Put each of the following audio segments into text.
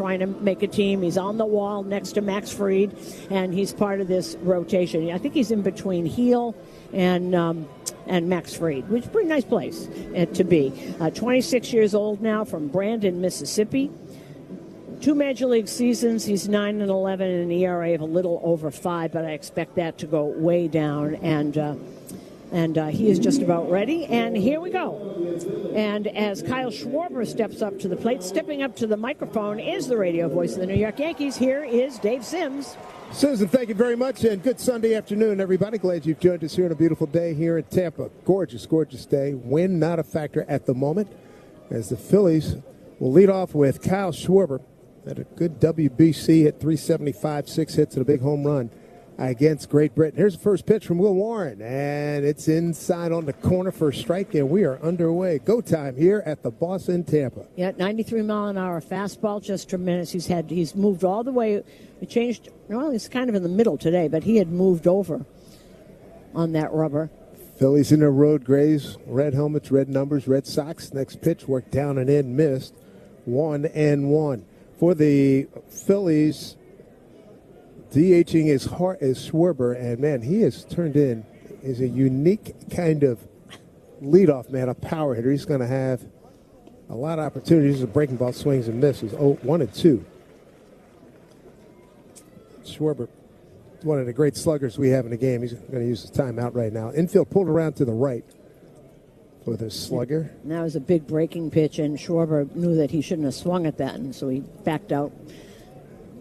trying to make a team. He's on the wall next to Max Fried, and he's part of this rotation. I think he's in between Heel and Max Fried, which is a pretty nice place to be. 26 years old now, from Brandon, Mississippi. 2 major league seasons. He's 9-11 and an ERA of a little over 5, but I expect that to go way down. And he is just about ready. And here we go. And as Kyle Schwarber steps up to the plate, stepping up to the microphone is the radio voice of the New York Yankees. Here is Dave Sims. Susan, thank you very much, and good Sunday afternoon, everybody. Glad you've joined us here on a beautiful day here in Tampa. Gorgeous, gorgeous day. Wind not a factor at the moment, as the Phillies will lead off with Kyle Schwarber. Had a good WBC, hit 375, 6 hits, and a big home run against Great Britain. Here's the first pitch from Will Warren, and it's inside on the corner for a strike, and we are underway. Go time here at the Boston Tampa. Yeah, 93-mile-an-hour fastball, just tremendous. He's moved all the way. He changed. Well, he's kind of in the middle today, but he had moved over on that rubber. Phillies in their road grays, red helmets, red numbers, red socks. Next pitch worked down and in, missed. 1-1 for the Phillies. DHing is Schwarber, and man, he has turned in is a unique kind of leadoff man, a power hitter. He's going to have a lot of opportunities of breaking ball swings and misses. 1-2. Schwarber, one of the great sluggers we have in the game. He's going to use his timeout right now. Infield pulled around to the right for the slugger. And that was a big breaking pitch, and Schwarber knew that he shouldn't have swung at that, and so he backed out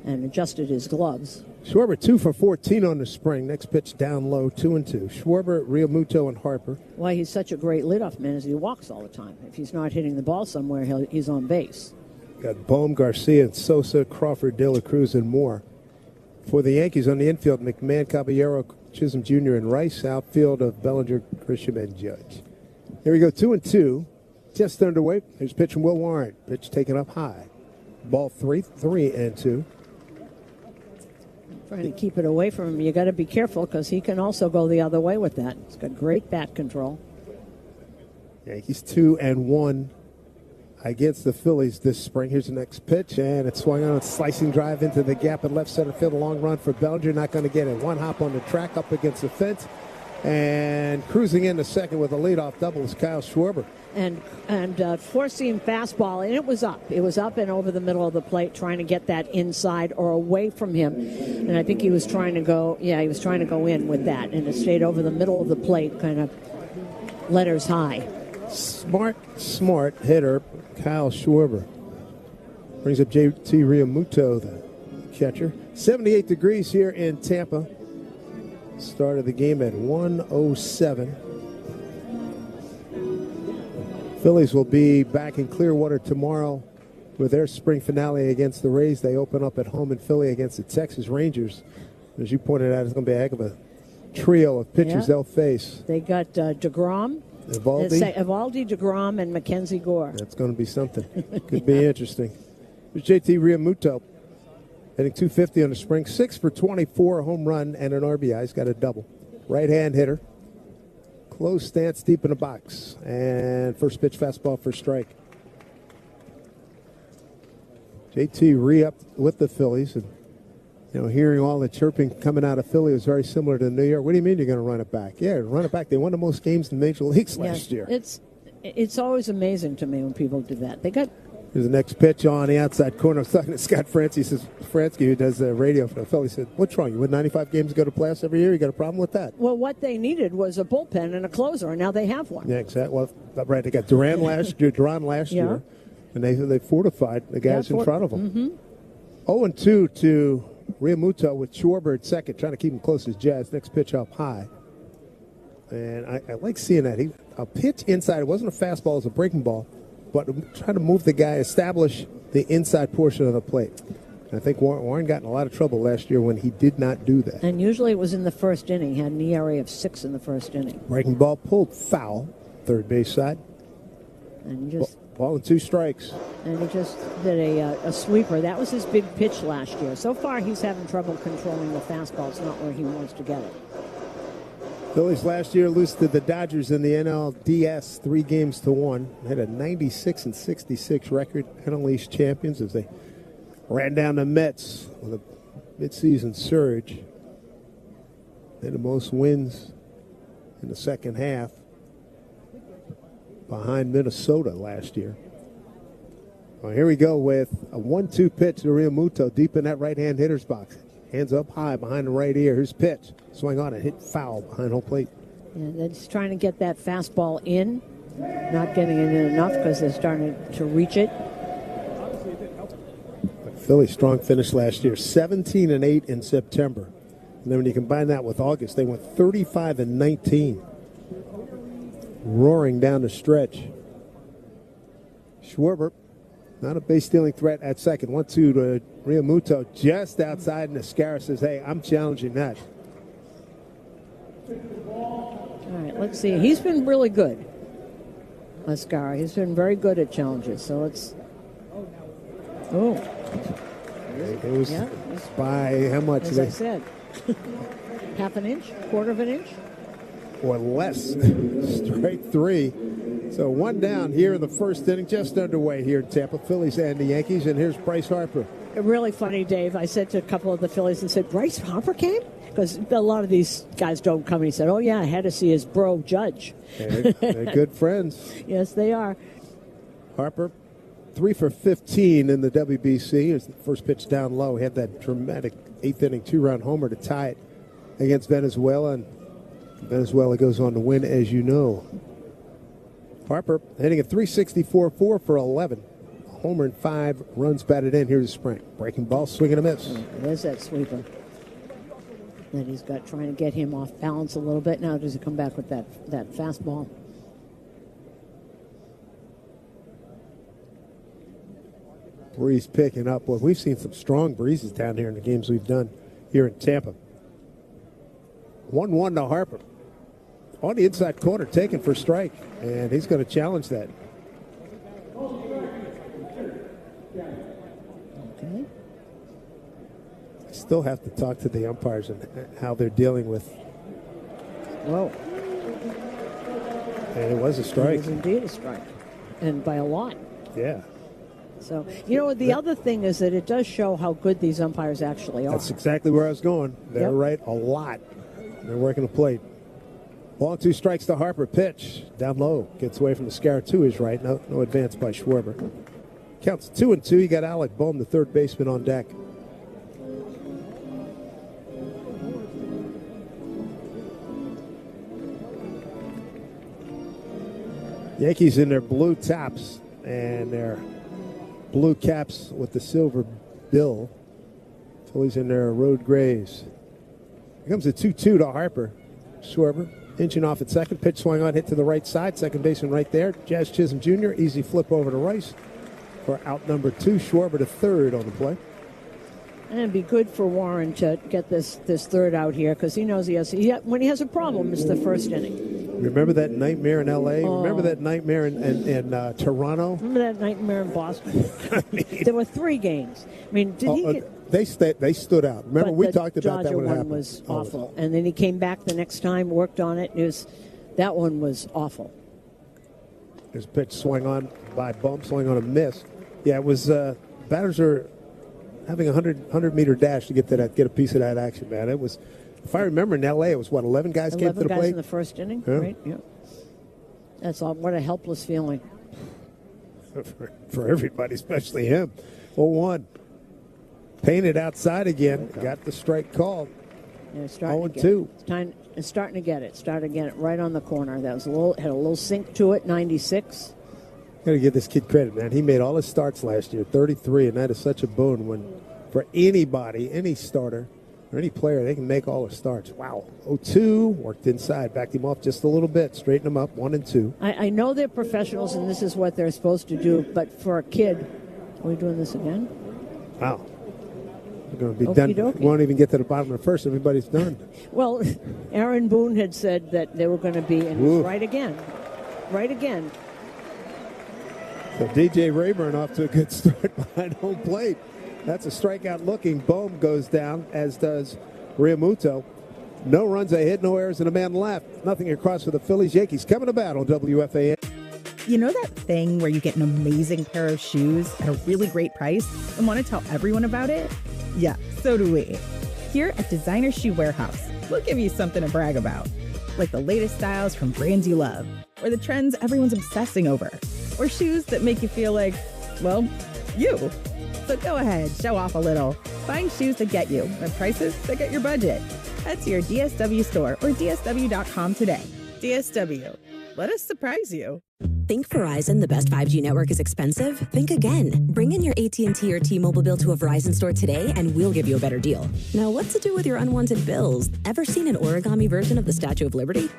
and adjusted his gloves. Schwarber 2 for 14 on the spring. Next pitch down low, 2-2. Schwarber, Realmuto, and Harper. Why he's such a great leadoff man is he walks all the time. If he's not hitting the ball somewhere, he's on base. Got Bohm, Garcia, and Sosa, Crawford, De La Cruz, and more. For the Yankees on the infield, McMahon, Caballero, Chisholm Jr., and Rice. Outfield of Bellinger, Grisham, and Judge. Here we go, 2-2. Just underway. Here's pitch from Will Warren. Pitch taken up high. Ball 3-2. Trying to keep it away from him. You got to be careful because he can also go the other way with that. He's got great bat control. Yankees 2-1 against the Phillies this spring. Here's the next pitch, and it's swung on a slicing drive into the gap in left center field. A long run for Bellinger, not going to get it. One hop on the track up against the fence, and cruising into second with a leadoff double is Kyle Schwarber. And four-seam fastball, and it was up. It was up and over the middle of the plate, trying to get that inside or away from him. And I think he was trying to go, he was trying to go in with that, and it stayed over the middle of the plate, kind of letters high. Smart hitter, Kyle Schwarber. Brings up JT Realmuto, the catcher. 78 degrees here in Tampa. Start of the game at 1:07. Phillies will be back in Clearwater tomorrow with their spring finale against the Rays. They open up at home in Philly against the Texas Rangers. As you pointed out, it's going to be a heck of a trio of pitchers they'll face. They got DeGrom, Evaldi, DeGrom, and Mackenzie Gore. That's going to be something. Could be interesting. There's JT Realmuto, hitting .250 on the spring, 6 for 24, a home run and an RBI. He's got a double. Right-hand hitter. Close stance deep in the box. And first pitch fastball for strike. JT re-upped with the Phillies. And, hearing all the chirping coming out of Philly was very similar to New York. What do you mean you're going to run it back? Yeah, run it back. They won the most games in the major leagues last year. It's always amazing to me when people do that. Here's the next pitch on the outside corner. I was talking to Scott Fransky, who does the radio for the Phillies. He said, what's wrong? You win 95 games, go to playoffs every year? You got a problem with that? Well, what they needed was a bullpen and a closer, and now they have one. Yeah, exactly. Well, right. They got Duran last year, and they fortified the guys in front of them. Mm-hmm. 0-2 to Realmuto with Schwarber at second, trying to keep him close as Jazz. Next pitch up high. And I like seeing that. A pitch inside. It wasn't a fastball. It was a breaking ball. But trying to move the guy, establish the inside portion of the plate. And I think Warren got in a lot of trouble last year when he did not do that. And usually it was in the first inning. He had an ERA of 6 in the first inning. Breaking ball pulled foul, third base side. And just ball and 2 strikes. And he just did a sweeper. That was his big pitch last year. So far he's having trouble controlling the fastball. It's not where he wants to get it. Phillies last year lose to the Dodgers in the NLDS 3-1. Had a 96-66 record. NL East champions as they ran down the Mets with a midseason surge. They had the most wins in the second half behind Minnesota last year. Well, here we go with a 1-2 pitch to Realmuto deep in that right-hand hitter's box. Hands up high behind the right ear. Here's pitch. Swing on it. Hit foul behind home plate. Yeah, they're just trying to get that fastball in. Not getting it in enough because they're starting to reach it. Phillies strong finish last year. 17-8 in September. And then when you combine that with August, they went 35-19. Roaring down the stretch. Schwarber, not a base stealing threat at second. 1-2 to Realmuto just outside, and Escara says, hey, I'm challenging that. All right, let's see. He's been really good, Escara. He's been very good at challenges. So let's. Oh. It was by how much? As I said, half an inch, quarter of an inch? Or less. Strike three. So one down here in the first inning, just underway here in Tampa, Phillies and the Yankees. And here's Bryce Harper. Really funny, Dave. I said to a couple of the Phillies and said, Bryce Harper came? Because a lot of these guys don't come. And he said, oh, yeah, I had to see his bro, Judge. They're good friends. Yes, they are. Harper, 3 for 15 in the WBC. His first pitch down low. He had that dramatic eighth inning two-run homer to tie it against Venezuela. And Venezuela goes on to win, as you know. Harper hitting a 364, 4 for 11. A homer and 5 runs batted in. Here's a spring. Breaking ball, swing and a miss. There's that sweeper that he's got, trying to get him off balance a little bit. Now does he come back with that fastball? Breeze picking up. Well, we've seen some strong breezes down here in the games we've done here in Tampa. 1-1 to Harper. On the inside corner, taken for strike. And he's going to challenge that. Okay. I still have to talk to the umpires and how they're dealing with. Whoa. And it was a strike. It was indeed a strike. And by a lot. Yeah. So, the other thing is that it does show how good these umpires actually are. That's exactly where I was going. They're right a lot. They're working the plate. Ball 2 strikes to Harper. Pitch down low. Gets away from the Escara to his right. No advance by Schwarber. Counts 2-2. You got Alec Bohm, the third baseman, on deck. Yankees in their blue tops and their blue caps with the silver bill. Phillies in their road grays. Here comes a 2-2 to Harper. Schwarber inching off at second. Pitch swung on, hit to the right side. Second baseman right there. Jazz Chisholm Jr. Easy flip over to Rice for out number 2. Schwarber to third on the play. And it'd be good for Warren to get this third out here because he knows when he has a problem, it's the first inning. Remember that nightmare in L.A.? Oh. Remember that nightmare in Toronto? Remember that nightmare in Boston? There were 3 games. I mean, did he get... They stood out. Remember, we talked about that when it happened. One was awful. And then he came back the next time, worked on it. That one was awful. His pitch swung on by Bohm, swung on a miss. Yeah, it was... batters are having a 100-meter dash to get a piece of that action, man. It was... If I remember, in L.A., it was, 11 guys came to the plate? 11 guys in the first inning, right? Yeah. That's all. What a helpless feeling. For everybody, especially him. 0-1. Painted outside again. Got the strike called. Yeah, 0-2. It's starting to get it. Starting to get it right on the corner. That was had a little sink to it, 96. Got to give this kid credit, man. He made all his starts last year, 33, and that is such a boon when, for anybody, any starter, or any player, they can make all their starts. Wow. 0-2, worked inside, backed him off just a little bit, straightened him up, 1-2. I know they're professionals and this is what they're supposed to do, but for a kid, are we doing this again? Wow. We're going to be done. Okey-dokey. We won't even get to the bottom of the first. Everybody's done. Well, Aaron Boone had said that they were going to be, and he's right again. Right again. So DJ Rayburn off to a good start behind home plate. That's a strikeout looking. Bohm goes down, as does Realmuto. No runs, a hit, no errors, and a man left. Nothing across for the Phillies. Yankees coming to bat on WFAN. You know that thing where you get an amazing pair of shoes at a really great price and want to tell everyone about it? Yeah, so do we. Here at Designer Shoe Warehouse, we'll give you something to brag about, like the latest styles from brands you love, or the trends everyone's obsessing over, or shoes that make you feel like, well, you. So go ahead, show off a little. Find shoes that get you at prices that get your budget. Head to your DSW store or DSW.com today. DSW. Let us surprise you. Think Verizon, the best 5G network, is expensive? Think again. Bring in your AT&T or T-Mobile bill to a Verizon store today and we'll give you a better deal. Now, what to do with your unwanted bills? Ever seen an origami version of the Statue of Liberty?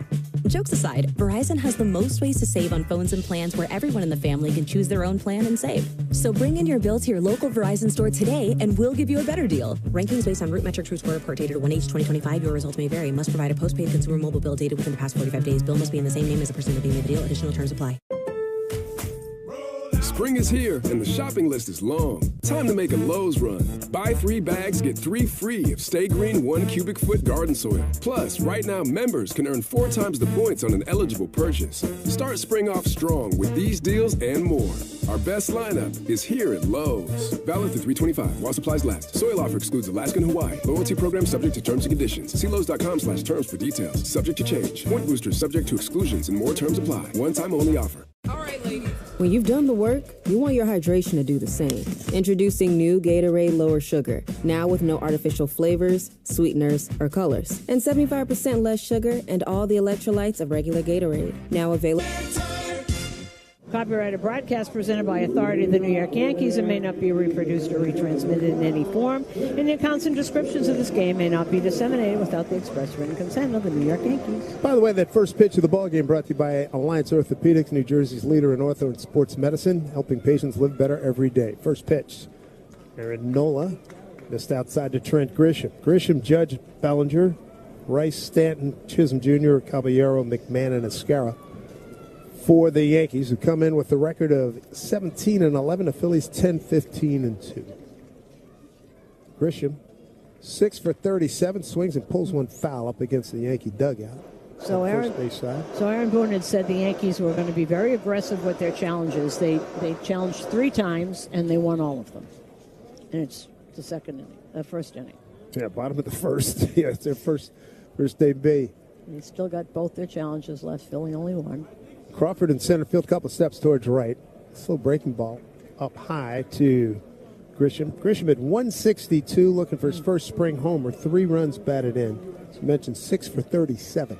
Jokes aside, Verizon has the most ways to save on phones and plans where everyone in the family can choose their own plan and save. So bring in your bill to your local Verizon store today and we'll give you a better deal. Rankings based on Root Metric True Score report dated 1H 2025. Your results may vary. Must provide a postpaid consumer mobile bill dated within the past 45 days. Bill must be in the same name as the person looking at the deal. Additional terms apply. Spring is here and the shopping list is long. Time to make a Lowe's run. Buy 3 bags, get 3 free of Stay Green 1 cubic foot garden soil. Plus, right now members can earn 4 times the points on an eligible purchase. Start spring off strong with these deals and more. Our best lineup is here at Lowe's. Valid through 3/25 while supplies last. Soil offer excludes Alaska and Hawaii. Loyalty program subject to terms and conditions. See Lowe's.com/terms for details. Subject to change. Point boosters subject to exclusions and more terms apply. One time only offer. All right, ladies. When you've done the work, you want your hydration to do the same. Introducing new Gatorade Lower Sugar, now with no artificial flavors, sweeteners, or colors. And 75% less sugar and all the electrolytes of regular Gatorade. Now available. Copyrighted broadcast presented by authority of the New York Yankees and may not be reproduced or retransmitted in any form. And the accounts and descriptions of this game may not be disseminated without the express written consent of the New York Yankees. By the way, that first pitch of the ball game brought to you by Alliance Orthopedics, New Jersey's leader in ortho and sports medicine, helping patients live better every day. First pitch. Aaron Nola, just outside to Trent Grisham. Grisham, Judge, Bellinger, Rice, Stanton, Chisholm Jr., Caballero, McMahon, and Escara. For the Yankees, who come in with a record of 17-11, the Phillies 10-15-2. Grisham, 6 for 37, swings and pulls one foul up against the Yankee dugout. So Aaron Boone had said the Yankees were going to be very aggressive with their challenges. They challenged 3 times and they won all of them. And it's the first inning. Yeah, bottom of the first. Yeah, it's their first debut. They still got both their challenges left. Philly only one. Crawford in center field, couple steps towards right. Slow breaking ball up high to Grisham. Grisham at 162, looking for his first spring homer. 3 runs batted in. As you mentioned, 6 for 37.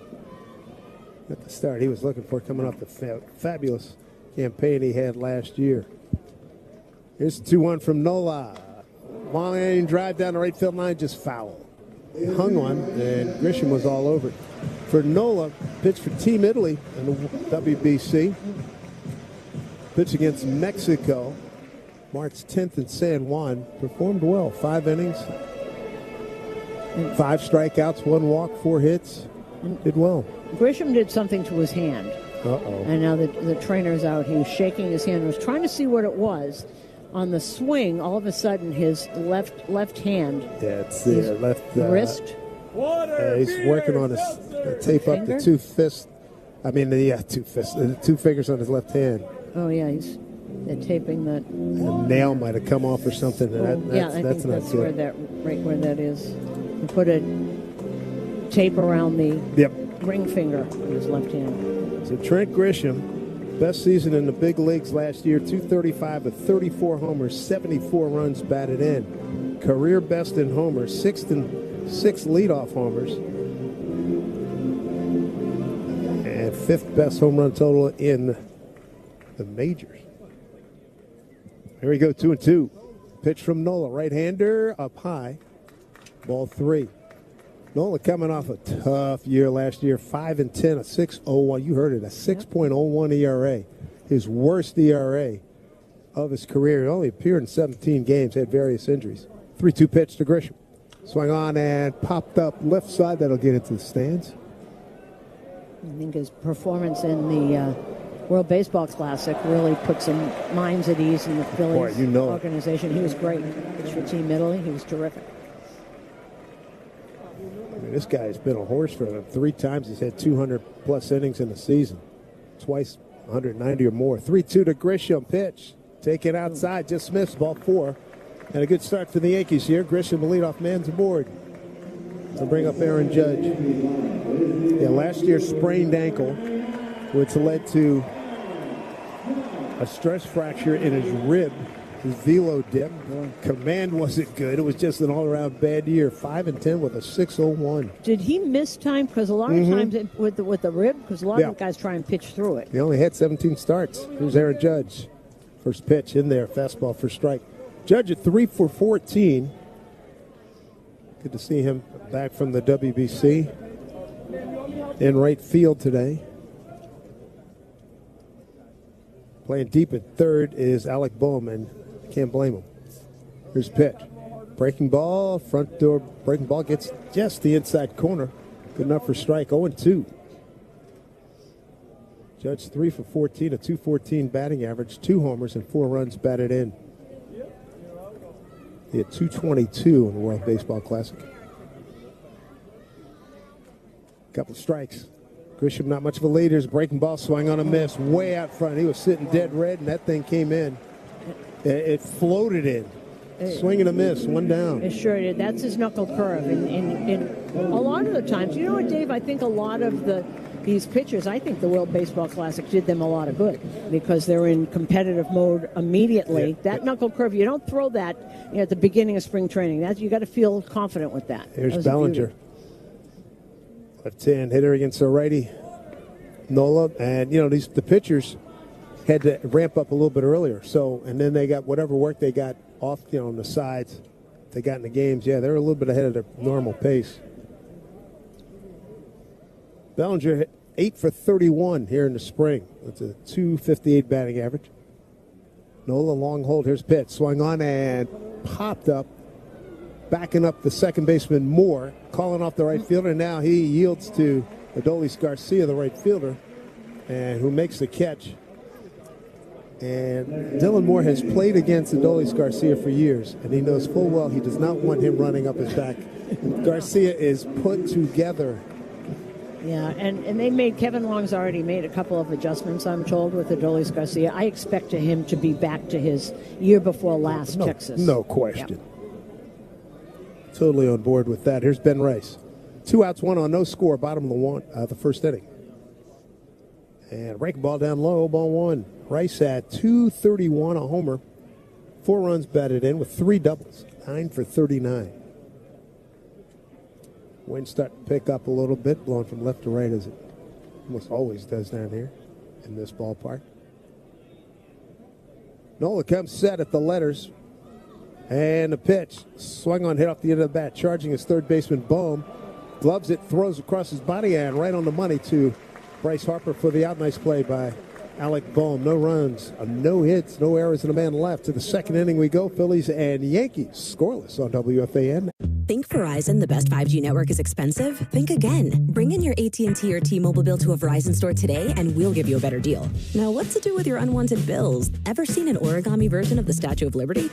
At the start, he was looking for coming off the fabulous campaign he had last year. Here's the 2-1 from Nola. Long line drive down the right field line, just foul. He hung one, and Grisham was all over it. For Nola, pitched for Team Italy in the WBC. Pitched against Mexico, March 10th in San Juan. Performed well, 5 innings, 5 strikeouts, 1 walk, 4 hits. Did well. Grisham did something to his hand. Uh-oh. And now the trainer's out. He was shaking his hand, was trying to see what it was. On the swing, all of a sudden, his left hand. Yeah, it's the left wrist. He's working on his tape up the 2 fists. I mean, 2 fists, 2 fingers on his left hand. Oh yeah, they're taping that. A nail might have come off or something. I think that's good. right where that is. He put a tape around the ring finger on his left hand. So Trent Grisham. Best season in the big leagues last year, 235 with 34 homers, 74 runs batted in. Career best in homers, 6 leadoff homers. And 5th best home run total in the majors. Here we go, 2-2. Pitch from Nola, right-hander, up high. Ball 3. Nola coming off a tough year last year, 5-10, a 6.01. You heard it, a 6.01 ERA. His worst ERA of his career. He only appeared in 17 games, had various injuries. 3-2 pitch to Grisham. Swung on and popped up left side. That'll get into the stands. I think his performance in the World Baseball Classic really put some minds at ease in the Phillies organization. He was great. Pitched for Team Italy. He was terrific. I mean, this guy's been a horse for them. 3 times he's had 200-plus innings in the season. Twice 190 or more. 3-2 to Grisham. Pitch. Taken outside. Just missed. Ball 4. And a good start for the Yankees here. Grisham, the leadoff man's aboard to bring up Aaron Judge. Yeah, last year's sprained ankle, which led to a stress fracture in his rib, his velo dip. Command wasn't good. It was just an all-around bad year. 5-10 with a 6.01. Did he miss time? Because a lot of times with the rib, because a lot of the guys try and pitch through it. He only had 17 starts. Here's Aaron Judge. First pitch in there, fastball for strike. Judge at 3 for 14. Good to see him back from the WBC in right field today. Playing deep at third is Alec Bowman. Can't blame him. Here's pitch. Breaking ball, front door breaking ball gets just the inside corner. Good enough for strike. 0-2. Judge 3 for 14, a 2.14 batting average, 2 homers and 4 runs batted in. He had 222 in the World Baseball Classic. Couple strikes. Grisham not much of a lead. Here's a breaking ball, swing on a miss, way out front. He was sitting dead red, and that thing came in. It floated in. Swing and a miss, one down. It sure did. That's his knuckle curve. And a lot of the times, you know what, Dave? I think a lot of these pitchers, I think the World Baseball Classic did them a lot of good because they're in competitive mode immediately. That knuckle curve, you don't throw that at the beginning of spring training. You got to feel confident with that. Here's Bellinger. Left-hand hitter against a righty. Nola. And, the pitchers had to ramp up a little bit earlier. And then they got whatever work they got off, on the sides. They got in the games. Yeah, they're a little bit ahead of their normal pace. Bellinger hit 8 for 31 here in the spring. That's a 2.58 batting average. Nola long hold. Here's pitch. Swung on and popped up. Backing up the second baseman Moore. Calling off the right fielder. Now he yields to Adolis Garcia, the right fielder, and who makes the catch. And Dylan Moore has played against Adolis Garcia for years, and he knows full well he does not want him running up his back. Garcia is put together. Yeah, and Kevin Long's already made a couple of adjustments, I'm told, with Adolis Garcia. I expect him to be back to his year before last Texas. No question. Yep. Totally on board with that. Here's Ben Rice. 2 outs, 1 on, no score, bottom of the first inning. And breaking ball down low, ball 1. Rice had 231, a homer, 4 runs batted in with 3 doubles, 9 for 39. Wind starting to pick up a little bit, blowing from left to right as it almost always does down here in this ballpark. Nola comes set at the letters. And the pitch. Swung on, hit off the end of the bat. Charging his third baseman, Bohm. Gloves it, throws across his body, and right on the money to Bryce Harper for the out. Nice play by Alec Bohm. No runs, no hits, no errors, and a man left. To the second inning we go. Phillies and Yankees scoreless on WFAN. Think Verizon, the best 5G network, is expensive? Think again. Bring in your AT&T or T-Mobile bill to a Verizon store today, and we'll give you a better deal. Now, what to do with your unwanted bills? Ever seen an origami version of the Statue of Liberty?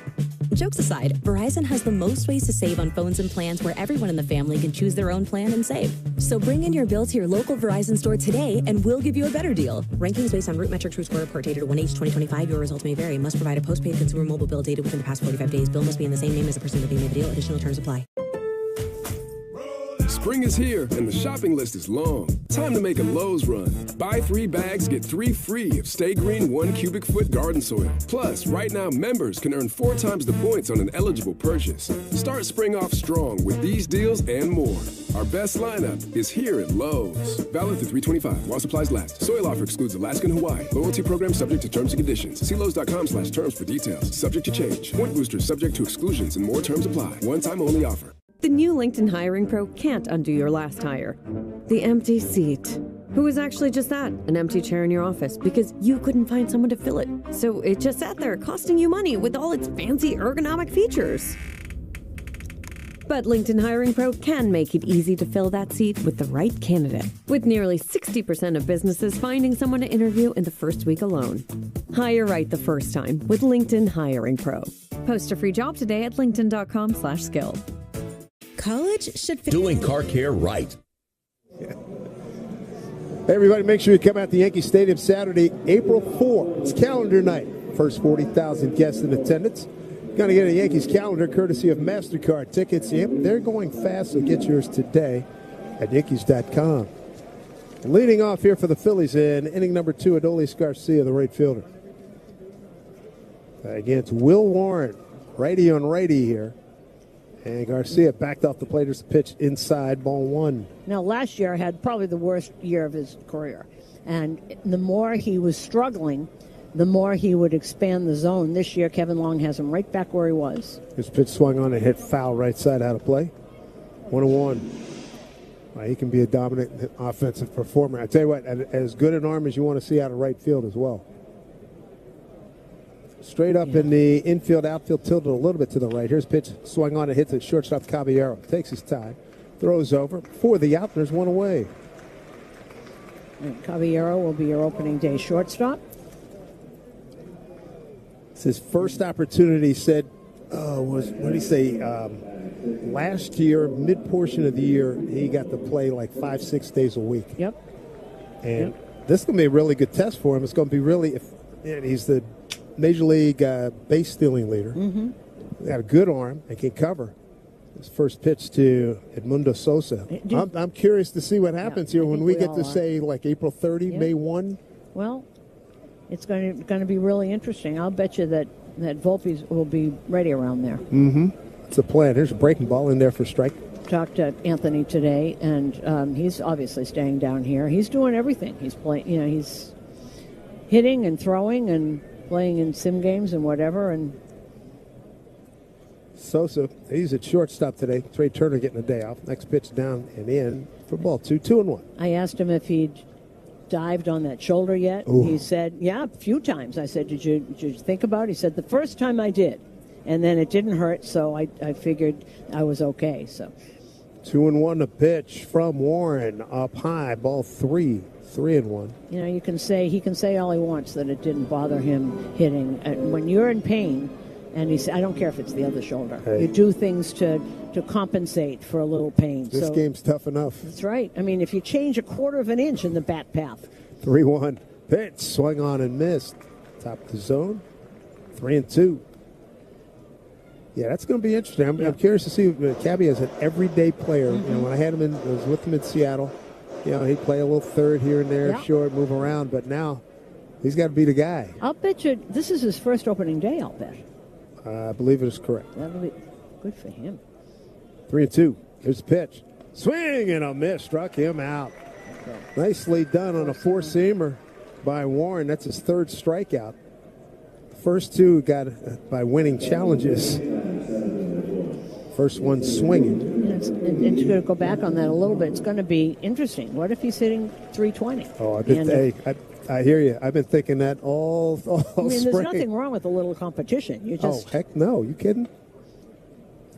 Jokes aside, Verizon has the most ways to save on phones and plans where everyone in the family can choose their own plan and save. So bring in your bill to your local Verizon store today, and we'll give you a better deal. Rankings based on Root Metric True Score report dated 1H2025. Your results may vary. Must provide a postpaid consumer mobile bill dated within the past 45 days. Bill must be in the same name as the person looking at the deal. Additional terms apply. Spring is here, and the shopping list is long. Time to make a Lowe's run. Buy 3 bags, get 3 free of Stay Green 1 cubic foot garden soil. Plus, right now, members can earn 4 times the points on an eligible purchase. Start spring off strong with these deals and more. Our best lineup is here at Lowe's. Valid through 3/25 while supplies last. Soil offer excludes Alaska and Hawaii. Loyalty program subject to terms and conditions. See Lowe's.com/terms for details. Subject to change. Point boosters subject to exclusions and more terms apply. One-time only offer. The new LinkedIn Hiring Pro can't undo your last hire. The empty seat. Who was actually just that? An empty chair in your office because you couldn't find someone to fill it. So it just sat there costing you money with all its fancy ergonomic features. But LinkedIn Hiring Pro can make it easy to fill that seat with the right candidate. With nearly 60% of businesses finding someone to interview in the first week alone. Hire right the first time with LinkedIn Hiring Pro. Post a free job today at linkedin.com/skill. College should doing car care right. Hey, everybody, make sure you come out to Yankee Stadium Saturday, April 4. It's calendar night. First 40,000 guests in attendance. Going to get a Yankees calendar courtesy of MasterCard tickets. Yep, they're going fast, so get yours today at Yankees.com. Leading off here for the Phillies in inning number 2, Adolis Garcia, the right fielder. Against Will Warren, righty on righty here. And Garcia backed off the plate as the pitch inside, ball 1. Now, last year had probably the worst year of his career. And the more he was struggling, the more he would expand the zone. This year, Kevin Long has him right back where he was. His pitch swung on and hit foul right side out of play. 1-1. He can be a dominant offensive performer. I tell you what, as good an arm as you want to see out of right field as well. Straight up in the infield, outfield, tilted a little bit to the right. Here's pitch, swung on and hits it. Shortstop Caballero takes his time, throws over for the out. There's one away. And Caballero will be your opening day shortstop. It's his first opportunity. Said, what did he say? Last year, mid-portion of the year, he got to play like 5-6 days a week. Yep. And this is going to be a really good test for him. It's going to be really, he's the Major League base stealing leader. Mm-hmm. Got a good arm and can cover. His first pitch to Edmundo Sosa. I'm curious to see what happens here when we get to say like April 30, May 1. Well, it's going to be really interesting. I'll bet you that Volpe will be ready around there. Mm-hmm. It's a plan. Here's a breaking ball in there for strike. Talked to Anthony today, and he's obviously staying down here. He's doing everything. He's playing. He's hitting and throwing and playing in sim games and whatever. And Sosa, he's at shortstop today. Trey Turner getting a day off. Next pitch down and in for ball 2, 2-1. I asked him if he'd dived on that shoulder yet. Ooh. He said, yeah, a few times. I said, did you think about it? He said, the first time I did. And then it didn't hurt, so I figured I was okay. So 2-1 a pitch from Warren up high, ball 3, 3-1. he can say all he wants that it didn't bother him hitting. When you're in pain, and he said, I don't care if it's the other shoulder. Hey. You do things to compensate for a little pain. This game's tough enough. That's right. I mean, if you change a quarter of an inch in the bat path. 3-1 pitch, swung on and missed. Top of the zone, 3-2. Yeah, that's going to be interesting. I'm curious to see. Cabby is an everyday player. Mm-hmm. When I was with him in Seattle. He'd play a little third here and there, short, move around. But now he's got to be the guy. I'll bet you this is his first opening day. I'll bet. I believe it is correct. That'll be good for him. 3-2. Here's the pitch. Swing and a miss. Struck him out. Okay. Nicely done on a four-seamer by Warren. That's his third strikeout. First two got by winning challenges. First one swinging. It's going to go back on that a little bit. It's going to be interesting. What if he's hitting 320? Oh, I hear you. I've been thinking that all spring. There's nothing wrong with a little competition. Heck no. You kidding?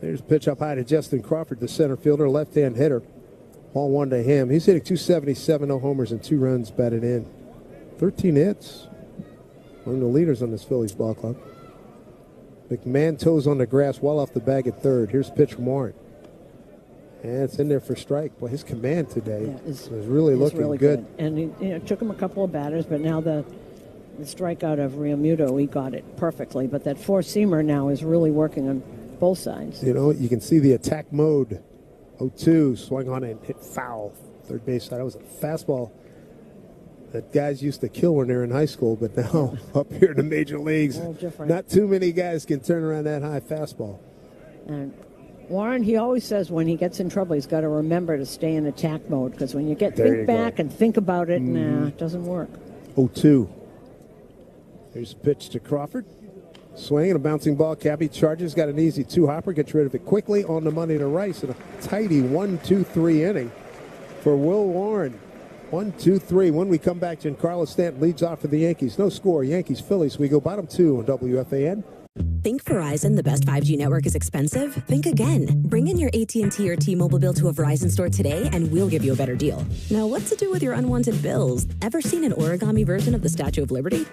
There's a pitch up high to Justin Crawford, the center fielder, left-hand hitter. Ball 1 to him. He's hitting 277, no homers, and 2 runs batted in. 13 hits. One of the leaders on this Phillies ball club. McMahon toes on the grass, well off the bag at third. Here's a pitch from Warren. And it's in there for strike. Boy, his command today is really looking good. And it took him a couple of batters, but now the strikeout of Realmuto, he got it perfectly. But that four-seamer now is really working on both sides. You can see the attack mode. 0-2, swung on and hit foul. Third base side. That was a fastball that guys used to kill when they were in high school, but now up here in the major leagues, not too many guys can turn around that high fastball. And Warren, he always says when he gets in trouble, he's got to remember to stay in attack mode, because when you think back and think about it, it doesn't work. 0-2. Here's a pitch to Crawford. Swing and a bouncing ball. Cabby charges, got an easy 2-hopper, gets rid of it quickly on the money to Rice, and a tidy 1-2-3 inning for Will Warren. 1-2-3. When we come back, Giancarlo Stanton leads off for the Yankees. No score. Yankees, Phillies. We go bottom 2 on WFAN. Think Verizon, the best 5G network, is expensive? Think again. Bring in your AT&T or T-Mobile bill to a Verizon store today and we'll give you a better deal. Now, what to do with your unwanted bills? Ever seen an origami version of the Statue of Liberty?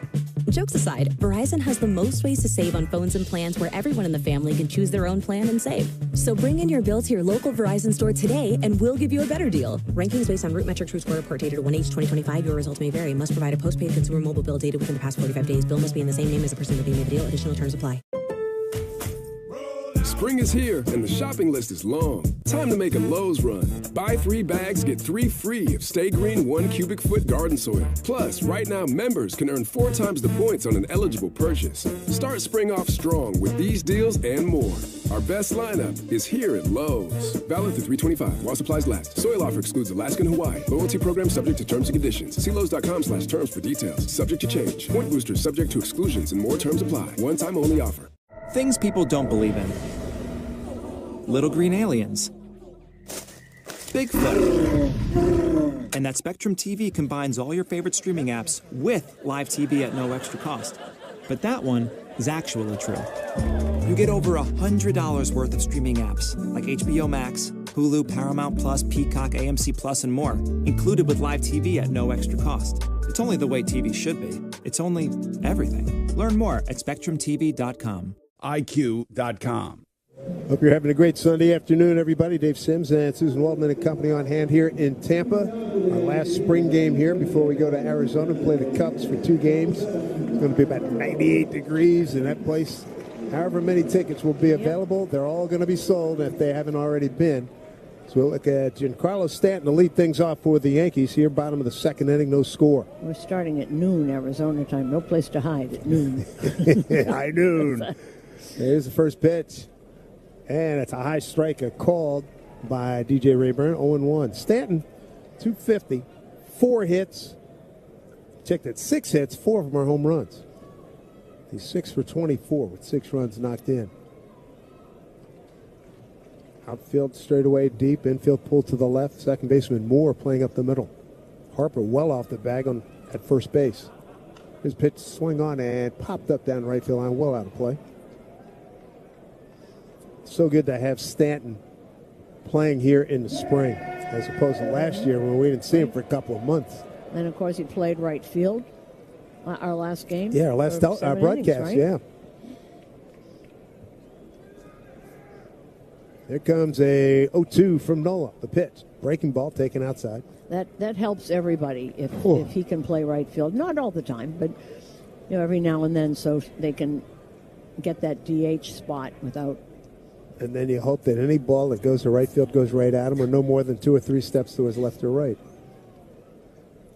Jokes aside, Verizon has the most ways to save on phones and plans where everyone in the family can choose their own plan and save. So bring in your bill to your local Verizon store today and we'll give you a better deal. Rankings based on root metrics RootScore report dated 1H2025. Your results may vary. Must provide a postpaid consumer mobile bill dated within the past 45 days. Bill must be in the same name as the person redeeming the deal. Additional terms apply. Spring is here, and the shopping list is long. Time to make a Lowe's run. Buy 3 bags, get 3 free of Stay Green 1 cubic foot garden soil. Plus, right now, members can earn 4 times the points on an eligible purchase. Start spring off strong with these deals and more. Our best lineup is here at Lowe's. Valid through 3/25 while supplies last. Soil offer excludes Alaska and Hawaii. Loyalty program subject to terms and conditions. See Lowe's.com/terms for details. Subject to change. Point boosters subject to exclusions and more terms apply. One time only offer. Things people don't believe in. Little green aliens. Bigfoot. And that Spectrum TV combines all your favorite streaming apps with live TV at no extra cost. But that one is actually true. You get over $100 worth of streaming apps like HBO Max, Hulu, Paramount Plus, Peacock, AMC Plus, and more, included with live TV at no extra cost. It's only the way TV should be. It's only everything. Learn more at SpectrumTV.com. IQ.com. Hope you're having a great Sunday afternoon, everybody. Dave Sims and Susan Waldman and company on hand here in Tampa. Our last spring game here before we go to Arizona and play the Cubs for 2 games. It's going to be about 98 degrees in that place. However many tickets will be available, they're all going to be sold if they haven't already been. So we'll look at Giancarlo Stanton to lead things off for the Yankees here. Bottom of the 2nd inning, no score. We're starting at noon Arizona time. No place to hide at noon. High noon. There's the first pitch. And it's a high striker called by DJ Rayburn, 0-1. Stanton, 250, 4 hits. Checked at 6 hits, 4 of them are home runs. He's 6 for 24 with 6 runs knocked in. Outfield straightaway deep, infield pulled to the left. Second baseman Moore playing up the middle. Harper well off the bag at first base. His pitch swung on and popped up down right field line, well out of play. So good to have Stanton playing here in the spring as opposed to last year when we didn't see him for a couple of months. And, of course, he played right field our last game. Yeah, our last broadcast, innings, right? Yeah. Here comes a 0-2 from Nola, the pitch. Breaking ball taken outside. That helps everybody if he can play right field. Not all the time, but every now and then so they can get that DH spot without. And then you hope that any ball that goes to right field goes right at him or no more than 2 or 3 steps to his left or right.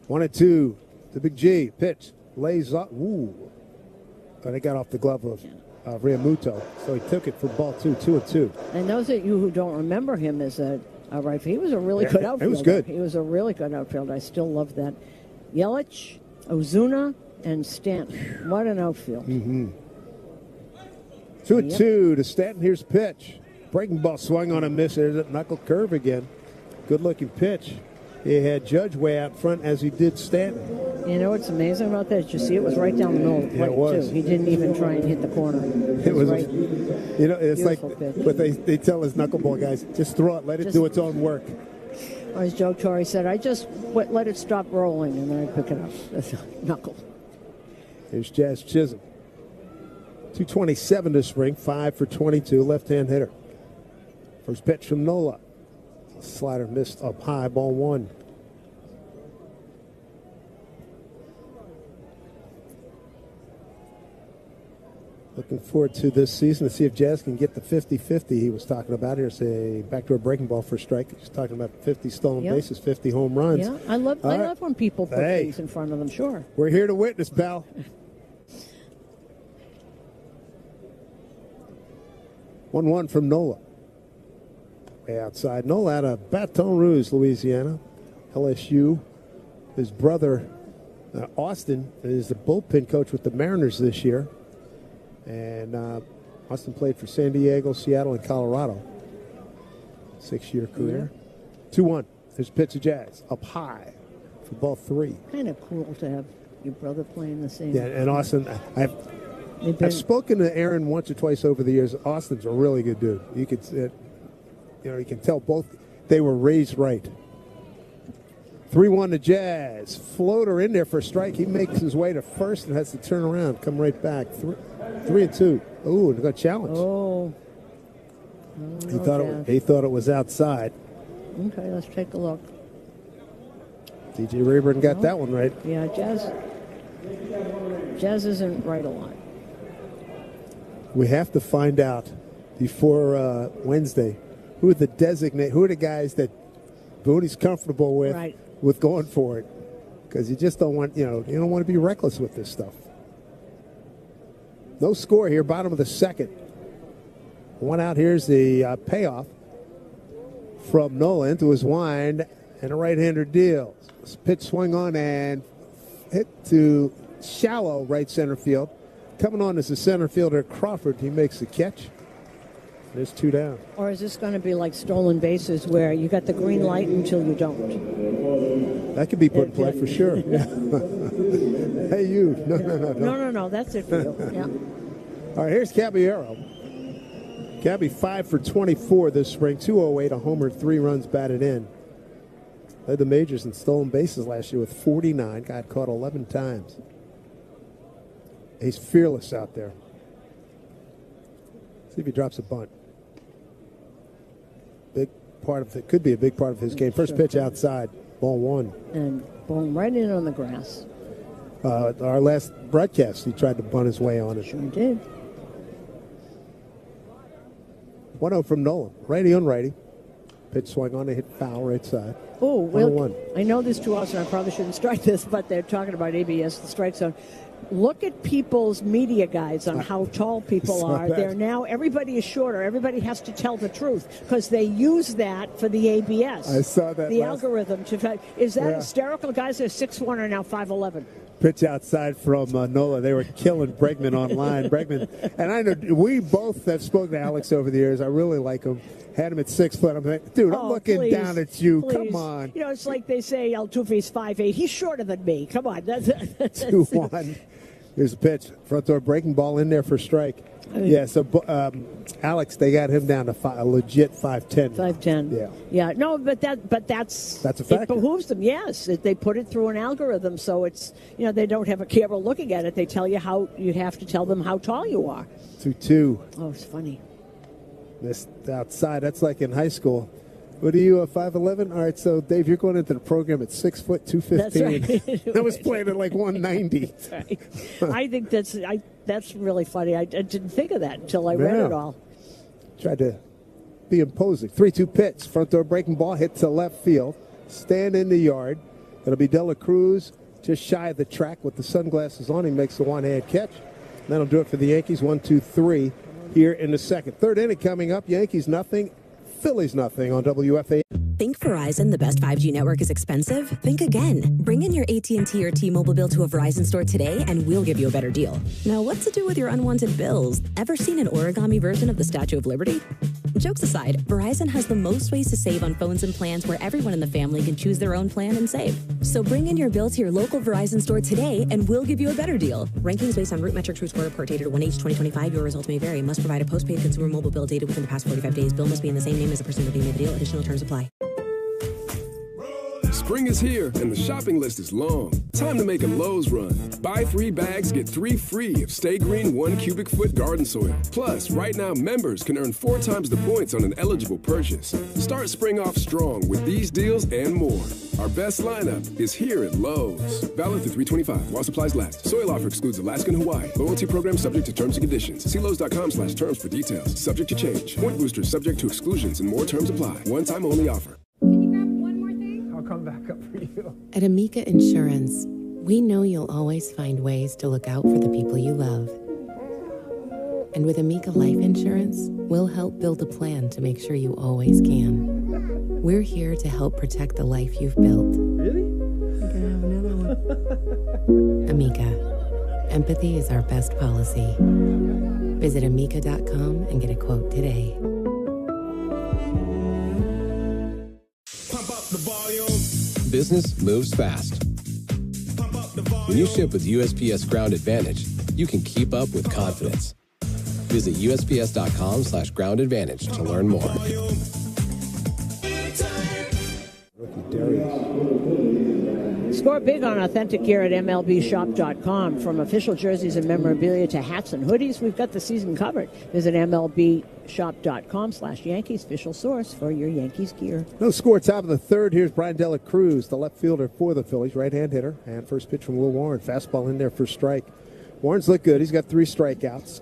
1-2. The big G. Pitch. Lays up. Ooh. But it got off the glove of Realmuto. So he took it for ball 2. 2-2. And those of you who don't remember him as a right fielder, he was a really good outfielder. He was good. He was a really good outfielder. I still love that. Yelich, Ozuna, and Stanton. What an outfield. Mm-hmm. 2-2 to Stanton. Here's the pitch. Breaking ball swung on a miss. There's a knuckle curve again. Good-looking pitch. He had Judge way out front as he did Stanton. You know what's amazing about that? Did you see it was right down the middle of the plate, too. He didn't even try and hit the corner. It was right. It's like what they tell his knuckleball guys, just throw it, let it do its own work. Or as Joe Torre said, I just let it stop rolling and then I pick it up. That's a knuckle. Here's Jazz Chisholm. 227 to spring, 5 for 22, left-hand hitter. First pitch from Nola. Slider missed up high, ball 1. Looking forward to this season to see if Jazz can get the 50-50 he was talking about here. Say back to a breaking ball for a strike. He's talking about 50 stolen bases, 50 home runs. Yeah, I love when people put things in front of them. Sure. We're here to witness, pal. 1-1 from Nola. Way outside. Nola out of Baton Rouge, Louisiana. LSU. His brother, Austin, is the bullpen coach with the Mariners this year. And Austin played for San Diego, Seattle, and Colorado. 6-year career. 2-1. There's a pitch of Jazz. Up high for ball 3. Kind of cool to have your brother playing the same. Yeah, and Austin, I've spoken to Aaron once or twice over the years. Austin's a really good dude. You can tell both they were raised right. 3-1 to Jazz. Floater in there for a strike. He makes his way to first and has to turn around, come right back. 3-2. Ooh, got challenged. Oh. He thought it was outside. Okay, let's take a look. DJ Rayburn got that one right. Yeah, Jazz isn't right a lot. We have to find out before Wednesday who are the guys that Booty's comfortable with going for it, because you just don't want you don't want to be reckless with this stuff. No score here, bottom of the second. One out. Here's the payoff from Nola into his wind and a right-hander deal. Pitch swung on and hit to shallow right center field. Coming on as the center fielder, Crawford. He makes the catch. There's 2 down. Or is this going to be like stolen bases where you got the green light until you don't? That could be put in play for sure. Yeah. Hey, you. No. That's it for you. Yeah. All right, here's Caballero. Cabby 5 for 24 this spring. 208, a homer, 3 runs batted in. Led the majors in stolen bases last year with 49. Got caught 11 times. He's fearless out there. See if he drops a bunt. Could be a big part of his game. First pitch outside, ball 1. And ball right in on the grass. Our last broadcast, he tried to bunt his way on it. Sure did. 1-0 from Nolan. Righty on righty. Pitch swung on, a hit foul right side. Oh, well, I know there's 2 outs, and I probably shouldn't strike this, but they're talking about ABS, the strike zone. Look at people's media guides on how tall people are. They're now, everybody is shorter. Everybody has to tell the truth because they use that for the ABS. I saw that. The algorithm. Is that hysterical? Guys that are 6'1" are now 5'11". Pitch outside from Nola. They were killing Bregman online. Bregman, and I know we both have spoken to Alex over the years. I really like him. Had him at 6 foot. I'm like, dude, I'm looking down at you. Please. Come on. It's like they say Altuve's 5'8". He's shorter than me. Come on. That's 2-1. Here's a pitch. Front door breaking ball in there for strike. Yeah, so Alex, they got him down to a legit 5'10". 5'10". Yeah. No, but that's a factor. It behooves them. Yes, they put it through an algorithm, so it's they don't have a camera looking at it. They tell you how you have to tell them how tall you are. 2-2. Oh, it's funny. This outside. That's like in high school. What are you, 5'11"? All right, so, Dave, you're going into the program at 6 foot, 215. That's right. I was playing at like 190. That's right. I think that's really funny. I didn't think of that until I read it all. Tried to be imposing. 3-2 pitch. Front door breaking ball hit to left field. Stand in the yard. It'll be De La Cruz just shy of the track with the sunglasses on. He makes the one-hand catch. That'll do it for the Yankees. 1-2-3 here in the second. Third inning coming up. Yankees nothing. Phillies nothing on WFA. Think Verizon, the best 5G network, is expensive? Think again. Bring in your AT&T or T-Mobile bill to a Verizon store today and we'll give you a better deal. Now, what to do with your unwanted bills? Ever seen an origami version of the Statue of Liberty? Jokes aside, Verizon has the most ways to save on phones and plans where everyone in the family can choose their own plan and save. So bring in your bill to your local Verizon store today and we'll give you a better deal. Rankings based on Root Metric True Score report dated 1H2025. Your results may vary. Must provide a postpaid consumer mobile bill dated within the past 45 days. Bill must be in the same name as the person looking at the deal. Additional terms apply. Spring is here and the shopping list is long. Time to make a Lowe's run. Buy 3 bags, get 3 free of Stay Green 1 cubic foot garden soil. Plus, right now members can earn 4 times the points on an eligible purchase. Start spring off strong with these deals and more. Our best lineup is here at Lowe's. Valid through 3/25 while supplies last. Soil offer excludes Alaska and Hawaii. Loyalty program subject to terms and conditions. See Lowe's.com/terms for details. Subject to change. Point boosters subject to exclusions and more terms apply. One time only offer. Come back up for you. At Amica Insurance, we know you'll always find ways to look out for the people you love. And with Amica Life Insurance, we'll help build a plan to make sure you always can. We're here to help protect the life you've built. Really? Amica. Empathy is our best policy. Visit amica.com and get a quote today. Business moves fast. When you ship with USPS Ground Advantage, you can keep up with confidence. Visit USPS.com/groundadvantage to learn more. Score big on authentic gear at MLBshop.com. From official jerseys and memorabilia to hats and hoodies, we've got the season covered. Visit MLBshop.com/Yankees, official source for your Yankees gear. No score, top of the third. Here's Brian Dela Cruz, the left fielder for the Phillies, right-hand hitter. And first pitch from Will Warren. Fastball in there for strike. Warren's looked good. He's got 3 strikeouts.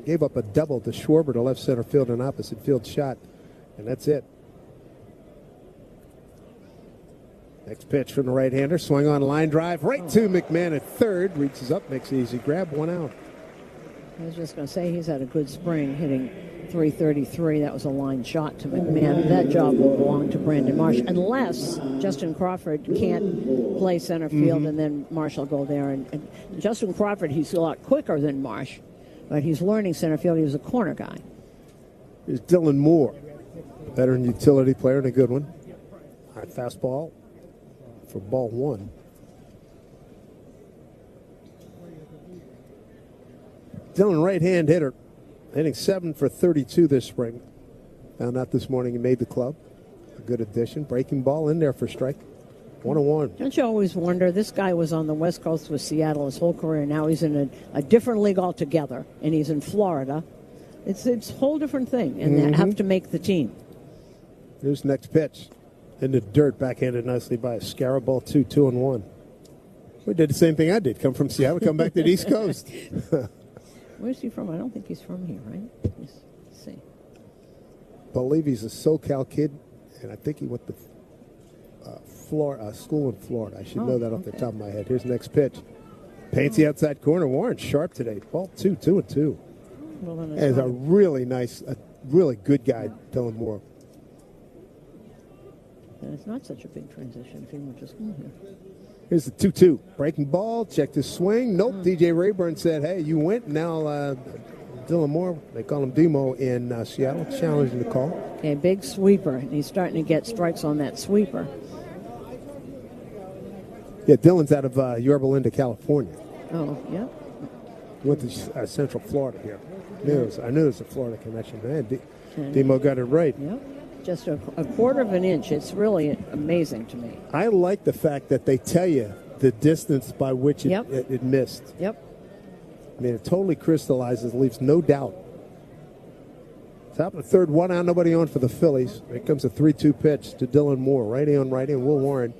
Gave up a double to Schwarber to left center field, an opposite field shot. And that's it. Next pitch from the right-hander. Swung on, line drive right to McMahon at third. Reaches up, makes an easy grab, 1 out. I was just going to say he's had a good spring, hitting .333. That was a line shot to McMahon. That job will belong to Brandon Marsh, unless Justin Crawford can't play center field, and then Marsh will go there. And Justin Crawford, he's a lot quicker than Marsh, but he's learning center field. He was a corner guy. Here's Dylan Moore, veteran utility player and a good one. High fastball for ball 1. Dylan, right-hand hitter, hitting 7 for 32 this spring. Found out this morning he made the club. A good addition. Breaking ball in there for strike. 1-1. Don't you always wonder, this guy was on the West Coast with Seattle his whole career. Now he's in a different league altogether, and he's in Florida. It's a whole different thing, and they have to make the team. Here's next pitch. In the dirt, backhanded nicely by Scarab. Ball 2-1. We did the same thing I did. Come from Seattle, come back to the East Coast. Where's he from? I don't think he's from here, right? Let's see. Believe he's a SoCal kid, and I think he went to Florida, school in Florida. I should know that off the top of my head. Here's the next pitch. Paints the outside corner. Warren sharp today. Ball 2-2. Well, as a really nice, a really good guy, Dylan Moore. And it's not such a big transition if he were just in here. Here's the 2-2. Breaking ball, checked his swing. Nope, DJ Rayburn said, hey, you went. Now Dylan Moore, they call him Demo in Seattle, challenging the call. Okay, big sweeper. And he's starting to get strikes on that sweeper. Yeah, Dylan's out of Yorba Linda, California. Oh, yeah. Went to Central Florida here. I knew it was a Florida connection. Man, Demo got it right. Yep. Just a quarter of an inch. It's really amazing to me. I like the fact that they tell you the distance by which it missed. Yep. I mean, it totally crystallizes, leaves no doubt. Top of the third, 1 out, nobody on for the Phillies. Here comes a 3-2 pitch to Dylan Moore. Righty on righty, and Will Warren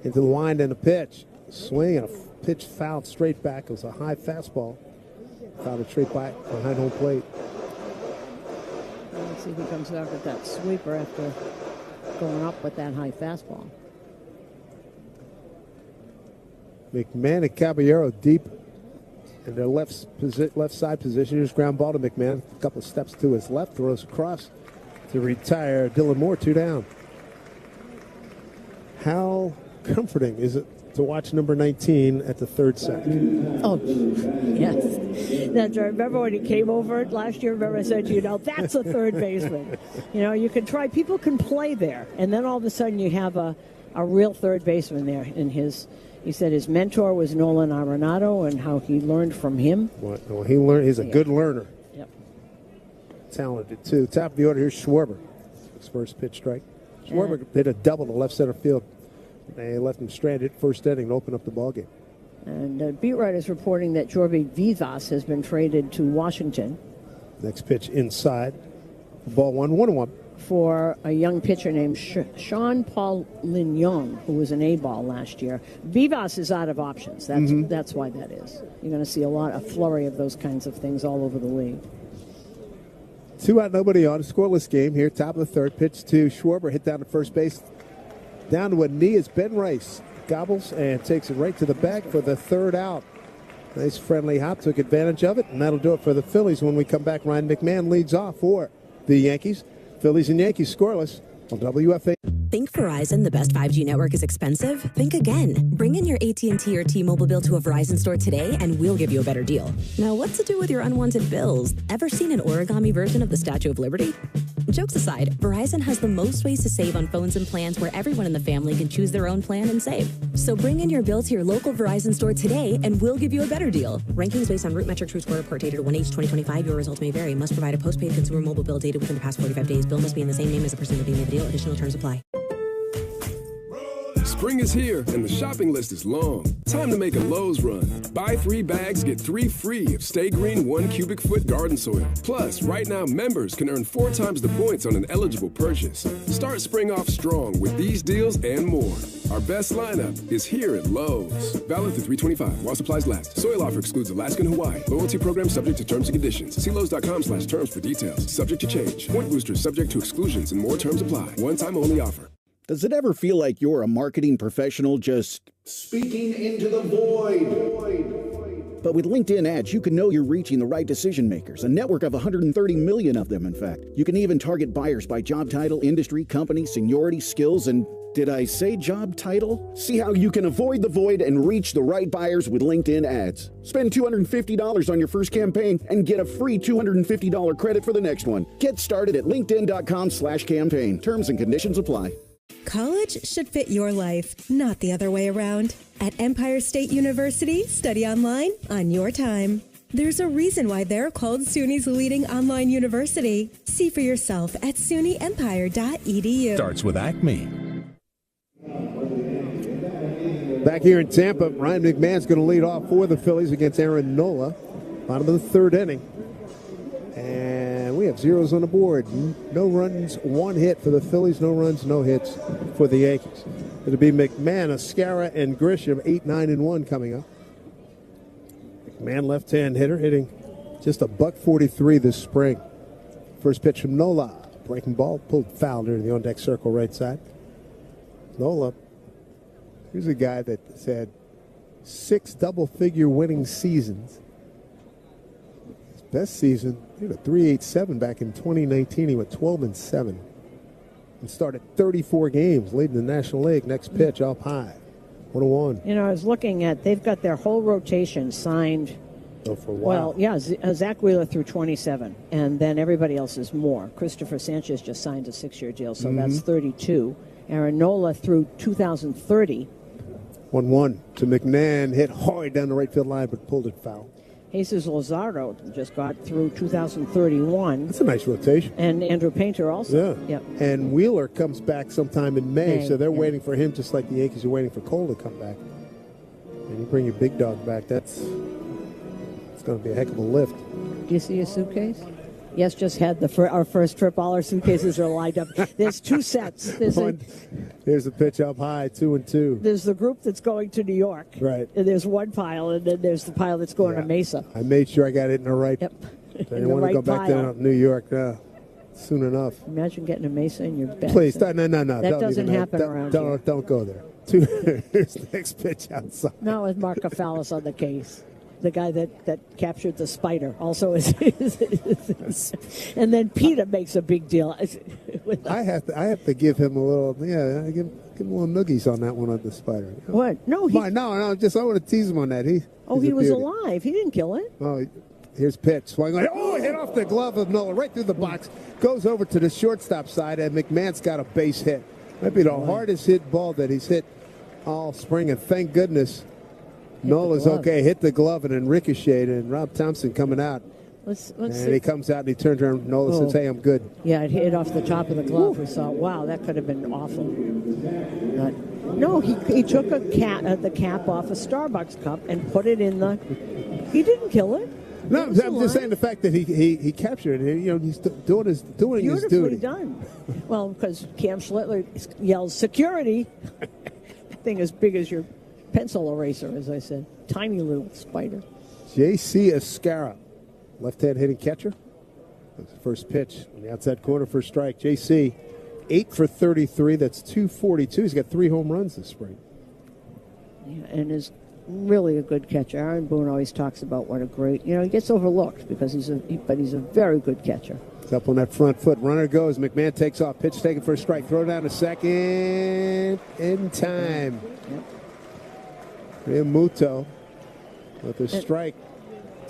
into the wind and a pitch. Swing and a pitch fouled straight back. It was a high fastball. Fouled it straight back behind home plate. Let's see if he comes out with that sweeper after going up with that high fastball. McMahon and Caballero deep in their left side position. Here's ground ball to McMahon. A couple of steps to his left. Throws across to retire Dylan Moore. 2 down. How comforting is it to watch number 19 at the third set? Oh, yes. That's right. Remember when he came over last year? Remember I said to you, that's a third baseman. You can try. People can play there. And then all of a sudden you have a real third baseman there. He said his mentor was Nolan Arenado and how he learned from him. Well, he learned. He's a good learner. Yep. Talented, too. Top of the order, here's Schwarber. His first pitch strike. Schwarber did a double to left center field. They left him stranded first inning to open up the ballgame. And beat writers reporting that Jorge Vivas has been traded to Washington. Next pitch inside. Ball 1-1. For a young pitcher named Sean Paul Lignon, who was an A-ball last year. Vivas is out of options. That's why that is. You're going to see a flurry of those kinds of things all over the league. 2 out, nobody on. A scoreless game here. Top of the third. Pitch to Schwarber. Hit down to first base. Down to a knee is Ben Rice. Gobbles and takes it right to the bag for the 3rd out. Nice friendly hop. Took advantage of it. And that'll do it for the Phillies. When we come back, Ryan McMahon leads off for the Yankees. Phillies and Yankees scoreless on WFA. Think Verizon, the best 5G network, is expensive? Think again. Bring in your AT&T or T-Mobile bill to a Verizon store today and we'll give you a better deal. Now, what to do with your unwanted bills? Ever seen an origami version of the Statue of Liberty? Jokes aside, Verizon has the most ways to save on phones and plans where everyone in the family can choose their own plan and save. So bring in your bill to your local Verizon store today and we'll give you a better deal. Rankings based on Root Metric True Score report dated 1/8/2025. Your results may vary. Must provide a postpaid consumer mobile bill dated within the past 45 days. Bill must be in the same name as the person looking at the deal. Additional terms apply. Spring is here and the shopping list is long. Time to make a Lowe's run. Buy 3 bags, get 3 free of Stay Green 1 cubic foot garden soil. Plus, right now, members can earn 4 times the points on an eligible purchase. Start spring off strong with these deals and more. Our best lineup is here at Lowe's. Valid through 3/25 while supplies last. Soil offer excludes Alaska and Hawaii. Loyalty program subject to terms and conditions. See Lowe's.com/terms for details. Subject to change. Point boosters subject to exclusions and more terms apply. One time only offer. Does it ever feel like you're a marketing professional just speaking into the void? But with LinkedIn ads, you can know you're reaching the right decision makers, a network of 130 million of them, in fact. You can even target buyers by job title, industry, company, seniority, skills, and did I say job title? See how you can avoid the void and reach the right buyers with LinkedIn ads. Spend $250 on your first campaign and get a free $250 credit for the next one. Get started at linkedin.com/campaign. Terms and conditions apply. College should fit your life, not the other way around. At Empire State University, study online on your time. There's a reason why they're called SUNY's leading online university. See for yourself at sunyempire.edu. Starts with Acme. Back here in Tampa, Ryan McMahon's going to lead off for the Phillies against Aaron Nola. Bottom of the third inning. And we have zeros on the board. No runs, 1 hit for the Phillies. No runs, no hits for the Yankees. It'll be McMahon, Ascara, and Grisham, 8, 9, and 1 coming up. McMahon, left-hand hitter, hitting just a $143 this spring. First pitch from Nola. Breaking ball, pulled foul near the on-deck circle right side. Nola, here's a guy that's had 6 double-figure winning seasons. His best season, he had a 3.87 back in 2019. He went 12-7 and started 34 games, leading the National League. Next pitch up high, 1-1. You know, I was looking at, they've got their whole rotation signed. Oh, for a while. Well, yeah, Zach Wheeler through 27, and then everybody else is more. Christopher Sanchez just signed a 6-year deal, so that's 32. Aaron Nola through 2030. 1-1 to McMahon, hit hard down the right field line, but pulled it foul. Jesus Luzardo just got through 2031. That's a nice rotation. And Andrew Painter also. Yeah. Yep. And Wheeler comes back sometime in May, so they're waiting for him just like the Yankees are waiting for Cole to come back. And you bring your big dog back, it's going to be a heck of a lift. Do you see a suitcase? Yes, just had our first trip. All our suitcases are lined up. There's 2 sets. Here's a pitch up high, 2-2. There's the group that's going to New York. Right. And there's one pile, and then there's the pile that's going to Mesa. I made sure I got it in the right. Yep. I didn't want to go back there to New York soon enough. Imagine getting a Mesa in your bed. Please, no. That doesn't happen around here. Don't go there. Here's the next pitch outside. Not with Mark Kafalis on the case. The guy that captured the spider also is. And then Peter makes a big deal. I have to give him a little, give him a little noogies on that one on the spider. What? No, no. I want to tease him on that. He was alive. He didn't kill it. Oh, here's pitch. Swing. Hit off the glove of Nola right through the box. Goes over to the shortstop side, and McMahon's got a base hit. Might be the hardest hit ball that he's hit all spring, and thank goodness. Nola's okay, hit the glove and then ricocheted, and Rob Thompson coming out. Let's and see. He comes out and he turns around. Nola says, "Hey, I'm good." Yeah, it hit off the top of the glove. We saw, wow, that could have been awful. No, he took the cap off a Starbucks cup and put it in the. He didn't kill it. No, I'm just saying the fact that he captured it. He's doing his duty. Beautifully done. Well, because Cam Schlittler yells security. Thing as big as your pencil eraser, as I said. Tiny little spider. J.C. Ascara, left-hand hitting catcher. That's the first pitch on the outside corner for a strike. J.C., 8 for 33. That's 242. He's got 3 home runs this spring. Yeah, and is really a good catcher. Aaron Boone always talks about what a great, he gets overlooked because he's a very good catcher. It's up on that front foot. Runner goes. McMahon takes off. Pitch taken for a strike. Throw down to second. In time. Realmuto with a strike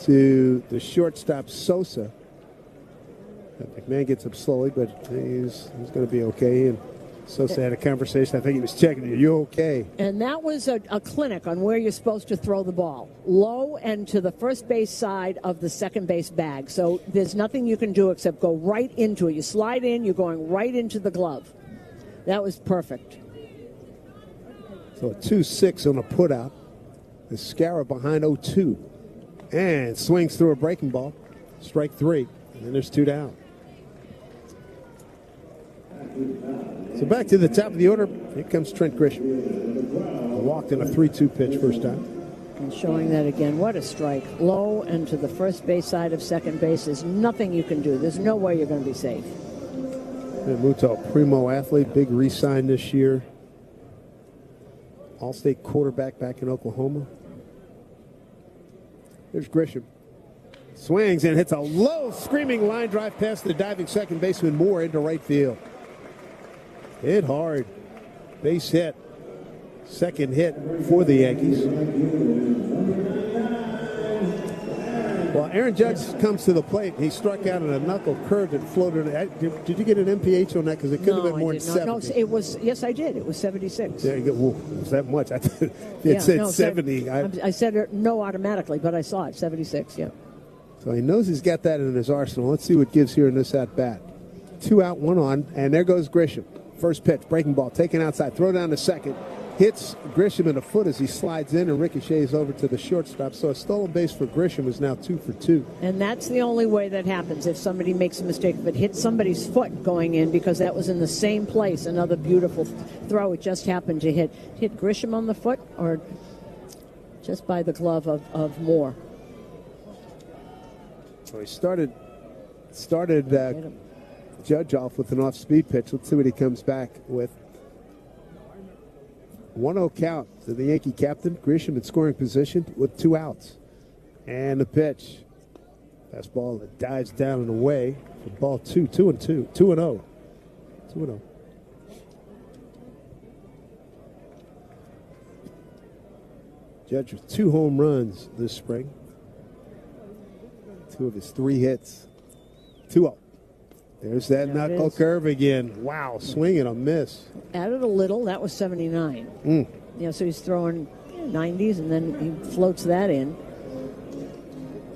to the shortstop Sosa. McMahon gets up slowly, but he's going to be okay. And Sosa had a conversation. I think he was checking, are you okay? And that was a clinic on where you're supposed to throw the ball. Low and to the first base side of the second base bag. So there's nothing you can do except go right into it. You slide in, you're going right into the glove. That was perfect. So a 2-6 on a putout. Escara behind 0-2. And swings through a breaking ball. Strike 3. And then there's 2 down. So back to the top of the order. Here comes Trent Grisham. Walked in a 3-2 pitch first time. And showing that again. What a strike. Low and to the first base side of second base. There's nothing you can do. There's no way you're going to be safe. Muto, primo athlete, big re-sign this year. All-state quarterback back in Oklahoma. There's Grisham. Swings and hits a low screaming line drive past the diving second baseman Moore into right field. Hit hard. Base hit. Second hit for the Yankees. Well, Aaron Judge comes to the plate. He struck out on a knuckle curve that floated. Did you get an MPH on that? Because it couldn't have been more than 70. No, it was. Yes, I did. It was 76. There you go. Well, was that much? I thought it said 70. I said no automatically, but I saw it. 76. Yeah. So he knows he's got that in his arsenal. Let's see what gives here in this at bat. 2 out, 1 on, and there goes Grisham. First pitch, breaking ball, taken outside, throw down to second. Hits Grisham in the foot as he slides in and ricochets over to the shortstop. So a stolen base for Grisham is now 2 for 2. And that's the only way that happens if somebody makes a mistake. If it hits somebody's foot going in, because that was in the same place. Another beautiful throw. It just happened to hit Grisham on the foot or just by the glove of Moore. So he started Judge off with an off-speed pitch. Let's see what he comes back with. 1-0 count to the Yankee captain. Grisham in scoring position with 2 outs. And the pitch. Fastball that dives down and away for ball 2. 2-2. 2-0. 2-0. Judge with 2 home runs this spring. 2 of his 3 hits. 2-0. There's that knuckle curve again. Wow, swing and a miss. Added a little. That was 79. Yeah, so he's throwing 90s, and then he floats that in.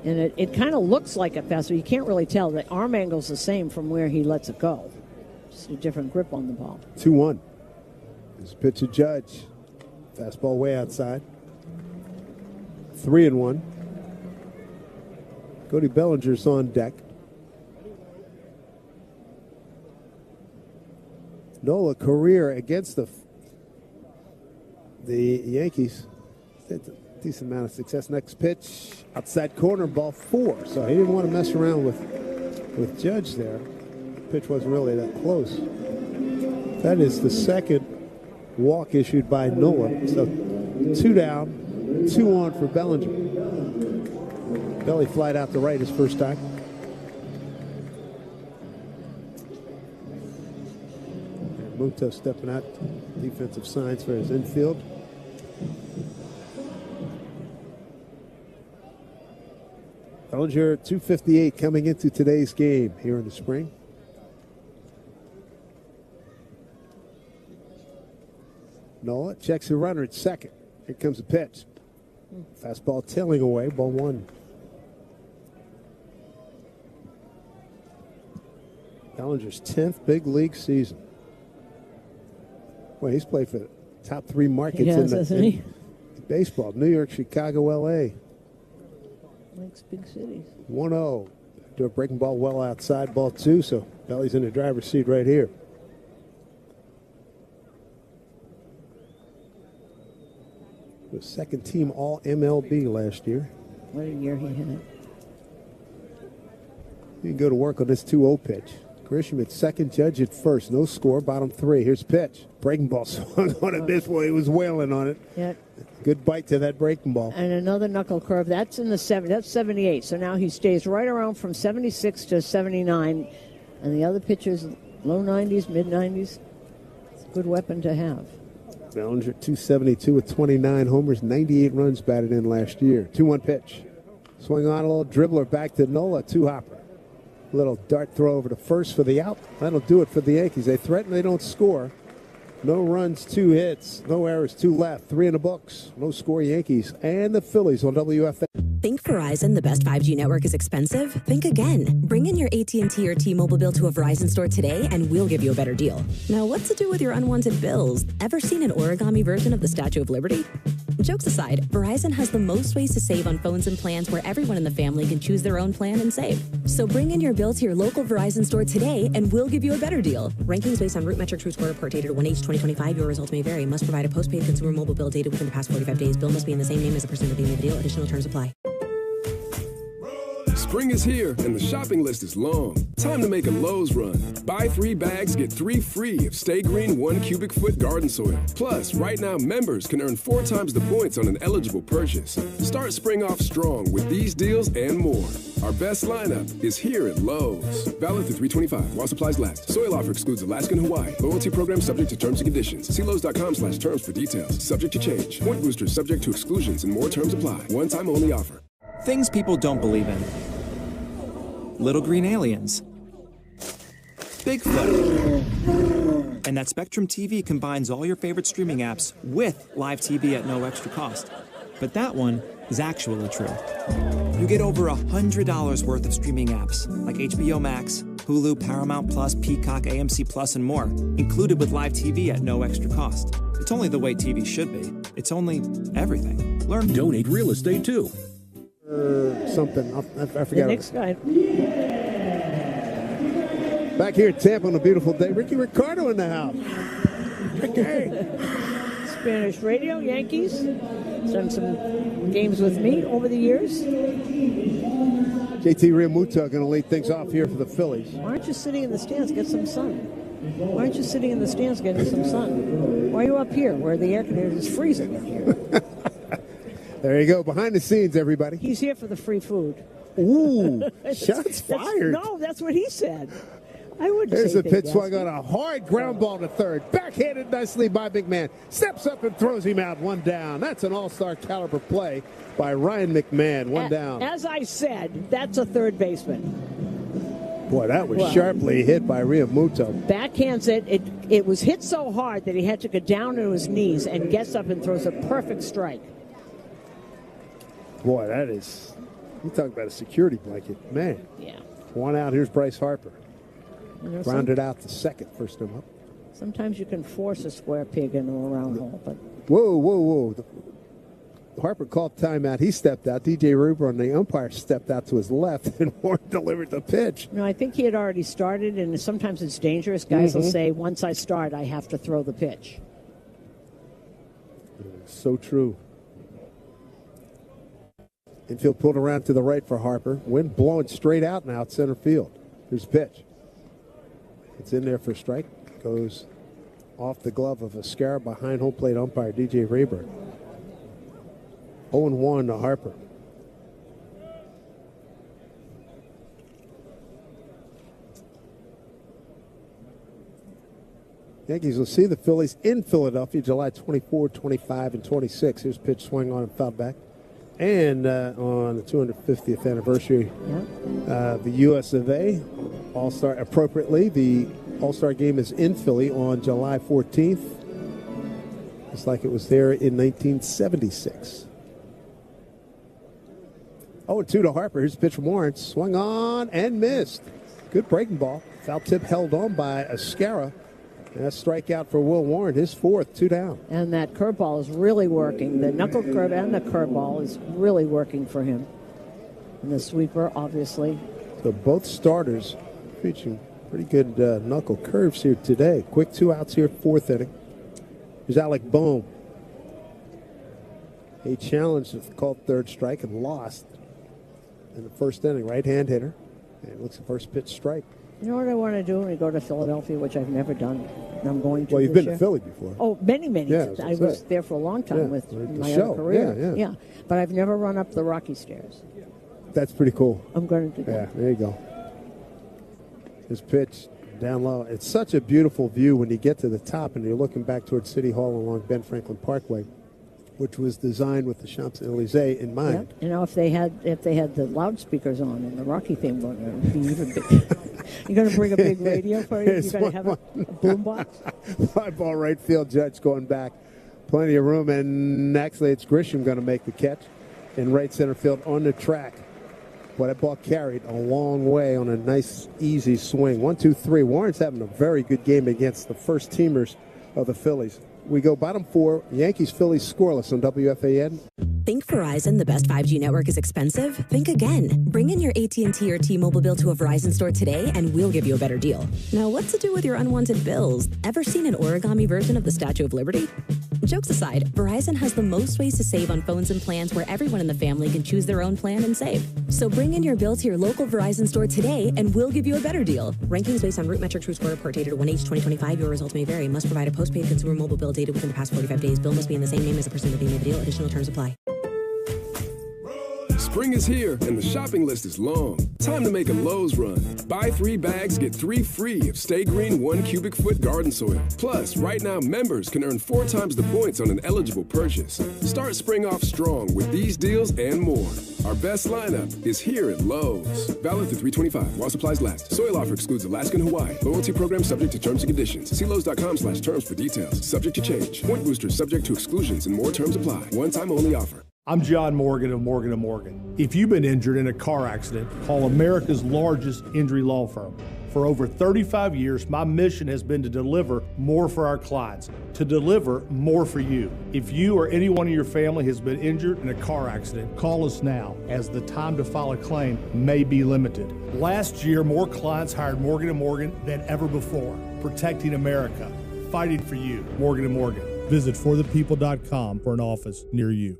And it kind of looks like a fastball. You can't really tell. The arm angle's the same from where he lets it go. Just a different grip on the ball. 2-1. This pitch to Judge. Fastball way outside. 3-1. Cody Bellinger's on deck. Nola career against the Yankees. That's a decent amount of success. Next pitch, outside corner, ball 4. So he didn't want to mess around with Judge there. The pitch wasn't really that close. That is the second walk issued by Nola. So 2 down, 2 on for Bellinger. Belly flied out to right his first time. Muto stepping out, defensive signs for his infield. Bellinger 258 coming into today's game here in the spring. Nola checks the runner at second. Here comes a pitch. Fastball tailing away, ball 1. Bellinger's 10th big league season. Well, he's played for the top 3 markets in baseball. New York, Chicago, L.A. Likes big cities. 1-0. Do a breaking ball well outside, ball 2, so Belly's in the driver's seat right here. Was second team all MLB last year. What a year he had. You can go to work on this 2-0 pitch. Grisham at second, Judge at first. No score, bottom 3. Here's pitch. Breaking ball swung on it this way. He was wailing on it. Yeah. Good bite to that breaking ball. And another knuckle curve. That's in the 70. That's 78. So now he stays right around from 76 to 79. And the other pitcher's low 90s, mid 90s. It's a good weapon to have. Bellinger, 272 with 29 homers, 98 runs batted in last year. 2-1 pitch. Swing on a little dribbler back to Nola, two-hopper. Little dart throw over to first for the out. That'll do it for the Yankees. They threaten, they don't score. No runs, 2 hits, no errors, 2 left, 3 in the books. No score Yankees and the Phillies on WFA. Think Verizon, the best 5G network, is expensive? Think again. Bring in your AT&T or T-Mobile bill to a Verizon store today and we'll give you a better deal. Now, what's to do with your unwanted bills? Ever seen an origami version of the Statue of Liberty? Jokes aside, Verizon has the most ways to save on phones and plans where everyone in the family can choose their own plan and save. So bring in your bill to your local Verizon store today and we'll give you a better deal. Rankings based on root metrics, root score report dated 1H2025. Your results may vary. Must provide a postpaid consumer mobile bill dated within the past 45 days. Bill must be in the same name as the person redeeming the deal. Additional terms apply. Spring is here and the shopping list is long. Time to make a Lowe's run. Buy 3 bags, get 3 free of Stay Green 1 cubic foot garden soil. Plus, right now members can earn 4 times the points on an eligible purchase. Start spring off strong with these deals and more. Our best lineup is here at Lowe's. Valid through 3/25 while supplies last. Soil offer excludes Alaska and Hawaii. Loyalty program subject to terms and conditions. See Lowe's.com/terms for details. Subject to change. Point boosters subject to exclusions and more terms apply. One time only offer. Things people don't believe in. Little green aliens. Bigfoot. And that Spectrum TV combines all your favorite streaming apps with live TV at no extra cost. But that one is actually true. You get over $100 worth of streaming apps like HBO Max, Hulu, Paramount Plus, Peacock, AMC Plus, and more, included with live TV at no extra cost. It's only the way TV should be. It's only everything. Learn. Donate real estate too. Something. I forgot. The next guy. Back here at Tampa on a beautiful day. Ricky Ricardo in the house. Okay. Spanish radio, Yankees. Done some games with me over the years. JT Realmuto going to lead things off here for the Phillies. Why aren't you sitting in the stands? Get some sun. Why aren't you sitting in the stands getting some sun? Why are you up here where the air conditioner is freezing in here? There you go. Behind the scenes, everybody. He's here for the free food. Ooh, shots fired. No, that's what he said. I wouldn't There's say a pitch swung on a hard ground ball to third. Backhanded nicely by Big Man. Steps up and throws him out. 1 down. That's an all-star caliber play by Ryan McMahon. 1 down. As I said, that's a third baseman. Boy, that was sharply hit by Realmuto. Backhands it. It was hit so hard that he had to go down to his knees and gets up and throws a perfect strike. Boy, that is, you talk about a security blanket. Man. Yeah. 1 out. Here's Bryce Harper. Grounded out to second, first time up. Sometimes you can force a square peg into a round hole, but whoa. Harper called timeout. He stepped out. DJ Ruber on the umpire stepped out to his left, and Warren delivered the pitch. No, I think he had already started, and sometimes it's dangerous. Guys will say, once I start, I have to throw the pitch. So true. Infield pulled around to the right for Harper. Wind blowing straight out now at center field. Here's the pitch. It's in there for a strike. Goes off the glove of Ascara behind home plate umpire DJ Rayburn. 0-1 to Harper. Yankees will see the Phillies in Philadelphia July 24, 25, and 26. Here's pitch swung on and fouled back. And on the 250th anniversary, the U.S. of A. All-Star, appropriately, the All-Star game is in Philly on July 14th. It's like it was there in 1976. 0-2 to Harper. Here's the pitch from Lawrence. Swung on and missed. Good breaking ball. Foul tip held on by Ascara. And a strikeout for Will Warren, his 4th, 2 down. And that curveball is really working. The knuckle curve and the curveball is really working for him. And the sweeper, obviously. So both starters featuring pretty good knuckle curves here today. Quick 2 outs here, 4th inning. Here's Alec Bohm. He challenged with called third strike and lost in the 1st inning. Right-hand hitter. And looks at first pitch strike. You know what I want to do when we go to Philadelphia, which I've never done, and I'm going to. Well, you've been to Philly before. Oh, many. Yeah, I was there for a long time with my other career. Yeah. But I've never run up the Rocky Stairs. That's pretty cool. I'm going to do that. Yeah, there you go. His pitch down low. It's such a beautiful view when you get to the top and you're looking back towards City Hall along Ben Franklin Parkway, which was designed with the Champs-Élysées in mind. Yep. You know, if they had the loudspeakers on and the Rocky theme going, it would be even big. You're going to bring a big radio for you? You're going to have a boombox? Fly ball right field, Judge going back. Plenty of room, and actually it's Grisham going to make the catch in right center field on the track. But that ball carried a long way on a nice, easy swing. 1-2-3. Warren's having a very good game against the first teamers of the Phillies. We go bottom four, Yankees, Phillies scoreless on WFAN. Think Verizon, the best 5G network, is expensive? Think again. Bring in your AT&T or T-Mobile bill to a Verizon store today, and we'll give you a better deal. Now, what to do with your unwanted bills? Ever seen an origami version of the Statue of Liberty? Jokes aside, Verizon has the most ways to save on phones and plans where everyone in the family can choose their own plan and save. So bring in your bill to your local Verizon store today, and we'll give you a better deal. Rankings based on Root Metric True Score report dated 1/8/2025. Your results may vary. Must provide a postpaid consumer mobile bill dated within the past 45 days. Bill must be in the same name as the person living in the deal. Additional terms apply. Spring is here, and the shopping list is long. Time to make a Lowe's run. Buy 3 bags, get 3 free of Stay Green 1 cubic foot garden soil. Plus, right now, members can earn 4 times the points on an eligible purchase. Start spring off strong with these deals and more. Our best lineup is here at Lowe's. Valid through 3/25 while supplies last. Soil offer excludes Alaska and Hawaii. Loyalty program subject to terms and conditions. See Lowe's.com/terms for details. Subject to change. Point boosters subject to exclusions and more terms apply. One-time only offer. I'm John Morgan of Morgan & Morgan. If you've been injured in a car accident, call America's largest injury law firm. For over 35 years, my mission has been to deliver more for our clients, to deliver more for you. If you or anyone in your family has been injured in a car accident, call us now, as the time to file a claim may be limited. Last year, more clients hired Morgan & Morgan than ever before, protecting America, fighting for you. Morgan & Morgan. Visit forthepeople.com for an office near you.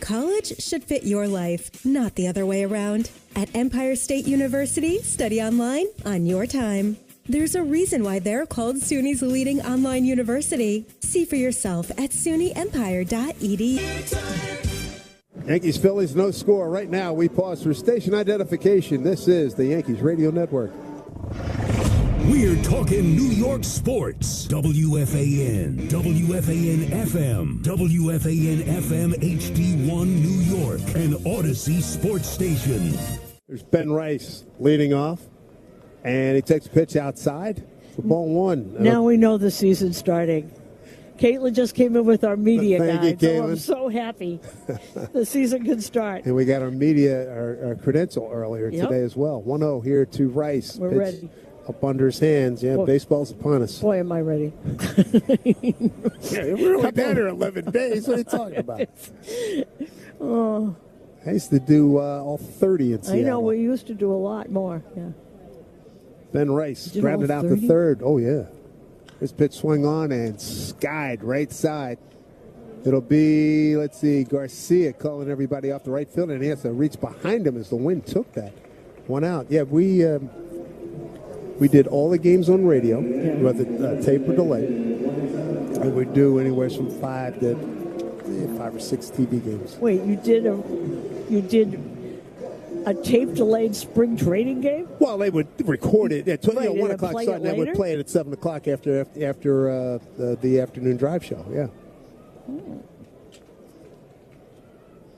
College should fit your life, not the other way around. At Empire State University, study online on your time. There's a reason why they're called SUNY's leading online university. See for yourself at sunyempire.edu. Yankees, Phillies, no score. Right now, we pause for station identification. This is the Yankees Radio Network. We're talking New York sports. WFAN, WFAN FM, WFAN FM HD1 New York, and Odyssey Sports Station. There's Ben Rice leading off, and he takes a pitch outside for ball one. Now we know the season's starting. Caitlin just came in with our media Thank guide, you, so I'm so happy the season can start. And we got our media, our credential earlier today as well. 1-0 here to Rice. We're pitch ready. Up under his hands. Yeah, baseball's upon us. Boy, am I ready. Yeah, we're only down here 11 days. What are you talking about? Oh. I used to do all 30 in Seattle. I know, we used to do a lot more. Yeah. Ben Rice grounded out the third. Oh, yeah. This pitch swung on and skied right side. It'll be, let's see, Garcia calling everybody off the right field, and he has to reach behind him as the wind took that one out. Yeah, we did all the games on radio, whether tape or delay. And we do anywhere from 5 or 6 TV games. Wait, you did a tape delayed spring training game? Well, they would record it at 1 o'clock start, and they would play it at 7 o'clock after the afternoon drive show. Yeah.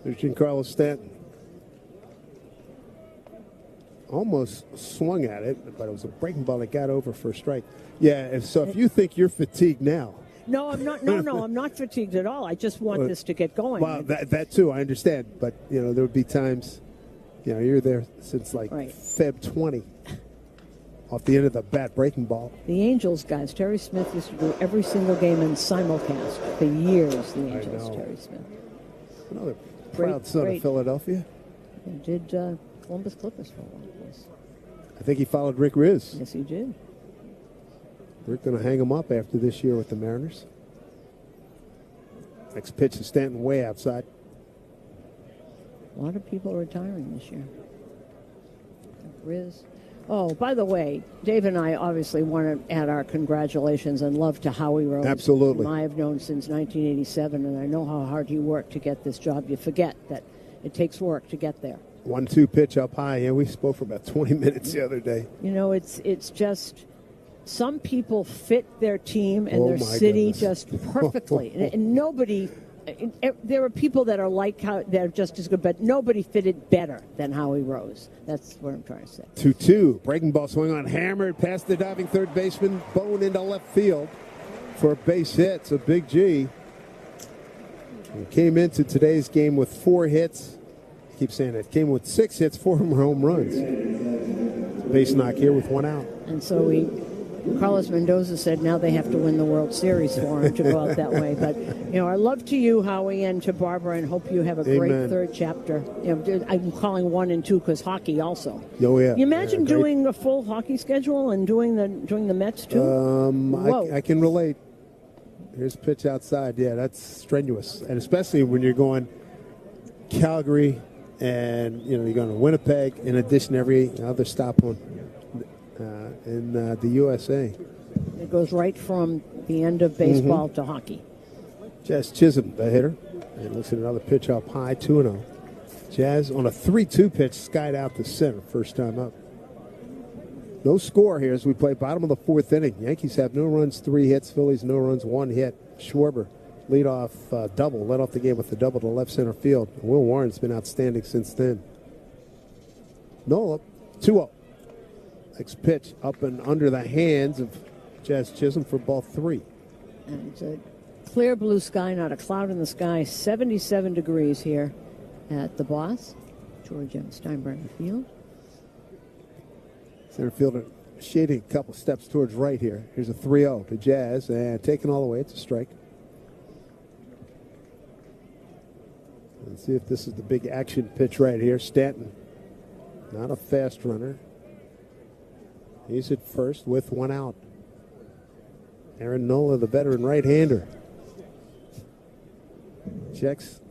There's Giancarlo Stanton. Almost swung at it, but it was a breaking ball that got over for a strike. Yeah, and so if you think you're fatigued now. No, I'm not. No, I'm not fatigued at all. I just want this to get going. Well, that too, I understand. But, there would be times, you're there since Feb 20. Off the end of the bat, breaking ball. The Angels guys, Terry Smith used to do every single game in simulcast for years, the Angels, Terry Smith. Another proud son of Philadelphia. He did Columbus Clippers for a while. I think he followed Rick Riz. Yes, he did. Rick going to hang him up after this year with the Mariners. Next pitch is Stanton way outside. A lot of people are retiring this year. Riz. Oh, by the way, Dave and I obviously want to add our congratulations and love to Howie Rose. Absolutely. Whom I have known since 1987, and I know how hard he worked to get this job. You forget that it takes work to get there. 1-2 pitch up high. Yeah, we spoke for about 20 minutes the other day. You know, it's just some people fit their team and their city just perfectly. And nobody, there are people that are like how they're just as good, but nobody fitted better than Howie Rose. That's what I'm trying to say. 2-2. Breaking ball swing on, hammered past the diving third baseman, Bone into left field for a base hit. So Big G came into today's game with 4 hits. I keep saying it. Came with 6 hits, 4 home runs. Base knock here with 1 out. And so Carlos Mendoza said now they have to win the World Series for him to go out that way. But, you know, our love to you, Howie, and to Barbara, and hope you have a great third chapter. You know, I'm calling 1 and 2 because hockey also. Oh, yeah. You imagine doing a full hockey schedule and doing the Mets, too? I can relate. Here's a pitch outside. Yeah, that's strenuous. And especially when you're going Calgary and, you know, you're going to Winnipeg in addition to every other stop in the USA. It goes right from the end of baseball to hockey. Jazz Chisholm, the hitter. And looks at another pitch up high, 2-0. Jazz on a 3-2 pitch, skied out to center, first time up. No score here as we play bottom of the 4th inning. Yankees have no runs, 3 hits. Phillies, no runs, 1 hit. Schwarber, leadoff double, led off the game with the double to left center field. Will Warren's been outstanding since then. Nola, 2-0. Next pitch up and under the hands of Jazz Chisholm for ball 3. And it's a clear blue sky, not a cloud in the sky. 77 degrees here at the Boss, George M. Steinbrenner Field. Center fielder shading a couple steps towards right here. Here's a 3-0 to Jazz, and taken all the way. It's a strike. Let's see if this is the big action pitch right here. Stanton, not a fast runner. He's at first with 1 out. Aaron Nola, the veteran right-hander, checks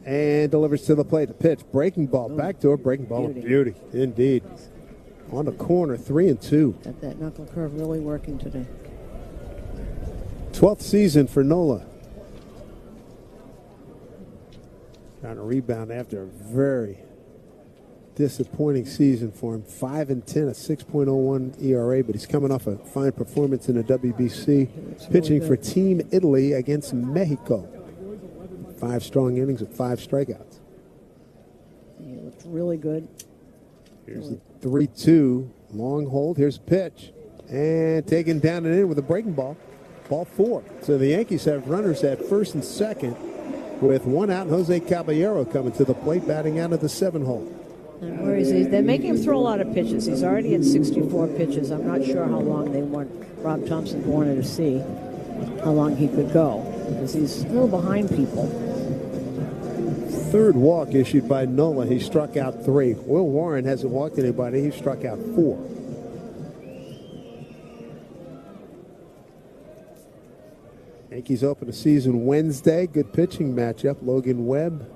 and delivers to the plate. The pitch, breaking ball, backdoor, breaking ball, beauty, indeed. On the corner, 3-2. Got that knuckle curve really working today. 12th season for Nola. Trying to rebound after a very disappointing season for him. 5-10, a 6.01 ERA, but he's coming off a fine performance in the WBC, pitching for Team Italy against Mexico. 5 strong innings with 5 strikeouts. He looked really good. Here's the 3-2, long hold. Here's a pitch. And taken down and in with a breaking ball. Ball 4. So the Yankees have runners at first and second with 1 out. And Jose Caballero coming to the plate, batting out of the 7-hole. And where is he? They're making him throw a lot of pitches. He's already at 64 pitches. I'm not sure how long they want. Rob Thompson wanted to see how long he could go because he's a little behind people. 3rd walk issued by Nola. He struck out 3. Will Warren hasn't walked anybody. He struck out 4. Yankees open the season Wednesday. Good pitching matchup. Logan Webb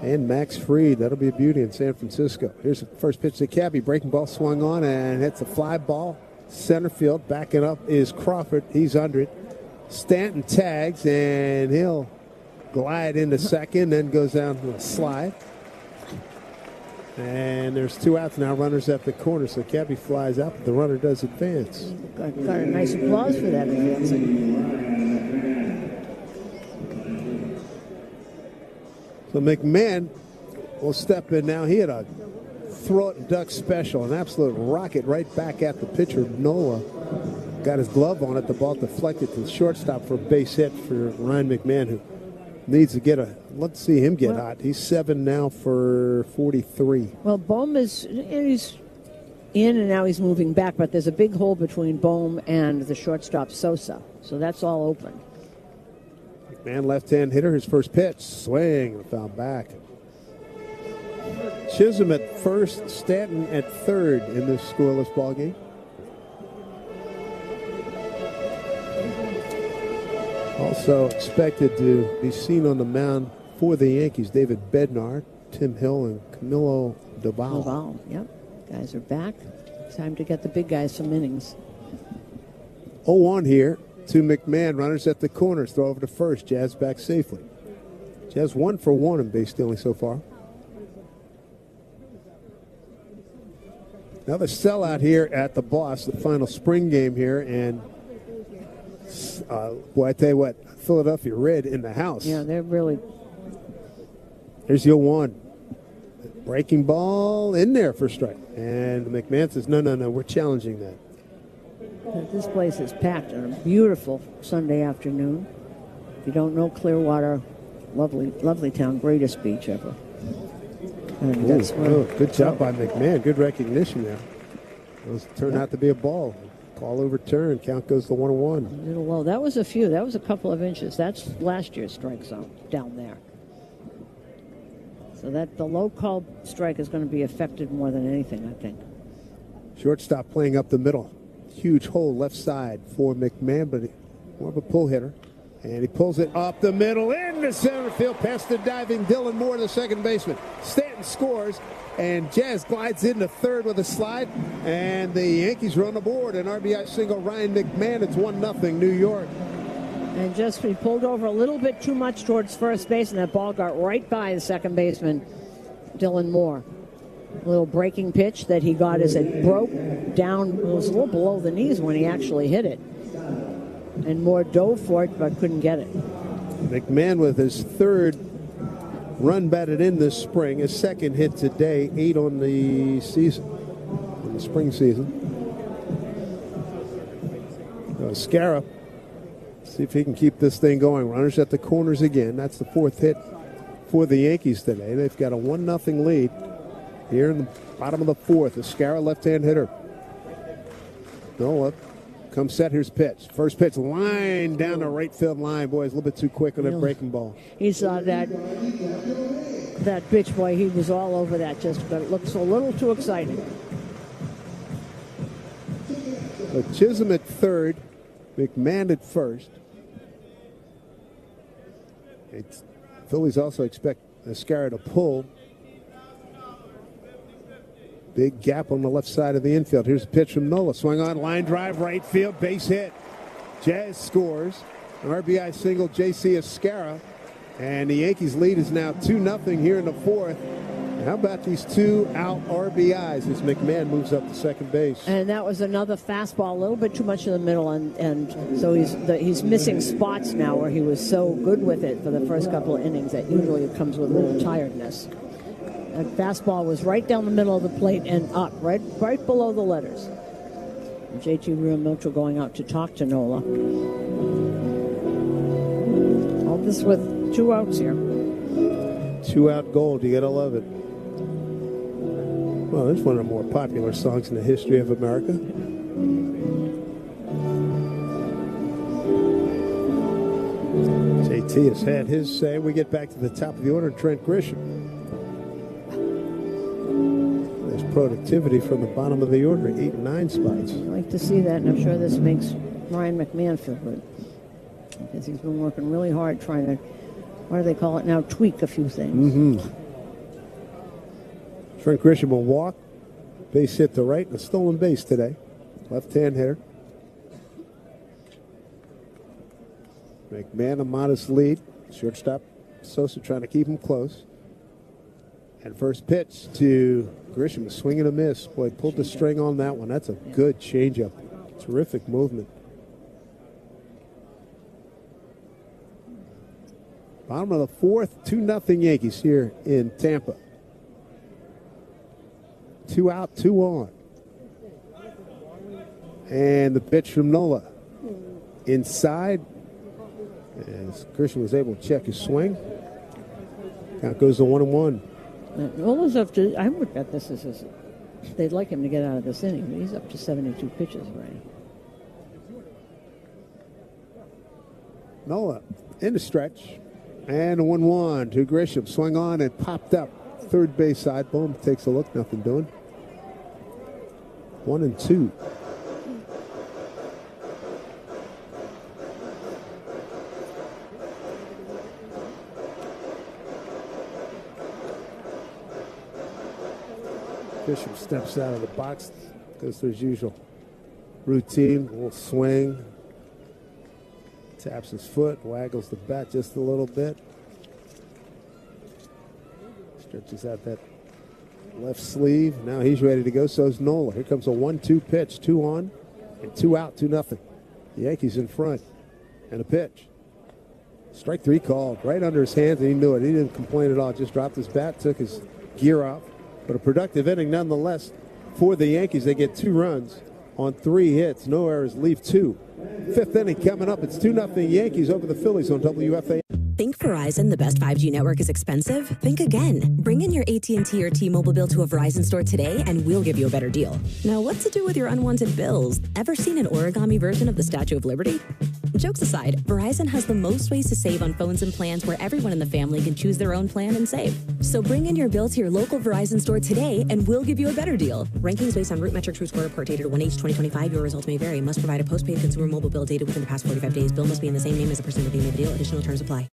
and Max Fried. That'll be a beauty in San Francisco. Here's the first pitch to Cabby. Breaking ball swung on and hits a fly ball. Center field. Backing up is Crawford. He's under it. Stanton tags and he'll glide into second, then goes down to a slide. And there's 2 outs now. Runners at the corner, so Cabby flies out, but the runner does advance. Got a nice applause for that advancing. So McMahon will step in now. He had a throat and duck special, an absolute rocket right back at the pitcher. Nola got his glove on it. The ball deflected to the shortstop for a base hit for Ryan McMahon, who needs to get let's see him get hot. He's 7 now for 43. Well, Bohm he's in and now he's moving back, but there's a big hole between Bohm and the shortstop Sosa. So that's all open. McMahon, left-hand hitter, his first pitch. Swing and foul back. Chisholm at first, Stanton at third in this scoreless ball game. Also expected to be seen on the mound for the Yankees, David Bednar, Tim Hill, and Camilo Doval. Doval, yep. Guys are back. Time to get the big guys some innings. 0-1 here to McMahon. Runners at the corners. Throw over to first. Jazz back safely. Jazz 1 for 1 in base stealing so far. Another sellout here at the Boss, the final spring game here, and boy, I tell you what, Philadelphia Red in the house. Yeah, they're really. Here's 0-1. Breaking ball in there for strike. And McMahon says, no, we're challenging that. This place is packed on a beautiful Sunday afternoon. If you don't know Clearwater, lovely town, greatest beach ever. And that's good job by McMahon. Good recognition there. Those turned out to be a ball. Call overturned. Count goes to 1-1. A little low. That was a few. That was a couple of inches. That's last year's strike zone down there. So that the low call strike is going to be affected more than anything, I think. Shortstop playing up the middle. Huge hole left side for McMahon, but more of a pull hitter. And he pulls it up the middle into center field past the diving Dylan Moore, the second baseman. Stanton scores, and Jazz glides into third with a slide. And the Yankees are on the board. An RBI single, Ryan McMahon. It's 1-0 New York. And just he pulled over a little bit too much towards first base, and that ball got right by the second baseman, Dylan Moore. A little breaking pitch that he got as it broke down. It was a little below the knees when he actually hit it. And Moore dove for it, but couldn't get it. McMahon with his third run batted in this spring. His second hit today, 8 on the season, on the spring season. Scarra, see if he can keep this thing going. Runners at the corners again. That's the fourth hit for the Yankees today. They've got a 1-0 lead here in the bottom of the fourth. Scarra, left-hand hitter. Nola comes set. Here's pitch. First pitch, line down the right field line. Boy, he's a little bit too quick on that breaking ball. He saw that pitch, boy. He was all over that, but it looks a little too exciting. But Chisholm at third, McMahon at first. Phillies also expect Scarra to pull. Big gap on the left side of the infield. Here's a pitch from Nola. Swung on, line drive, right field, base hit. Jazz scores. An RBI single, J.C. Scarra. And the Yankees' lead is now 2-0 here in the fourth. How about these 2-out RBIs as McMahon moves up to second base? And that was another fastball, a little bit too much in the middle, and so he's missing spots now where he was so good with it for the first couple of innings that usually it comes with a little tiredness. That fastball was right down the middle of the plate and up, right below the letters. And JT Realmuto going out to talk to Nola. All this with 2 outs here. 2-out gold, you gotta love it. Well, it's one of the more popular songs in the history of America. JT has had his say. We get back to the top of the order, Trent Grisham. There's productivity from the bottom of the order, 8 and 9 spots. I like to see that, and I'm sure this makes Ryan McMahon feel good. Because he's been working really hard trying to, what do they call it now, tweak a few things. Trent Grisham will walk. Base hit to right and a stolen base today. Left-hand hitter. McMahon a modest lead. Shortstop Sosa trying to keep him close. And first pitch to Grisham, swing and a miss. Boy, pulled the string on that one. That's a good changeup. Terrific movement. Bottom of the fourth, 2-0 Yankees here in Tampa. 2 out, 2 on. And the pitch from Nola. Inside. As Grisham was able to check his swing. Count goes to 1-1. Nola's up to, I would bet this is they'd like him to get out of this inning, but he's up to 72 pitches already. Nola in the stretch. And a 1-1 to Grisham. Swung on and popped up. Third base side. Boom, takes a look. Nothing doing. 1-2. Grisham steps out of the box. Goes through his usual routine. A little swing. Taps his foot. Waggles the bat just a little bit. Stretches out that Left sleeve. Now he's ready to go. So's Nola. Here comes a 1-2 pitch. 2 on and 2 out. 2-0. The Yankees in front. And a pitch. Strike 3 called right under his hands, and he knew it. He didn't complain at all. Just dropped his bat, took his gear off. But a productive inning nonetheless for the Yankees. They get 2 runs on 3 hits. No errors, leave 2. 5th inning coming up. It's 2-0 Yankees over the Phillies on WFA. Think Verizon, the best 5G network, is expensive? Think again. Bring in your AT&T or T-Mobile bill to a Verizon store today and we'll give you a better deal. Now, what to do with your unwanted bills? Ever seen an origami version of the Statue of Liberty? Jokes aside, Verizon has the most ways to save on phones and plans where everyone in the family can choose their own plan and save. So bring in your bill to your local Verizon store today and we'll give you a better deal. Rankings based on root metrics True Score report dated 1H2025. Your results may vary. Must provide a postpaid consumer mobile bill dated within the past 45 days. Bill must be in the same name as the person redeeming the deal. Additional terms apply.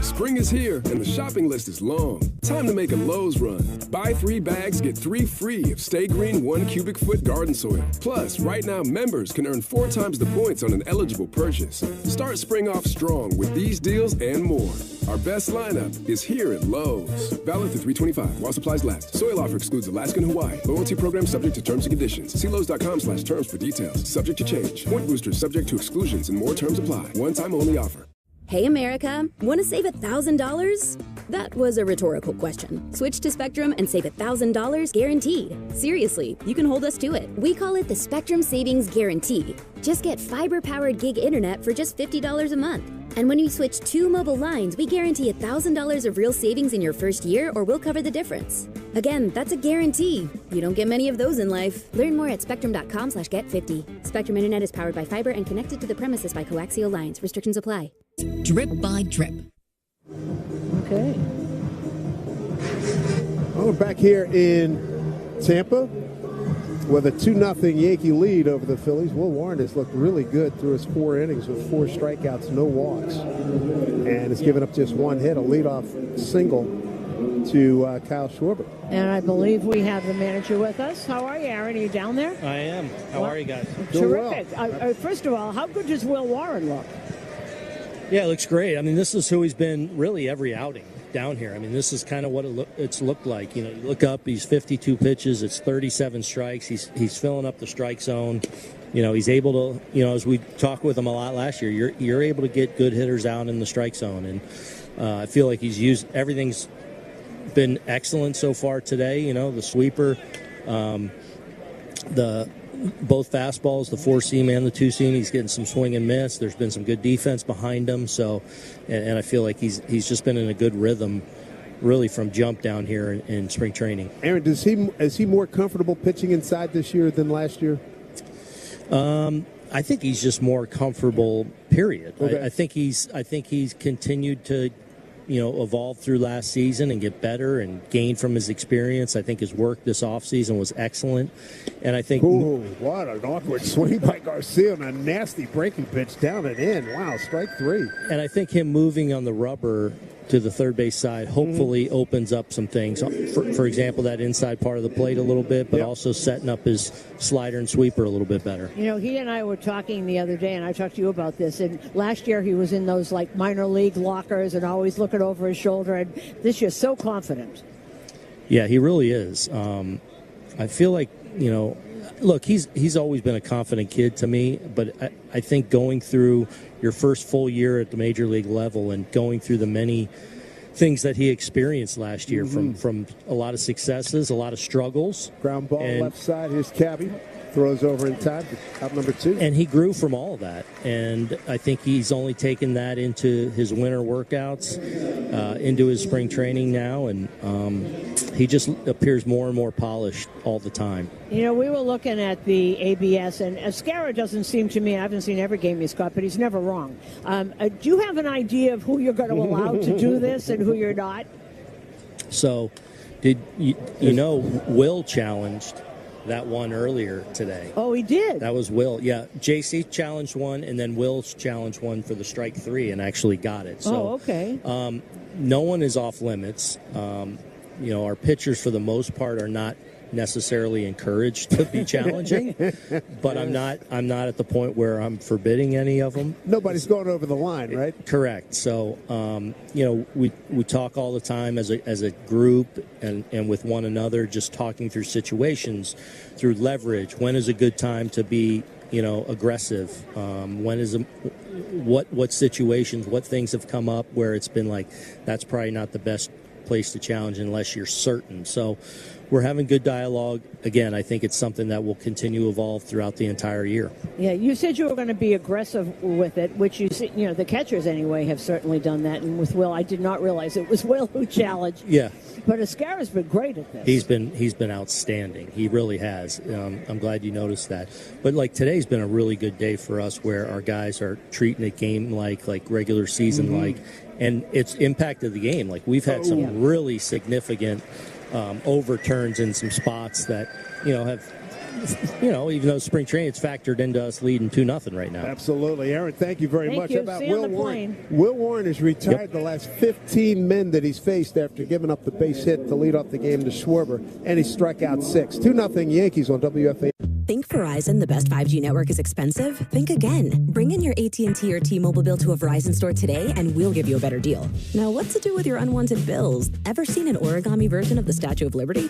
Spring is here and the shopping list is long. Time to make a Lowe's run. Buy 3 bags, get 3 free of Stay Green 1 cubic foot garden soil. Plus, right now members can earn 4 times the points on an eligible purchase. Start spring off strong with these deals and more. Our best lineup is here at Lowe's. Valid through 3/25 while supplies last. Soil offer excludes Alaska and Hawaii. Loyalty program subject to terms and conditions. See Lowe's.com/terms for details. Subject to change. Point boosters subject to exclusions and more terms apply. One time only offer. Hey, America, want to save $1,000? That was a rhetorical question. Switch to Spectrum and save $1,000 guaranteed. Seriously, you can hold us to it. We call it the Spectrum Savings Guarantee. Just get fiber-powered gig internet for just $50 a month. And when you switch 2 mobile lines, we guarantee $1,000 of real savings in your first year, or we'll cover the difference. Again, that's a guarantee. You don't get many of those in life. Learn more at spectrum.com/get50. Spectrum Internet is powered by fiber and connected to the premises by coaxial lines. Restrictions apply. Drip by drip. Okay. Well, we're back here in Tampa with a 2-0 Yankee lead over the Phillies. Will Warren has looked really good through his 4 innings with 4 strikeouts, no walks. And has given up just 1 hit, a leadoff single to Kyle Schwarber. And I believe we have the manager with us. How are you, Aaron? Are you down there? I am. How are you guys? Terrific. First of all, how good does Will Warren look? Yeah, it looks great. I mean, this is who he's been really every outing down here. I mean, this is kind of what it's looked like. You know, you look up, he's 52 pitches, it's 37 strikes. He's filling up the strike zone. You know, he's able to, you know, as we talked with him a lot last year, you're able to get good hitters out in the strike zone. And I feel like he's used, everything's been excellent so far today. You know, the sweeper, both fastballs, the 4-seam and the 2-seam, he's getting some swing and miss. There's been some good defense behind him. So, and I feel like he's just been in a good rhythm, really from jump down here in spring training. Aaron, is he more comfortable pitching inside this year than last year? I think he's just more comfortable. Period. Okay. I think he's continued to, you know, evolve through last season and get better and gain from his experience. I think his work this offseason was excellent. And I think... Ooh, what an awkward swing by Garcia and a nasty breaking pitch down and in. Wow, strike 3. And I think him moving on the rubber to the third base side hopefully opens up some things. For example, that inside part of the plate a little bit, but also setting up his slider and sweeper a little bit better. You know, he and I were talking the other day, and I talked to you about this, and last year he was in those, like, minor league lockers and always looking over his shoulder, and this year so confident. Yeah, he really is. I feel like, you know, look, he's always been a confident kid to me, but I think going through your first full year at the major league level and going through the many things that he experienced last year from a lot of successes, a lot of struggles. Ground ball left side, here's Cabby. Throws over in time to out number 2. And he grew from all of that. And I think he's only taken that into his winter workouts, into his spring training now. And he just appears more and more polished all the time. You know, we were looking at the ABS, and Escara doesn't seem to me, I haven't seen every game he's caught, but he's never wrong. Do you have an idea of who you're going to allow to do this and who you're not? So, did you know Will challenged that one earlier today? Oh, he did? That was Will. Yeah, JC challenged one, and then Will challenged one for the strike 3 and actually got it. So, okay. No one is off limits. You know, our pitchers for the most part are not necessarily encouraged to be challenging, but I'm not at the point where I'm forbidding any of them. Nobody's going over the line, right? Correct. So, we talk all the time as a group and with one another, just talking through situations, through leverage. When is a good time to be, aggressive? When is what situations, what things have come up where it's been like, that's probably not the best place to challenge unless you're certain. So we're having good dialogue. Again, I think it's something that will continue to evolve throughout the entire year. Yeah, you said you were going to be aggressive with it, which the catchers anyway have certainly done that. And with Will, I did not realize it was Will who challenged. Yeah. But Escara's been great at this. He's been outstanding. He really has. I'm glad you noticed that. But like today's been a really good day for us, where our guys are treating the game like regular season like, and it's impacted the game. Like we've had some really significant overturns in some spots that have. Even though spring training, it's factored into us leading 2-0 right now. Absolutely. Aaron, thank you very much. You. How about See Will Warren? Will Warren has retired the last 15 men that he's faced after giving up the base hit to lead off the game to Schwarber, and he struck out 6. 2-0 Yankees on WFA. Think Verizon, the best 5G network, is expensive? Think again. Bring in your AT&T or T-Mobile bill to a Verizon store today, and we'll give you a better deal. Now, what to do with your unwanted bills? Ever seen an origami version of the Statue of Liberty?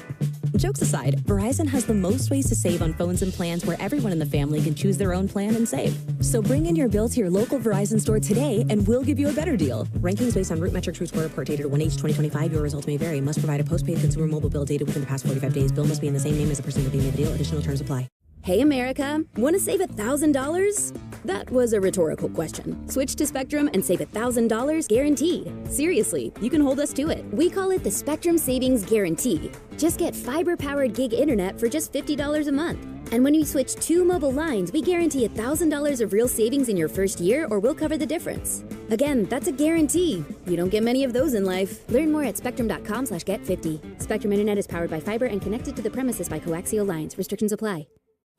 Jokes aside, Verizon has the most ways to save on phones and plans where everyone in the family can choose their own plan and save. So bring in your bill to your local Verizon store today, and we'll give you a better deal. Rankings based on Root Metrics Root Score Report dated 1H2025. Your results may vary. Must provide a postpaid consumer mobile bill dated within the past 45 days. Bill must be in the same name as the person giving you the deal. Additional terms apply. Hey, America, want to save $1,000? That was a rhetorical question. Switch to Spectrum and save $1,000 guaranteed. Seriously, you can hold us to it. We call it the Spectrum Savings Guarantee. Just get fiber-powered gig internet for just $50 a month. And when you switch 2 mobile lines, we guarantee $1,000 of real savings in your first year, or we'll cover the difference. Again, that's a guarantee. You don't get many of those in life. Learn more at spectrum.com/get50. Spectrum Internet is powered by fiber and connected to the premises by coaxial lines. Restrictions apply.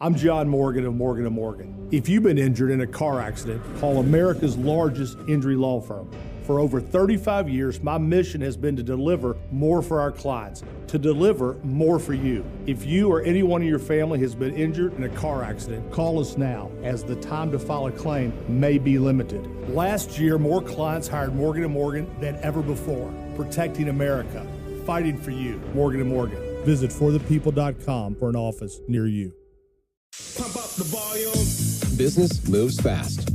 I'm John Morgan of Morgan & Morgan. If you've been injured in a car accident, call America's largest injury law firm. For over 35 years, my mission has been to deliver more for our clients, to deliver more for you. If you or anyone in your family has been injured in a car accident, call us now, as the time to file a claim may be limited. Last year, more clients hired Morgan & Morgan than ever before, protecting America, fighting for you. Morgan & Morgan. Visit forthepeople.com for an office near you. Pump up the volume. Business moves fast.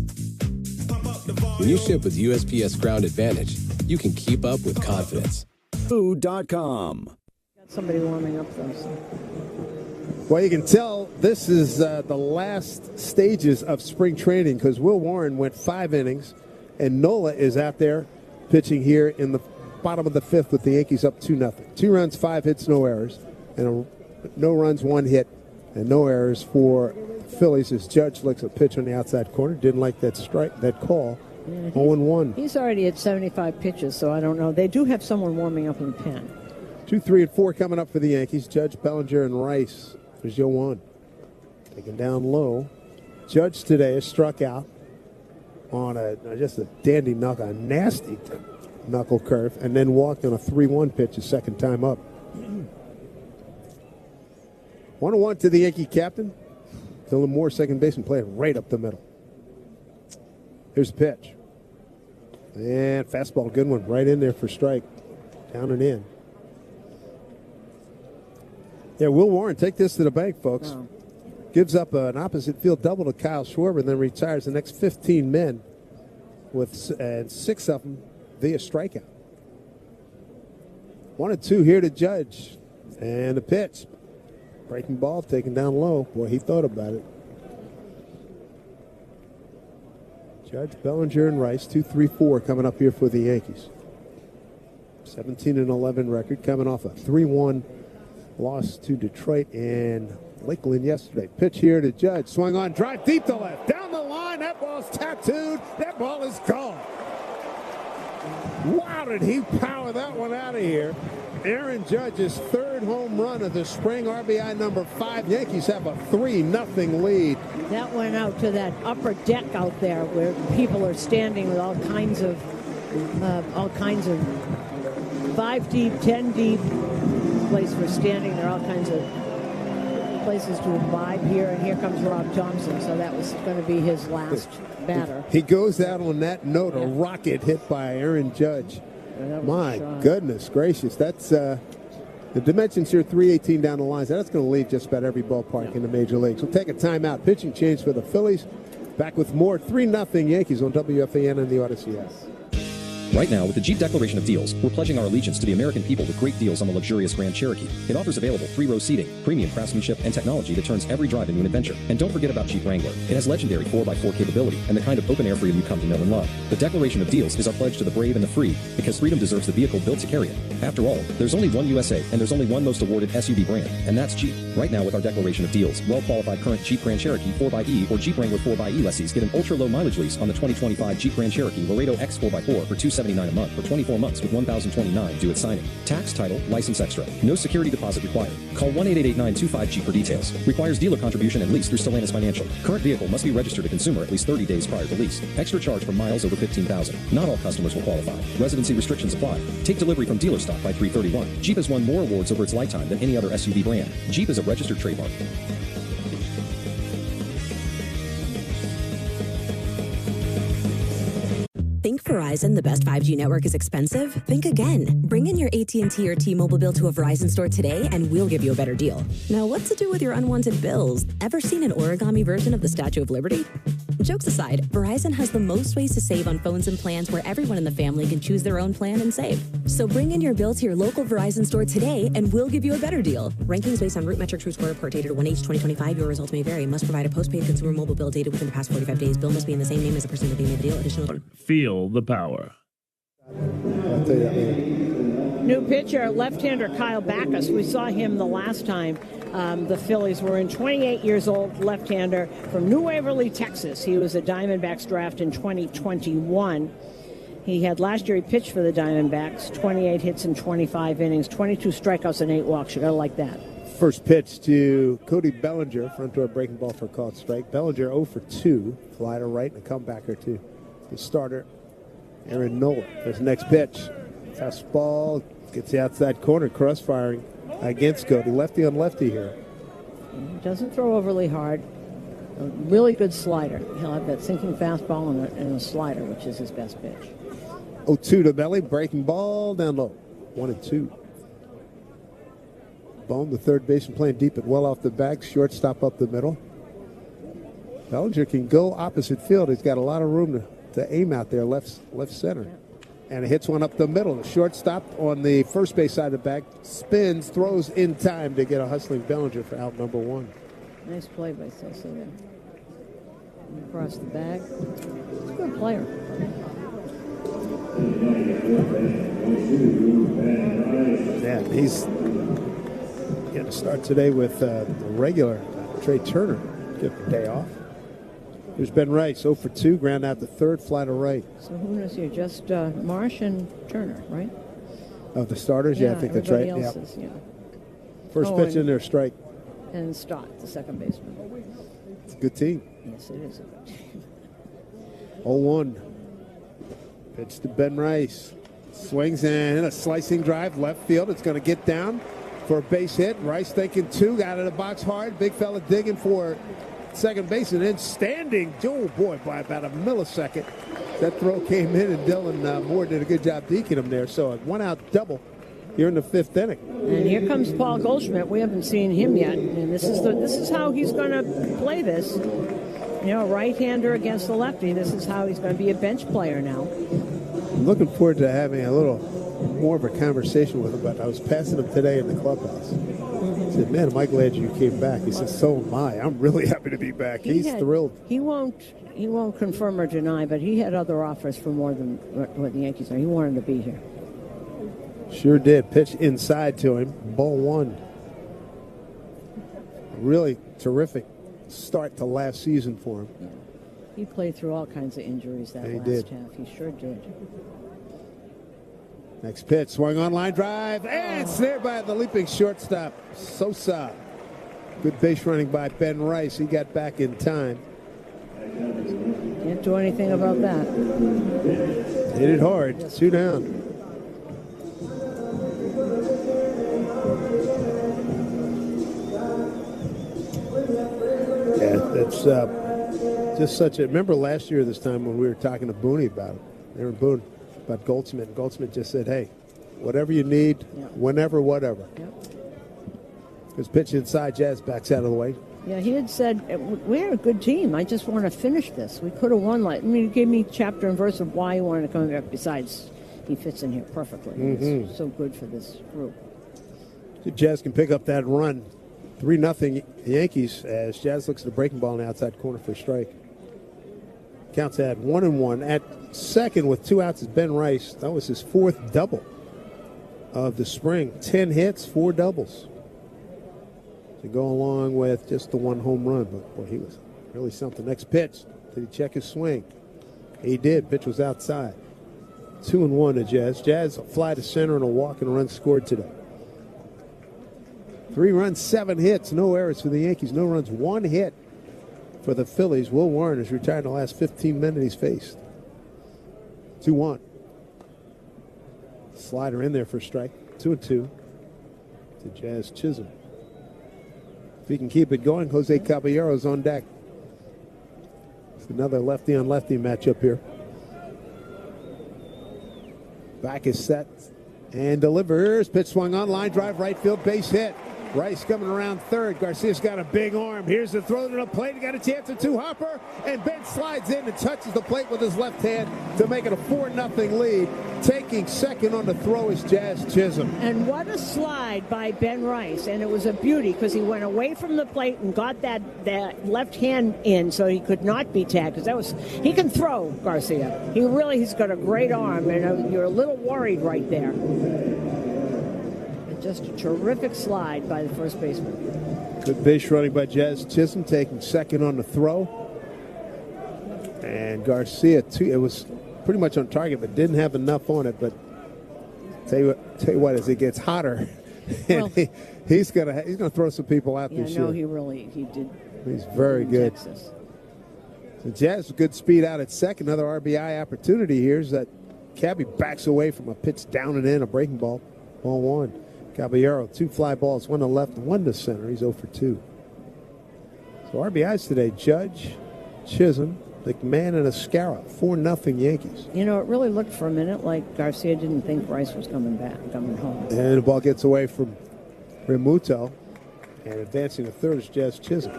When you ship with USPS Ground Advantage, you can keep up with confidence. Food.com. Got somebody warming up though. So. Well, you can tell this is the last stages of spring training, because Will Warren went 5 innings, and Nola is out there pitching here in the bottom of the 5th with the Yankees up 2-0. 2 runs, 5 hits, no errors, and no runs, 1 hit. And no errors for Phillies as Judge licks a pitch on the outside corner. Didn't like that call. 0-1. He's already at 75 pitches, so I don't know. They do have someone warming up in the pen. 2, 3, and 4 coming up for the Yankees. Judge, Bellinger, and Rice. There's Yoan. Taken down low. Judge today is struck out on just a dandy knuckle, a nasty knuckle curve, and then walked on a 3-1 pitch his second time up. 1-1 to the Yankee captain. Dylan Moore, second baseman, playing right up the middle. Here's the pitch. And fastball, good one, right in there for strike. Down and in. Yeah, Will Warren, take this to the bank, folks. Oh. Gives up an opposite field double to Kyle Schwarber, and then retires the next 15 men, and 6 of them via strikeout. 1-2 here to Judge. And the pitch. Breaking ball, taken down low. Boy, he thought about it. Judge, Bellinger, and Rice, 2, 3, 4 coming up here for the Yankees. 17-11 record, coming off a 3-1 loss to Detroit and Lakeland yesterday. Pitch here to Judge. Swung on, drive deep to left. Down the line, that ball's tattooed. That ball is gone. Wow, did he power that one out of here. Aaron Judge's 3rd home run of the spring, RBI number 5. Yankees have a 3-0 lead. That went out to that upper deck out there where people are standing with all kinds of 5 deep, 10 deep place for standing. There are all kinds of places to imbibe here, and here comes Rob Thompson. So that was going to be his last batter. He goes out on that note, a rocket hit by Aaron Judge. My goodness gracious. That's the dimensions here, 318 down the lines. That's going to leave just about every ballpark in the major leagues. We'll take a timeout. Pitching change for the Phillies. Back with more 3-0 Yankees on WFAN and the Odyssey app. Right now, with the Jeep Declaration of Deals, we're pledging our allegiance to the American people with great deals on the luxurious Grand Cherokee. It offers available 3-row seating, premium craftsmanship, and technology that turns every drive into an adventure. And don't forget about Jeep Wrangler. It has legendary 4x4 capability and the kind of open-air freedom you come to know and love. The Declaration of Deals is our pledge to the brave and the free, because freedom deserves the vehicle built to carry it. After all, there's only one USA, and there's only one most awarded SUV brand, and that's Jeep. Right now, with our Declaration of Deals, well-qualified current Jeep Grand Cherokee 4xe or Jeep Wrangler 4xe lessees get an ultra-low mileage lease on the 2025 Jeep Grand Cherokee Laredo X 4x4 for $279 a month for 24 months with $1,029 due at signing. Tax, title, license extra. No security deposit required. Call 1-888-925-JEEP for details. Requires dealer contribution and lease through Stellantis Financial. Current vehicle must be registered to consumer at least 30 days prior to lease. Extra charge for miles over 15,000. Not all customers will qualify. Residency restrictions apply. Take delivery from dealer stock by 3/31. Jeep has won more awards over its lifetime than any other SUV brand. Jeep is a registered trademark. Think Verizon, the best 5G network, is expensive? Think again. Bring in your AT&T or T-Mobile bill to a Verizon store today and we'll give you a better deal. Now, what to do with your unwanted bills? Ever seen an origami version of the Statue of Liberty? Jokes aside, Verizon has the most ways to save on phones and plans where everyone in the family can choose their own plan and save. So bring in your bill to your local Verizon store today and we'll give you a better deal. Rankings based on Root Metric TrueScore report dated 1H2025. Your results may vary. Must provide a postpaid consumer mobile bill dated within the past 45 days. Bill must be in the same name as the person who made the deal. Additional... Feel the power. I'll tell you that later. New pitcher, left-hander Kyle Backus. We saw him the last time the Phillies were in. 28 years old, left-hander from New Waverly, Texas. He was a Diamondbacks draft in 2021. He had last year, he pitched for the Diamondbacks, 28 hits in 25 innings, 22 strikeouts and 8 walks. You got to like that. First pitch to Cody Bellinger, front door breaking ball for a called strike. Bellinger 0 for 2, fly to right and a comebacker to the starter, Aaron Nola. There's the next pitch. Fastball gets the outside corner, cross-firing against Cody. Lefty on lefty here. He doesn't throw overly hard. A really good slider. He'll have that sinking fastball and a slider, which is his best pitch. 0-2 to Belly, breaking ball down low. 1-2. Bone, the third baseman, playing deep and well off the back. Shortstop up the middle. Bellinger can go opposite field. He's got a lot of room to aim out there, left center. And it hits one up the middle. The shortstop on the first base side of the bag spins, throws in time to get a hustling Bellinger for out number 1. Nice play by Sosa there. Across the bag. He's a good player. Yeah, he's going to start today with the regular Trey Turner. Get the day off. Here's Ben Rice, 0 for 2, ground out the third, fly to right. So who knows here? Just Marsh and Turner, right? Of the starters? Yeah, I think that's right. Yeah. First pitch in there, strike. And Stott, the second baseman. It's a good team. Yes, it is a good team. 0-1. Pitch to Ben Rice. Swings and a slicing drive, left field. It's going to get down for a base hit. Rice thinking 2, got in the box hard. Big fella digging for second base, and then standing, oh boy, by about a millisecond. That throw came in, and Dylan Moore did a good job deking him there. So a 1-out double here in the 5th inning. And here comes Paul Goldschmidt. We haven't seen him yet, and this is how he's going to play this. You know, right-hander against the lefty. This is how he's going to be a bench player now. I'm looking forward to having a little more of a conversation with him, but I was passing him today in the clubhouse. I said, man, am I glad you came back. He said, so am I. I'm really happy to be back. He's thrilled. He won't confirm or deny, but he had other offers for more than what the Yankees are. He wanted to be here. Sure did. Pitch inside to him. Ball 1. Really terrific start to last season for him. Yeah. He played through all kinds of injuries that last half. He sure did. Next pitch, swung on line drive, and it's there by the leaping shortstop, Sosa. Good base running by Ben Rice. He got back in time. Can't do anything about that. Hit it hard. 2 down. was just such a. Remember last year this time when we were talking to Booney about it, Aaron Boone, about Goldsmith. Goldsmith just said, "Hey, whatever you need, whenever, whatever." Because pitch inside, Jazz backs out of the way. Yeah, he had said, we're a good team. I just want to finish this. We could have won. He gave me chapter and verse of why he wanted to come back. Besides, he fits in here perfectly. He's so good for this group. Jazz can pick up that run. 3-0 Yankees as Jazz looks at the breaking ball in the outside corner for a strike. Counts at 1-1. At second with 2 outs is Ben Rice. That was his 4th double of the spring. 10 hits, 4 doubles. To go along with just the 1 home run. But boy, he was really something. Next pitch. Did he check his swing? He did. Pitch was outside. 2-1 to Jazz. Jazz a fly to center and a walk and a run scored today. 3 runs, 7 hits, no errors for the Yankees. No runs, 1 hit for the Phillies. Will Warren has retired in the last 15 minutes he's faced. 2-1. Slider in there for a strike. 2-2 to Jazz Chisholm. If he can keep it going, Jose Caballero's on deck. It's another lefty-on-lefty matchup here. Back is set and delivers. Pitch swung on, line drive, right field, base hit. Rice coming around third. Garcia's got a big arm. Here's the throw to the plate. He got a chance at 2 hopper, and Ben slides in and touches the plate with his left hand to make it a 4-0 lead. Taking second on the throw is Jazz Chisholm. And what a slide by Ben Rice. And it was a beauty because he went away from the plate and got that left hand in so he could not be tagged. Because he can throw, Garcia. He's got a great arm, and you're a little worried right there. Just a terrific slide by the first baseman. Good base running by Jazz Chisholm, taking second on the throw. And Garcia, too, it was pretty much on target, but didn't have enough on it. But tell you what, as it gets hotter, well, he's gonna throw some people out this year. He did. He's very good. Texas. So Jazz with good speed out at second. Another RBI opportunity here is that Cabby backs away from a pitch down and in, a breaking ball. Ball 1. Caballero, 2 fly balls, 1 to left, 1 to center. He's 0 for 2. So RBIs today, Judge, Chisholm, McMahon, and Escara. 4-0 Yankees. It really looked for a minute like Garcia didn't think Rice was coming home. And the ball gets away from Remuto. And advancing to third is Jazz Chisholm.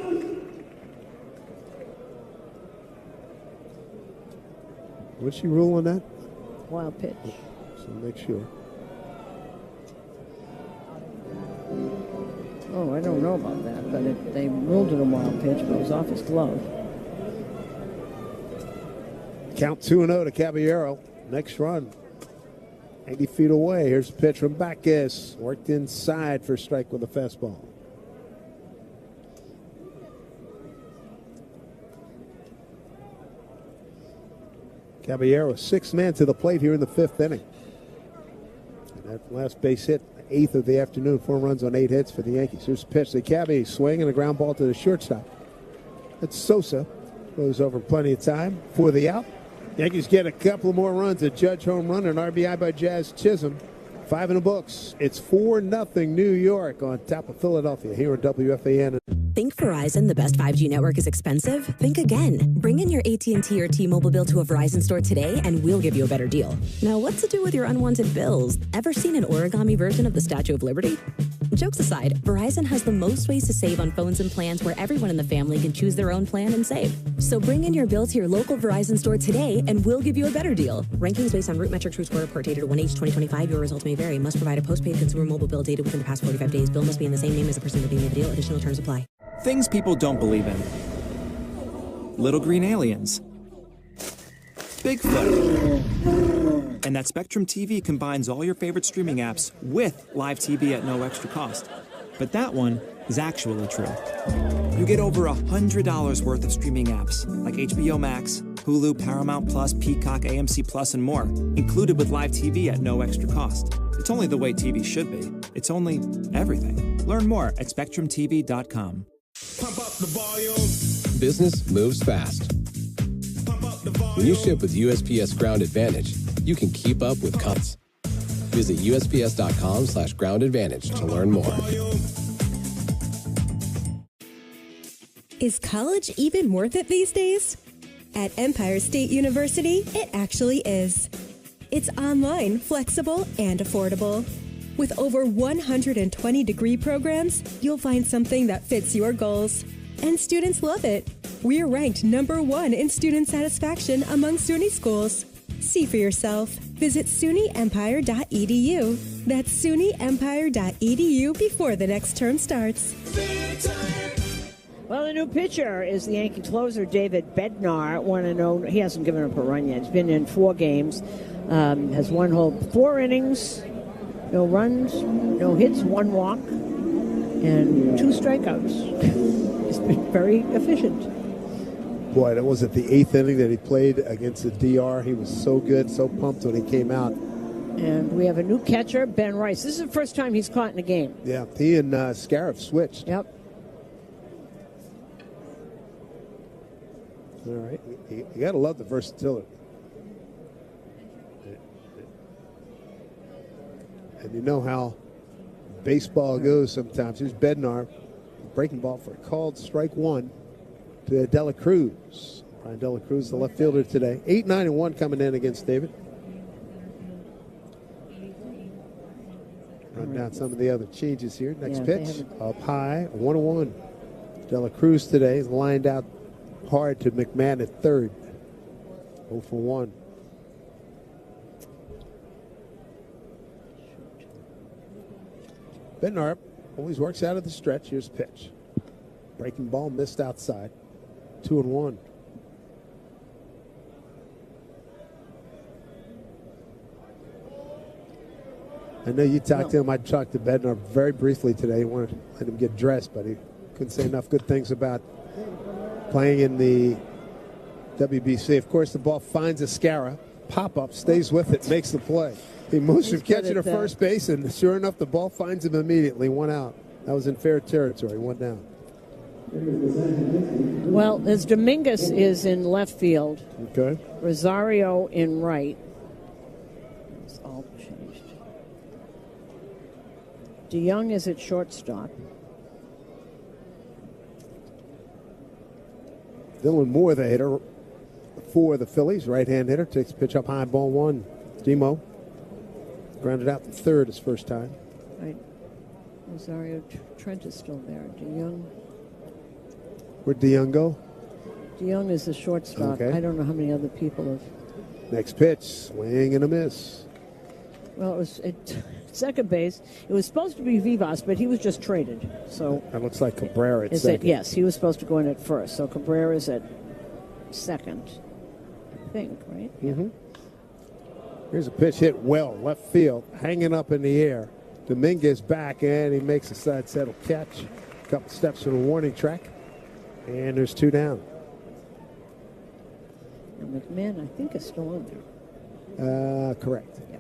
What's she rule on that? Wild pitch. So make sure. Oh, I don't know about that, but they ruled it a wild pitch, but it was off his glove. Count 2-0 to Caballero. Next run, 80 feet away. Here's the pitch from Backus. Worked inside for a strike with a fastball. Caballero, 6th man to the plate here in the 5th inning. And that last base hit, 8th of the afternoon, 4 runs on 8 hits for the Yankees. Here's the pitch to Cabby, swing and a ground ball to the shortstop. That's Sosa. Goes over plenty of time for the out. Yankees get a couple more runs. A Judge home run, an RBI by Jazz Chisholm. 5 in the books. It's 4-0 New York on top of Philadelphia here at WFAN. Think Verizon, the best 5G network, is expensive? Think again. Bring in your AT&T or T-Mobile bill to a Verizon store today and we'll give you a better deal. Now, what to do with your unwanted bills? Ever seen an origami version of the Statue of Liberty? Jokes aside, Verizon has the most ways to save on phones and plans where everyone in the family can choose their own plan and save. So bring in your bill to your local Verizon store today and we'll give you a better deal. Rankings based on root metrics, root score report dated 1H2025. Your results may vary. Must provide a postpaid consumer mobile bill dated within the past 45 days. Bill must be in the same name as the person redeeming the deal. Additional terms apply. Things people don't believe in. Little green aliens. Bigfoot. And that Spectrum TV combines all your favorite streaming apps with live TV at no extra cost. But that one is actually true. You get over $100 worth of streaming apps like HBO Max, Hulu, Paramount Plus, Peacock, AMC Plus, and more, included with live TV at no extra cost. It's only the way TV should be. It's only everything. Learn more at SpectrumTV.com. Pump up the volume. Business moves fast. When you ship with USPS Ground Advantage, you can keep up with cuts. Visit USPS.com/Ground Advantage to learn more. Is college even worth it these days? At Empire State University, it actually is. It's online, flexible, and affordable. With over 120 degree programs, you'll find something that fits your goals. And students love it. We're ranked #1 in student satisfaction among SUNY schools. See for yourself. Visit SUNYEmpire.edu. That's SUNYEmpire.edu before the next term starts. Well, the new pitcher is the Yankee closer, David Bednar. He hasn't given up a run yet. He's been in 4 games, has one whole 4 innings, no runs, no hits, 1 walk, and 2 strikeouts. He's been very efficient. Boy, that was at the 8th inning that he played against the DR. He was so good, so pumped when he came out. And we have a new catcher, Ben Rice. This is the first time he's caught in a game. Yeah, he and Scarif switched. Yep. All right. You got to love the versatility. And you know how baseball goes sometimes. Here's Bednar, breaking ball for a called strike 1 to De La Cruz. Brian De La Cruz, the left fielder today. 8-9-1 coming in against David. Run down some of the other changes here. Next pitch, up high, 1-1. De La Cruz today is lined out hard to McMahon at third. 0 for 1. Bednar always works out of the stretch. Here's pitch. Breaking ball missed outside. 2-1. I know you talked to him. I talked to Bednar very briefly today. He wanted to let him get dressed, but he couldn't say enough good things about playing in the WBC. Of course, the ball finds Escara. Pop-up, stays with it, makes the play. He moves from catcher to first base, and sure enough, the ball finds him immediately. 1 out. That was in fair territory. 1 down. Well, as Dominguez is in left field. Okay. Rosario in right. It's all changed. DeYoung is at shortstop. Dylan Moore, the hitter for the Phillies, right-hand hitter, takes a pitch up high, ball 1. Demo grounded out to third his first time. Right. Rosario, Trent is still there. DeYoung. Where'd DeYoung go? DeYoung is the shortstop. Okay. I don't know how many other people have. Next pitch, swing and a miss. Well, it was at second base. It was supposed to be Vivas, but he was just traded. So that looks like Cabrera at second. Yes, he was supposed to go in at first. So Cabrera's at second, I think, right? Mm-hmm. Here's a pitch hit well, left field, hanging up in the air. Dominguez back, and he makes a side settle catch. A couple steps from the warning track, and there's 2 down. And McMahon, I think, is still on there. Correct. Yeah,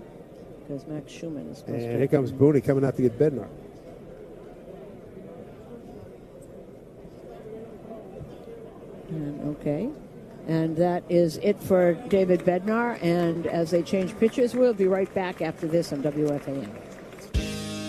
because Max Schumann is supposed to. And here comes Booney coming out to get Bednar. And, okay. And that is it for David Bednar. And as they change pitches, we'll be right back after this on WFAN.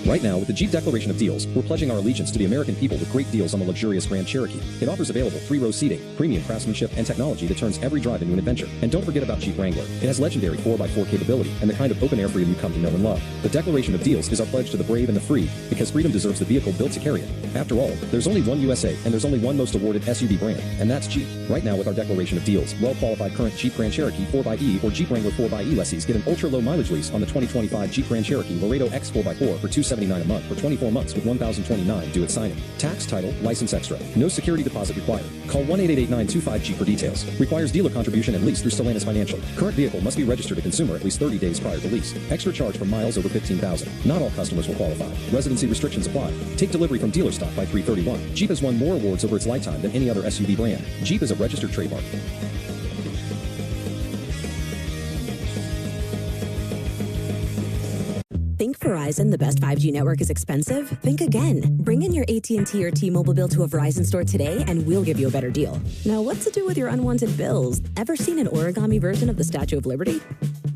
Right now, with the Jeep Declaration of Deals, we're pledging our allegiance to the American people with great deals on the luxurious Grand Cherokee. It offers available 3-row seating, premium craftsmanship, and technology that turns every drive into an adventure. And don't forget about Jeep Wrangler. It has legendary 4x4 capability and the kind of open-air freedom you come to know and love. The Declaration of Deals is our pledge to the brave and the free, because freedom deserves the vehicle built to carry it. After all, there's only one USA, and there's only one most awarded SUV brand, and that's Jeep. Right now, with our Declaration of Deals, well-qualified current Jeep Grand Cherokee 4xe or Jeep Wrangler 4xe lessees get an ultra-low mileage lease on the 2025 Jeep Grand Cherokee Laredo X 4x4 for $279 a month for 24 months with $1,029 due at signing. Tax, title, license extra. No security deposit required. Call 1-888-925-Jeep for details. Requires dealer contribution and lease through Stellantis Financial. Current vehicle must be registered to consumer at least 30 days prior to lease. Extra charge for miles over 15,000. Not all customers will qualify. Residency restrictions apply. Take delivery from dealer stock by 3/31. Jeep has won more awards over its lifetime than any other SUV brand. Jeep is a registered trademark. Think Verizon, the best 5G network, is expensive? Think again. Bring in your AT&T or T-Mobile bill to a Verizon store today and we'll give you a better deal. Now, what to do with your unwanted bills? Ever seen an origami version of the Statue of Liberty?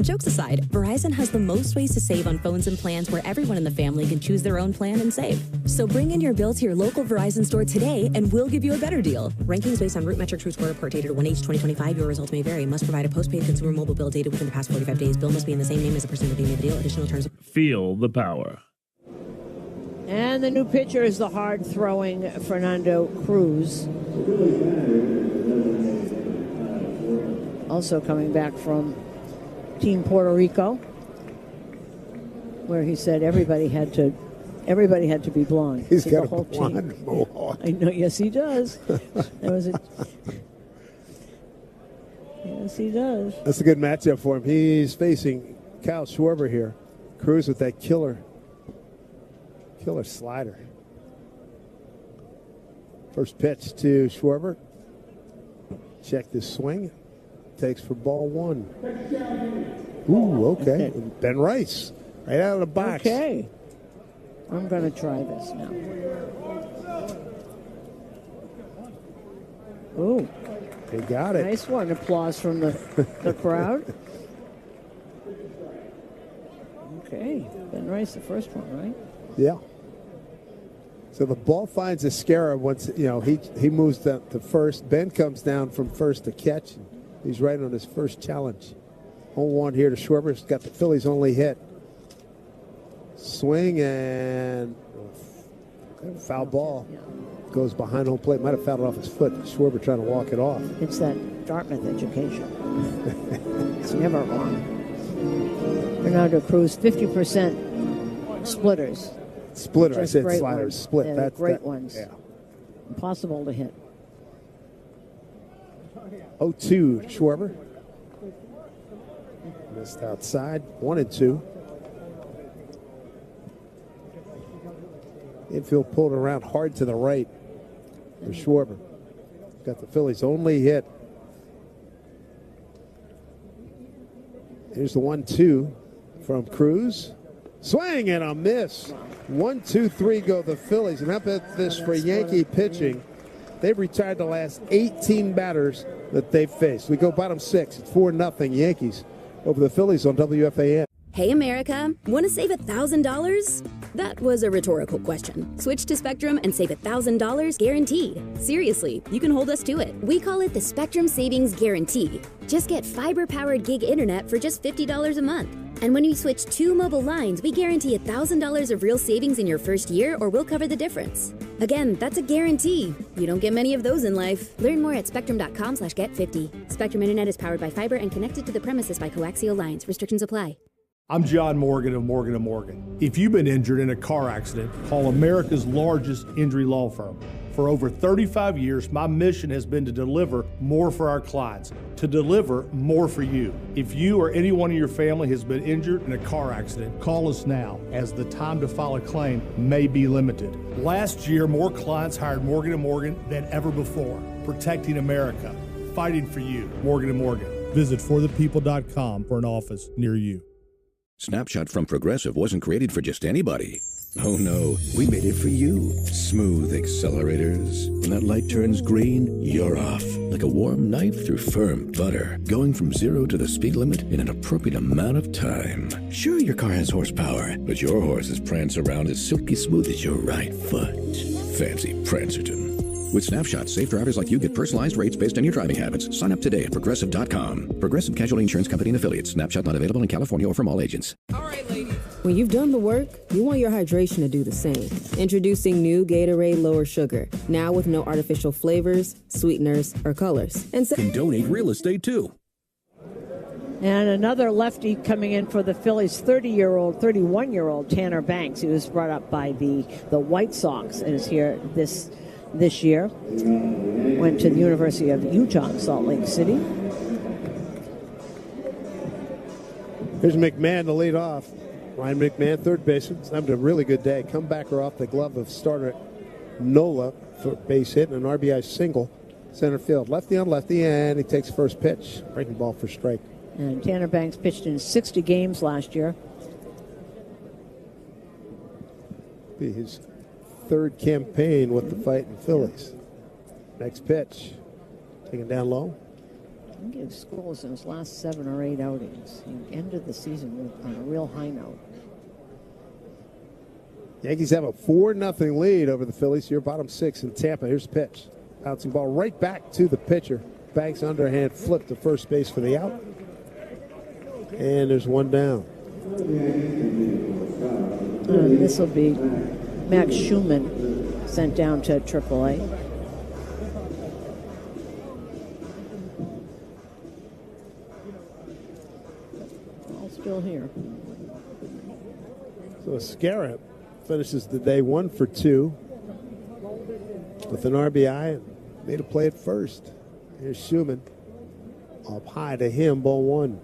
Jokes aside, Verizon has the most ways to save on phones and plans where everyone in the family can choose their own plan and save. So bring in your bill to your local Verizon store today and we'll give you a better deal. Rankings based on root metric true score report dated 1H 2025. Your results may vary. Must provide a postpaid consumer mobile bill dated within the past 45 days. Bill must be in the same name as the person redeeming the deal. Additional terms. Feel the power. And the new pitcher is the hard-throwing Fernando Cruz. Also coming back from Team Puerto Rico, where he said everybody had to be blonde. He's So got the a whole blonde team. mohawk. I know. Yes, he does. Yes, he does. That's a good matchup for him. He's facing Kyle Schwarber here. Cruz with that killer slider. First pitch to Schwarber. Check this swing. Takes for ball one. Ooh, okay. Ben Rice, right out of the box. Okay. I'm going to try this now. Ooh. They got it. Nice one. Applause from the crowd. Okay. Ben Rice, the first one, right? Yeah. So the ball finds Escara once, he moves down to first. Ben comes down from first to catch. He's right on his first challenge. 0-1 here to Schwarber. He's got the Phillies' only hit. Swing and foul ball. Goes behind home plate. Might have fouled it off his foot. Schwarber trying to walk it off. It's that Dartmouth education. It's never wrong. Fernando Cruz, 50% splitters. Splitter. I Just said great sliders. ones. Split. Yeah, That's great ones. Yeah. Impossible to hit. 0-2, Schwarber. Missed outside. 1-2. Infield pulled around hard to the right for Schwarber. Got the Phillies' only hit. Here's the 1-2 from Cruz. Swing and a miss. 1-2-3 go the Phillies. And how about this for Yankee pitching? They've retired the last 18 batters that they've faced. We go bottom six. It's 4-0 Yankees over the Phillies on WFAN. Hey, America, want to save $1,000? That was a rhetorical question. Switch to Spectrum and save $1,000 guaranteed. Seriously, you can hold us to it. We call it the Spectrum Savings Guarantee. Just get fiber-powered gig internet for just $50 a month. And when you switch 2 mobile lines, we guarantee $1,000 of real savings in your first year, or we'll cover the difference. Again, that's a guarantee. You don't get many of those in life. Learn more at spectrum.com/get50. Spectrum Internet is powered by fiber and connected to the premises by coaxial lines. Restrictions apply. I'm John Morgan of Morgan & Morgan. If you've been injured in a car accident, call America's largest injury law firm. For over 35 years, my mission has been to deliver more for our clients, to deliver more for you. If you or anyone in your family has been injured in a car accident, call us now, as the time to file a claim may be limited. Last year, more clients hired Morgan & Morgan than ever before, protecting America, fighting for you. Morgan & Morgan. Visit forthepeople.com for an office near you. Snapshot from Progressive wasn't created for just anybody. Oh no, we made it for you. Smooth accelerators. When that light turns green, you're off. Like a warm knife through firm butter. Going from 0 to the speed limit in an appropriate amount of time. Sure, your car has horsepower, but your horses prance around as silky smooth as your right foot. Fancy Prancerton. With Snapshot, safe drivers like you get personalized rates based on your driving habits. Sign up today at Progressive.com. Progressive Casualty Insurance Company and Affiliates. Snapshot not available in California or from all agents. When you've done the work, you want your hydration to do the same. Introducing new Gatorade Lower Sugar. Now with no artificial flavors, sweeteners, or colors. And can donate real estate too. And another lefty coming in for the Phillies, 31-year-old Tanner Banks. He was brought up by the White Sox and is here this year. Went to the University of Utah in Salt Lake City. Here's McMahon to lead off. Ryan McMahon, third baseman. He's having a really good day. Comebacker off the glove of starter Nola for base hit and an RBI single. Center field. Lefty on lefty, and he takes first pitch. Breaking ball for strike. And Tanner Banks pitched in 60 games last year. Be his third campaign with the Fighting Phillies. Next pitch. Taken down low. think he scores in his last 7 or 8 outings. He ended the season on a real high note. Yankees have a 4-0 lead over the Phillies here, bottom 6 in Tampa. Here's the pitch. Bouncing ball right back to the pitcher. Banks underhand flip to first base for the out. And there's one down. This will be Max Schumann sent down to AAA. All still here. So Escarra finishes the day 1 for 2 with an RBI and made a play at first. Here's Schumann up high to him, ball 1.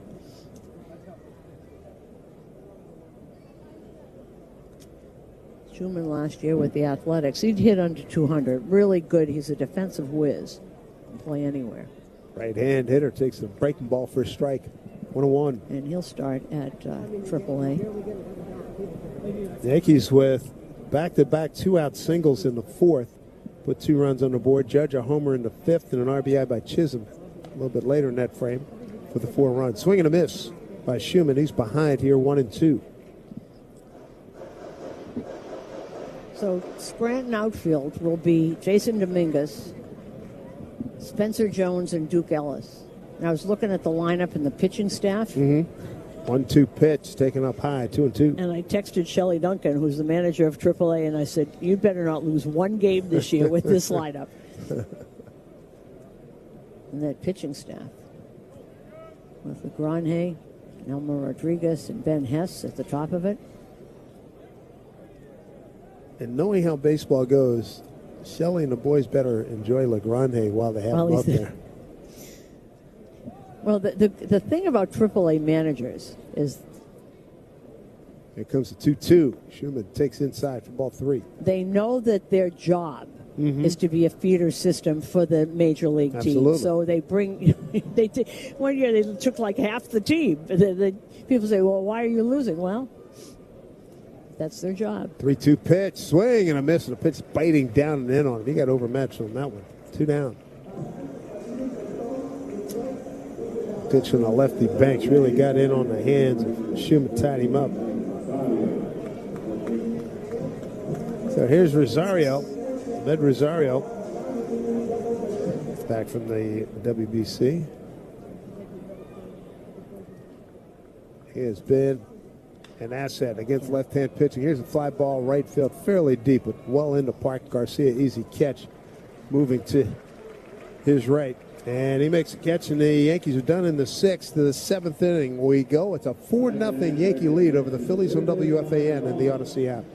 Schumann last year with the Athletics, he'd hit under 200. Really good. He's a defensive whiz. Can play anywhere. Right hand hitter takes a breaking ball for a strike. 1-1. And he'll start at AAA. The Yankees with back-to-back 2-out singles in the 4th. Put 2 runs on the board. Judge a homer in the 5th and an RBI by Chisholm a little bit later in that frame for the 4 runs. Swing and a miss by Schumann. He's behind here, 1-2. So Scranton outfield will be Jason Dominguez, Spencer Jones, and Duke Ellis. And I was looking at the lineup and the pitching staff. 1-2 pitch taken up high, 2-2. And I texted Shelley Duncan, who's the manager of AAA, and I said, you better not lose one game this year with this lineup. And that pitching staff with Grande, Elmer Rodriguez, and Ben Hess at the top of it. And knowing how baseball goes, Shelley and the boys better enjoy LeGrande while they have him up there. Well, the thing about AAA managers is... Here comes the 2-2. Schumann takes inside for ball 3. They know that their job is to be a feeder system for the major league team. So they bring... one year they took like half the team. People say, well, why are you losing? Well... That's their job. 3-2 pitch, swing and a miss, and a pitch biting down and in on him. He got overmatched on that one. 2 down. Pitch from the lefty Banks really got in on the hands of Schumann, tied him up. So here's Rosario, Med Rosario, back from the WBC. He has been an asset against left-hand pitching. Here's a fly ball right field, fairly deep, but well into Park. Garcia, easy catch, moving to his right. And he makes a catch, and the Yankees are done in the 6th. To the 7th inning we go. It's a 4-0 Yankee lead over the Phillies on WFAN and the Odyssey app.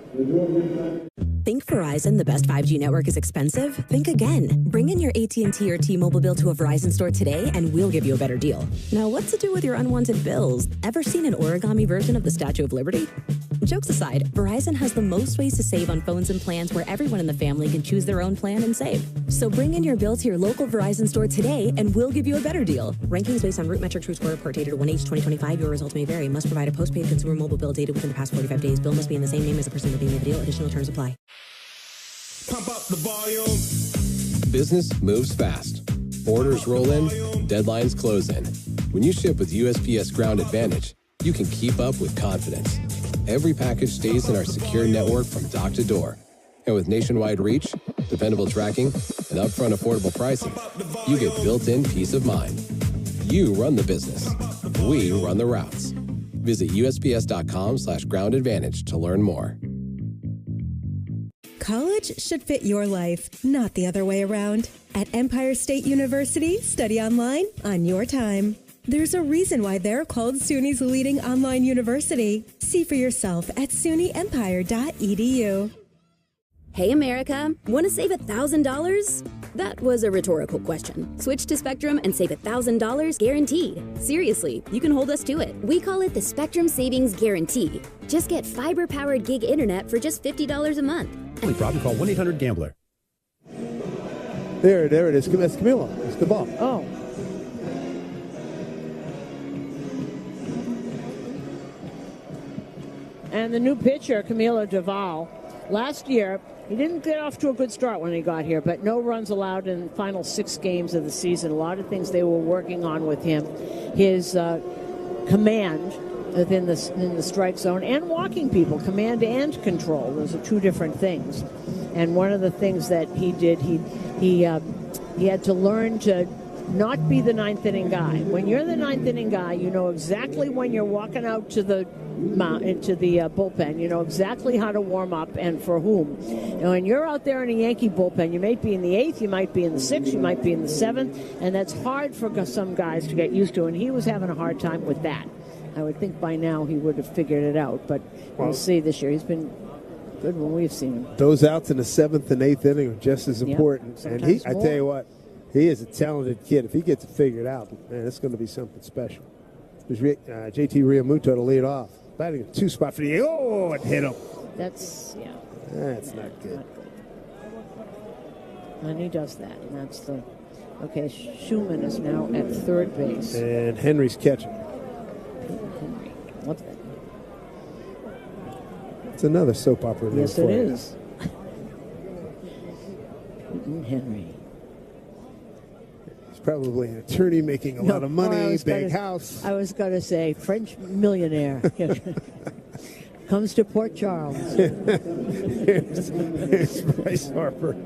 Think Verizon, the best 5G network, is expensive? Think again. Bring in your AT&T or T-Mobile bill to a Verizon store today, and we'll give you a better deal. Now, what to do with your unwanted bills? Ever seen an origami version of the Statue of Liberty? Jokes aside, Verizon has the most ways to save on phones and plans where everyone in the family can choose their own plan and save. So bring in your bill to your local Verizon store today, and we'll give you a better deal. Rankings based on root metric true score report dated 1H 2025. Your results may vary. Must provide a postpaid consumer mobile bill dated within the past 45 days. Bill must be in the same name as the person living the deal. Additional terms apply. Pump up the volume. Business moves fast. Orders roll in, deadlines close in. When you ship with USPS Ground Advantage, you can keep up with confidence. Every package stays in our secure network from dock to door. And with nationwide reach, dependable tracking, and upfront affordable pricing, you get built-in peace of mind. You run the business. We run the routes. Visit USPS.com/Ground Advantage to learn more. College should fit your life, not the other way around. At Empire State University, study online on your time. There's a reason why they're called SUNY's leading online university. See for yourself at sunyempire.edu. Hey, America, want to save $1,000? That was a rhetorical question. Switch to Spectrum and save $1,000 guaranteed. Seriously, you can hold us to it. We call it the Spectrum Savings Guarantee. Just get fiber-powered gig internet for just $50 a month. Only problem, call 1-800-GAMBLER. There it is. That's Camilo. It's the ball. Oh. And the new pitcher, Camilo Doval, last year He didn't get off to a good start when he got here, but no runs allowed in the final 6 games of the season. A lot of things they were working on with him. His command within in the strike zone and walking people, command and control. Those are 2 different things. And one of the things that he did, he had to learn to not be the 9th inning guy. When you're the 9th inning guy, you know exactly when you're walking out to the bullpen. You know exactly how to warm up and for whom. And when you're out there in a Yankee bullpen, you might be in the 8th, you might be in the 6th, you might be in the 7th, and that's hard for some guys to get used to. And he was having a hard time with that. I would think by now he would have figured it out, but we'll see this year. He's been good when we've seen him. Those outs in the 7th and 8th inning are just as important. And I tell you what, he is a talented kid. If he gets it figured out, man, it's going to be something special. There's JT Realmuto to lead off. Batting a 2 spot for the and hit him. That's not good. And he does that. And that's the okay. Schumann is now at 3rd base. And Henry's catching. Henry, what's that? It's another soap opera. Yes, it is. Henry. He's probably an attorney making a lot of money, big house. I was going to say French millionaire. Comes to Port Charles. Here's Bryce Harper.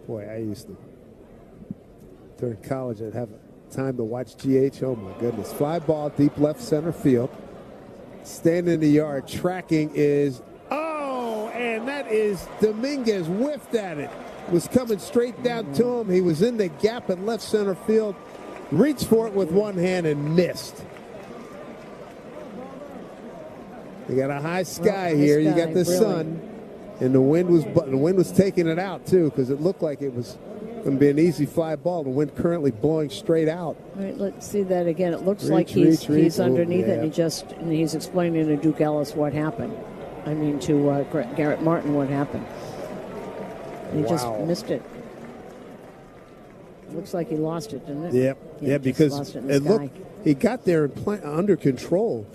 Boy, I used to, during college, I'd have time to watch GH. Oh, my goodness. Fly ball, deep left center field. Standing in the yard, tracking is, and that is Dominguez whiffed at it. Was coming straight down to him. He was in the gap in left center field. Reached for it with one hand and missed. You got a high sky here. You got the sun, and the wind was taking it out too, because it looked like it was going to be an easy fly ball. The wind currently blowing straight out. All right, let's see that again. It looks like he's underneath it, and he's explaining to Duke Ellis what happened. I mean, to Garrett Martin what happened. He just missed it. It looks like he lost it, didn't it? Yep. Yeah, because it looked he got there and under control.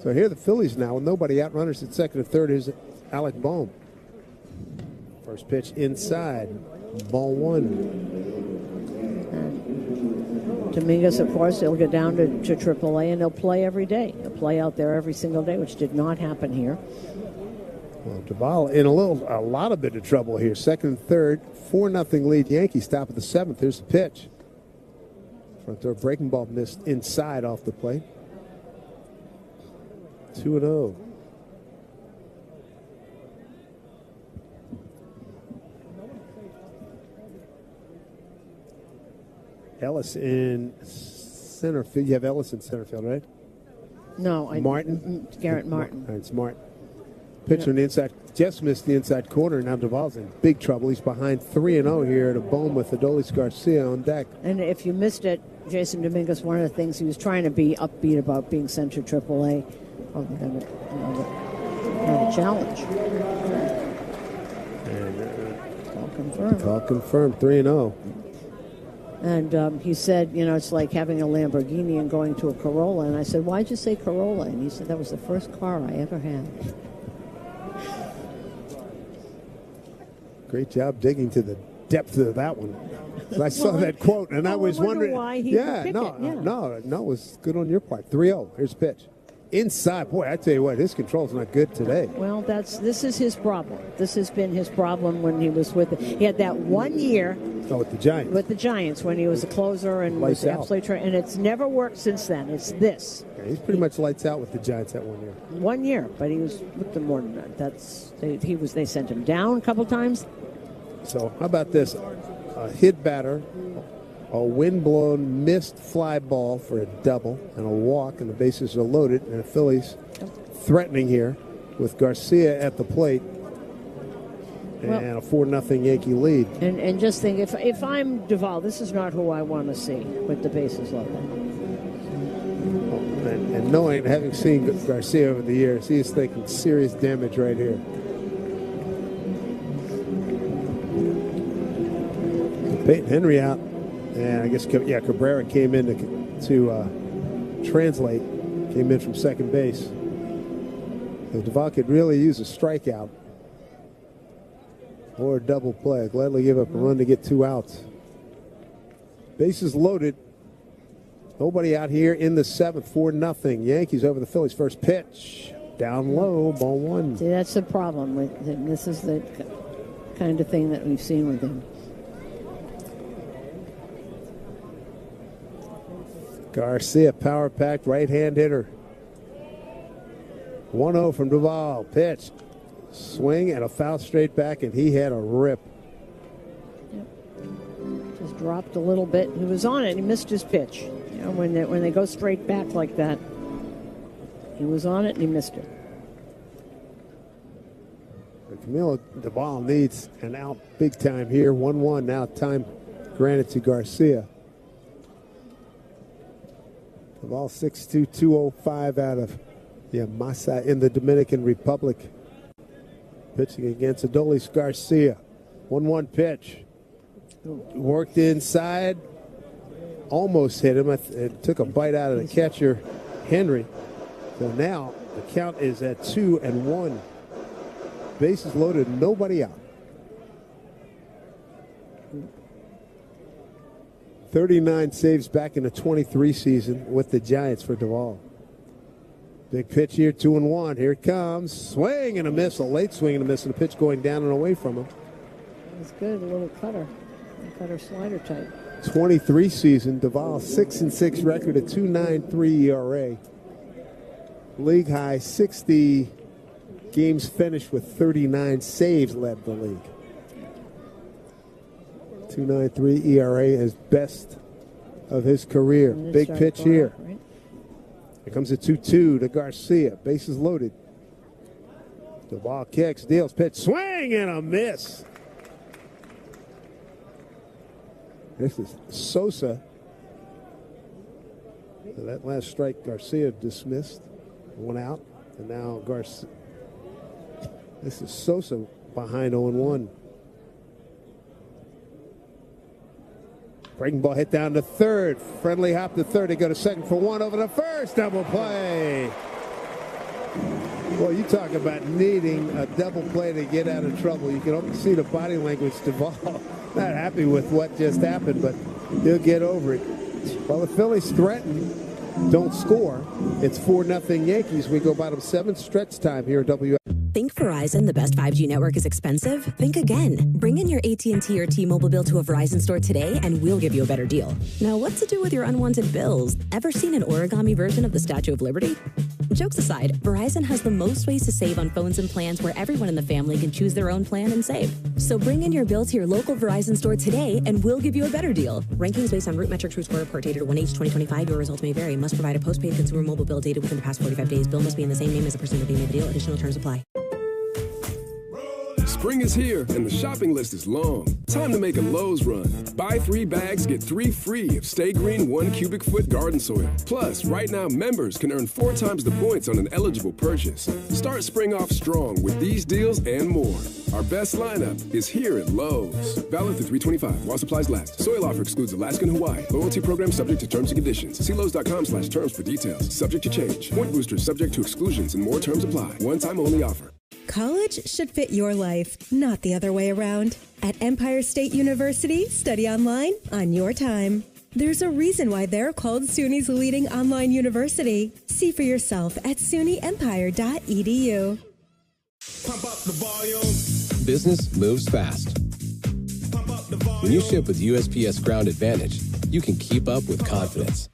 So here are the Phillies now with nobody out. Runners at 2nd and 3rd is Alec Bohm. First pitch inside. Ball 1. And Dominguez, of course, he'll go down to AAA and he'll play every day. He'll play out there every single day, which did not happen here. Well, Duvall in a lot of bit of trouble here. 2nd and 3rd, 4-0 lead Yankees. Top of the 7th. Here's the pitch. Front door breaking ball missed inside off the plate. 2-0. Ellis in center field. You have Ellis in center field, right? No, Martin. Garrett Martin. It's Martin. Pitcher on the inside, just missed the inside corner. Now Duvall's in big trouble. He's behind 3-0 here to Bohm with Adolis Garcia on deck. And if you missed it, Jason Dominguez, one of the things he was trying to be upbeat about being sent to AAA. Another challenge. And all confirmed. All confirmed, 3-0. And he said, it's like having a Lamborghini and going to a Corolla. And I said, why'd you say Corolla? And he said, that was the first car I ever had. Great job digging to the depth of that one. I saw that quote, and I was wondering why he would pick it. No, it was good on your part. 3-0. Here's the pitch. Inside. Boy, I tell you what, his control's not good today. Well, this is his problem. This has been his problem when he was with it. He had that 1 year. Oh, with the Giants. With the Giants when he was a closer and was absolutely and it's never worked since then. It's this. Yeah, he's pretty much lights out with the Giants that 1 year. 1 year, but he was with them more than that. They sent him down a couple times. So how about this? A hit batter, a wind-blown missed fly ball for a double, and a walk, and the bases are loaded, and the Phillies threatening here with Garcia at the plate. And a 4-0 Yankee lead. And just think, if I'm Duvall, this is not who I want to see with the bases loaded. And knowing, having seen Garcia over the years, he is thinking serious damage right here. Peyton Henry out, and I guess Cabrera came in to translate. Came in from second base. So Duvall could really use a strikeout or a double play. Gladly give up a run to get 2 outs. Bases loaded. Nobody out here in the 7th, 4-0. Yankees over the Phillies. First pitch. Down low, ball 1. See, that's the problem with him. This is the kind of thing that we've seen with him. Garcia, power-packed right-hand hitter. 1-0 from Duvall. Pitch. Swing and a foul straight back, and he had a rip. Just dropped a little bit. He was on it. He missed his pitch. You know, when they go straight back like that, he was on it and he missed it. Camilo Duvall needs an out big time here. 1-1 now. Time granted to Garcia. Duvall 6'2", 205 out of Masa in the Dominican Republic. Pitching against Adolis Garcia. 1-1 pitch. Worked inside. Almost hit him. It took a bite out of the catcher, Henry. So now the count is at 2-1. Bases loaded, nobody out. 39 saves back in the 23 season with the Giants for Duvall. Big pitch here, 2-1. Here it comes. Swing and a miss. A late swing and a miss, and a pitch going down and away from him. It's good. A little cutter. Cutter slider type. 23 season. Duvall 6-6 record, a 2.93 ERA. League high 60 games finished with 39 saves led the league. 2.93 ERA is best of his career. Big pitch here. Right? Here comes a 2-2 to Garcia. Bases loaded. Duvall kicks, deals, pitch, swing and a miss. This is Sosa. So that last strike, Garcia dismissed. 1 out. And now Garcia. This is Sosa behind 0-1. Breaking ball hit down to third. Friendly hop to third. They go to second for 1 over the first. Double play. Boy, you talk about needing a double play to get out of trouble. You can almost see the body language. Duvall not happy with what just happened, but he'll get over it. While the Phillies threaten, don't score. It's 4-0 Yankees. We go bottom 7, stretch time here at WL. Think Verizon, the best 5G network, is expensive? Think again. Bring in your AT&T or T-Mobile bill to a Verizon store today and we'll give you a better deal. Now, what to do with your unwanted bills? Ever seen an origami version of the Statue of Liberty? Jokes aside, Verizon has the most ways to save on phones and plans where everyone in the family can choose their own plan and save. So bring in your bill to your local Verizon store today and we'll give you a better deal. Rankings based on Root Metric True Score report dated 1/8/2025. Your results may vary. Must provide a postpaid consumer mobile bill dated within the past 45 days. Bill must be in the same name as the person looking at the deal. Additional terms apply. Spring is here and the shopping list is long. Time to make a Lowe's run. Buy 3 bags, get 3 free of Stay Green 1 cubic foot garden soil. Plus, right now, members can earn 4 times the points on an eligible purchase. Start spring off strong with these deals and more. Our best lineup is here at Lowe's. Valid through 3/25 while supplies last. Soil offer excludes Alaska and Hawaii. Loyalty program subject to terms and conditions. See Lowe's.com/terms for details. Subject to change. Point boosters subject to exclusions and more terms apply. One-time only offer. College should fit your life, not the other way around. At Empire State University, study online on your time. There's a reason why they're called SUNY's leading online university. See for yourself at sunyempire.edu. Pump up the volume. Business moves fast. When you ship with USPS Ground Advantage, you can keep up with confidence.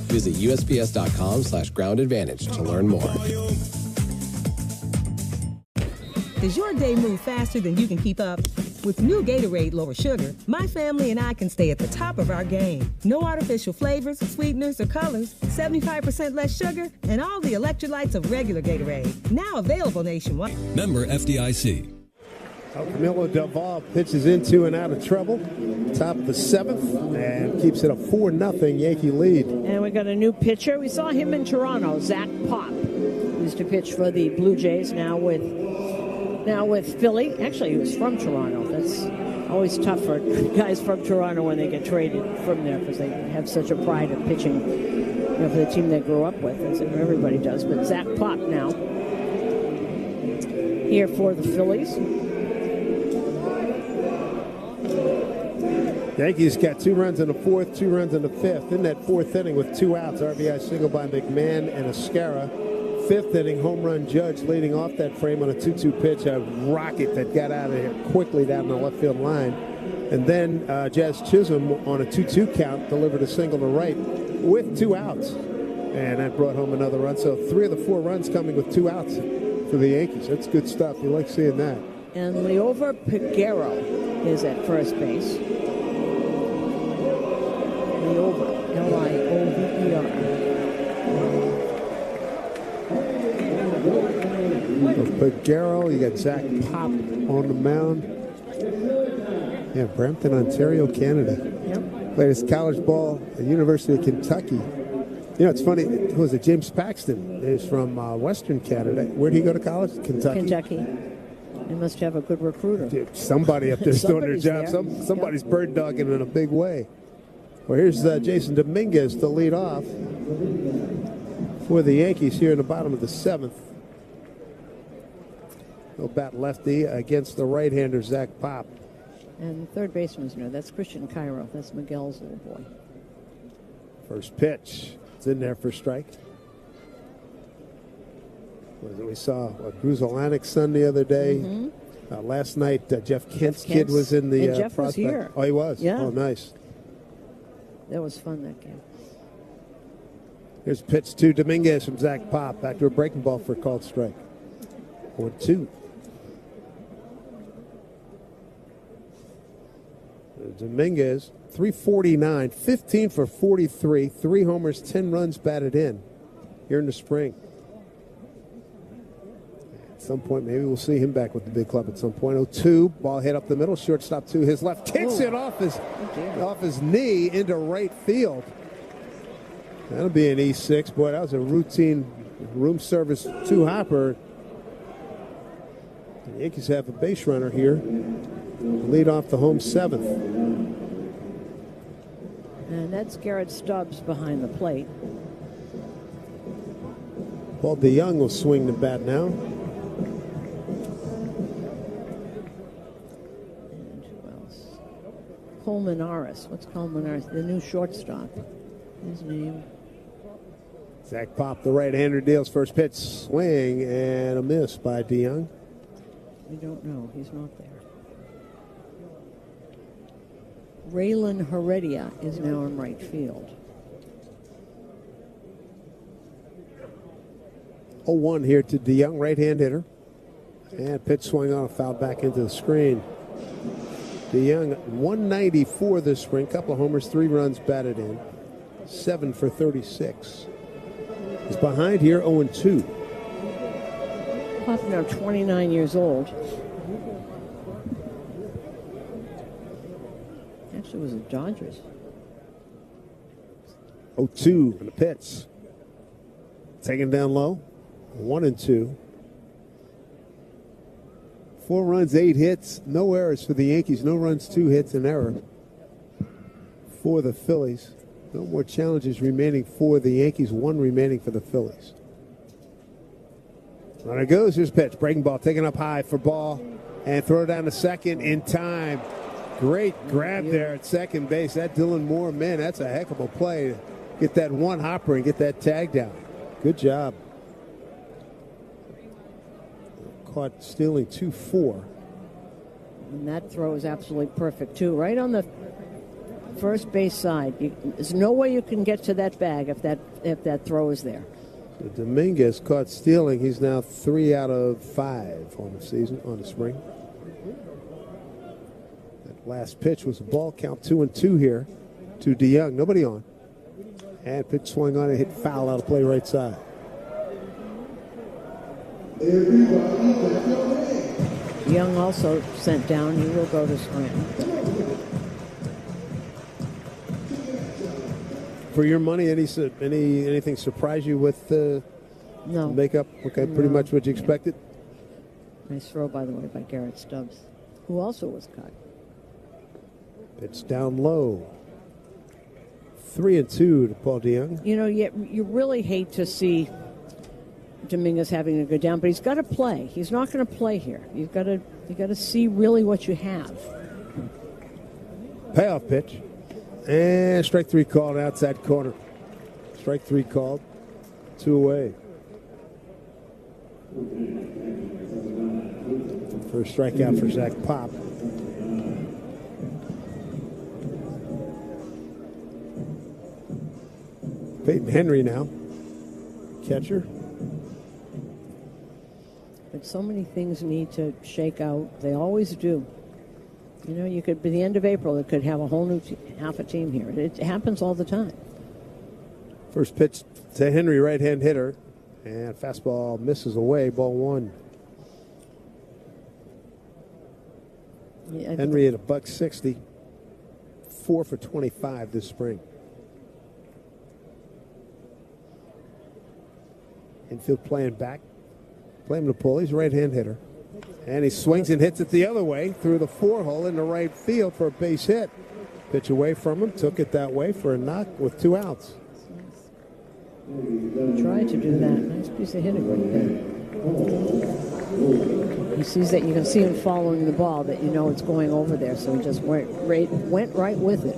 Visit USPS.com/Ground Advantage to learn more. Does your day move faster than you can keep up? With new Gatorade Lower Sugar, my family and I can stay at the top of our game. No artificial flavors, sweeteners, or colors, 75% less sugar, and all the electrolytes of regular Gatorade. Now available nationwide. Member FDIC. Camilo Duvall pitches into and out of trouble. Top of the 7th and keeps it a 4-0 Yankee lead. And we got a new pitcher. We saw him in Toronto, Zach Pop. Used to pitch for the Blue Jays, now with Philly. Actually, he was from Toronto. That's always tough for guys from Toronto when they get traded from there because they have such a pride of pitching for the team they grew up with, as everybody does. But Zach Pop now here for the Phillies. Yankees got 2 runs in the fourth, 2 runs in the fifth. In that fourth inning with 2 outs, RBI single by McMahon and Escara. Fifth inning, home run Judge leading off that frame on a 2-2 pitch, a rocket that got out of here quickly down the left field line. And then Jazz Chisholm on a 2-2 count delivered a single to right with 2 outs. And that brought home another run. So 3 of the 4 runs coming with 2 outs for the Yankees. That's good stuff. You like seeing that. And Liover Peguero is at first base. Liover, L-I-O-V-E-R. Peguero, you got Zach Pop on the mound. Yeah, Brampton, Ontario, Canada. Yep. Played his college ball at the University of Kentucky. You know, it's funny. Who was it? James Paxton is from Western Canada. Where did he go to college? Kentucky. Kentucky. They must have a good recruiter. Dude, somebody up there's doing their job. Somebody's bird dogging in a big way. Well, here's Jason Dominguez to lead off for the Yankees here in the bottom of the 7th. He'll bat lefty against the right-hander, Zach Pop. And third baseman's new. That's Christian Cairo. That's Miguel's little boy. First pitch. It's in there for strike. We saw Gruzelanek's son the other day. Mm-hmm. Last night, Jeff Kent's kid was in the Jeff prospect. was here. Oh, he was? Yeah. Oh, nice. That was fun, that game. Here's a pitch to Dominguez from Zach Pop. Back to a breaking ball for a called strike. 1-2. Dominguez, 349, 15 for 43, 3 homers, 10 runs batted in here in the spring. At some point, maybe we'll see him back with the big club at some point. 0-2, ball hit up the middle, shortstop to his left, kicks it off his knee into right field. That'll be an E6. Boy, that was a routine room service 2-hopper. The Yankees have a base runner here. Lead off the home 7th. And that's Garrett Stubbs behind the plate. Paul DeYoung will swing the bat now. And who else? Colmenares. What's Colmenares? The new shortstop. His name. Zach Pop, the right-hander, deals first pitch. Swing and a miss by DeYoung. We don't know. He's not there. Raylan Heredia is now in right field. 0-1 here to DeYoung, right-hand hitter. And pitch swing on, foul back into the screen. DeYoung, 194 this spring. Couple of homers, 3 runs batted in. 7 for 36. He's behind here, 0-2. Pop now 29 years old. Actually, it was the Dodgers. 0-2 on the pitch. Taken down low. 1-2. 4 runs, 8 hits. No errors for the Yankees. No runs, 2 hits, an error for the Phillies. No more challenges remaining for the Yankees. 1 remaining for the Phillies. Runner goes. Here's pitch. Breaking ball taken up high for ball. And throw down to second in time. Great grab there at second base. That Dylan Moore, man, that's a heck of a play. Get that 1-hopper and get that tag down. Good job. Caught stealing 2-4. And that throw is absolutely perfect, too. Right on the first base side. There's no way you can get to that bag if that throw is there. Dominguez caught stealing. He's now 3 out of 5 on the season, on the spring. That last pitch was a ball, count 2-2 here to DeYoung. Nobody on. And pitch swung on and hit foul out of play right side. Young also sent down. He will go to Scranton. For your money, anything surprise you with the makeup? Okay, pretty much what you expected. Nice throw, by the way, by Garrett Stubbs, who also was cut. Pitch down low. 3-2 to Paul DeYoung. You know, you really hate to see Dominguez having to go down, but he's got to play. He's not going to play here. You got to see really what you have. Payoff pitch. And strike 3 called outside corner. Strike 3 called. 2 away. First strikeout for Zach Pop. Peyton Henry now. Catcher. But so many things need to shake out. They always do. You know, you could, by the end of April, it could have a whole new half a team here. It happens all the time. First pitch to Henry, right-hand hitter. And fastball misses away, ball 1. Yeah, Henry at $160. 4 for 25 this spring. Infield playing back. Playing to pull. He's a right-hand hitter. And he swings and hits it the other way through the 4-hole into right field for a base hit. Pitch away from him. Took it that way for a knock with 2 outs. Tried to do that. Nice piece of hitting right there. He sees that. You can see him following the ball, that you know it's going over there. So he just went right with it.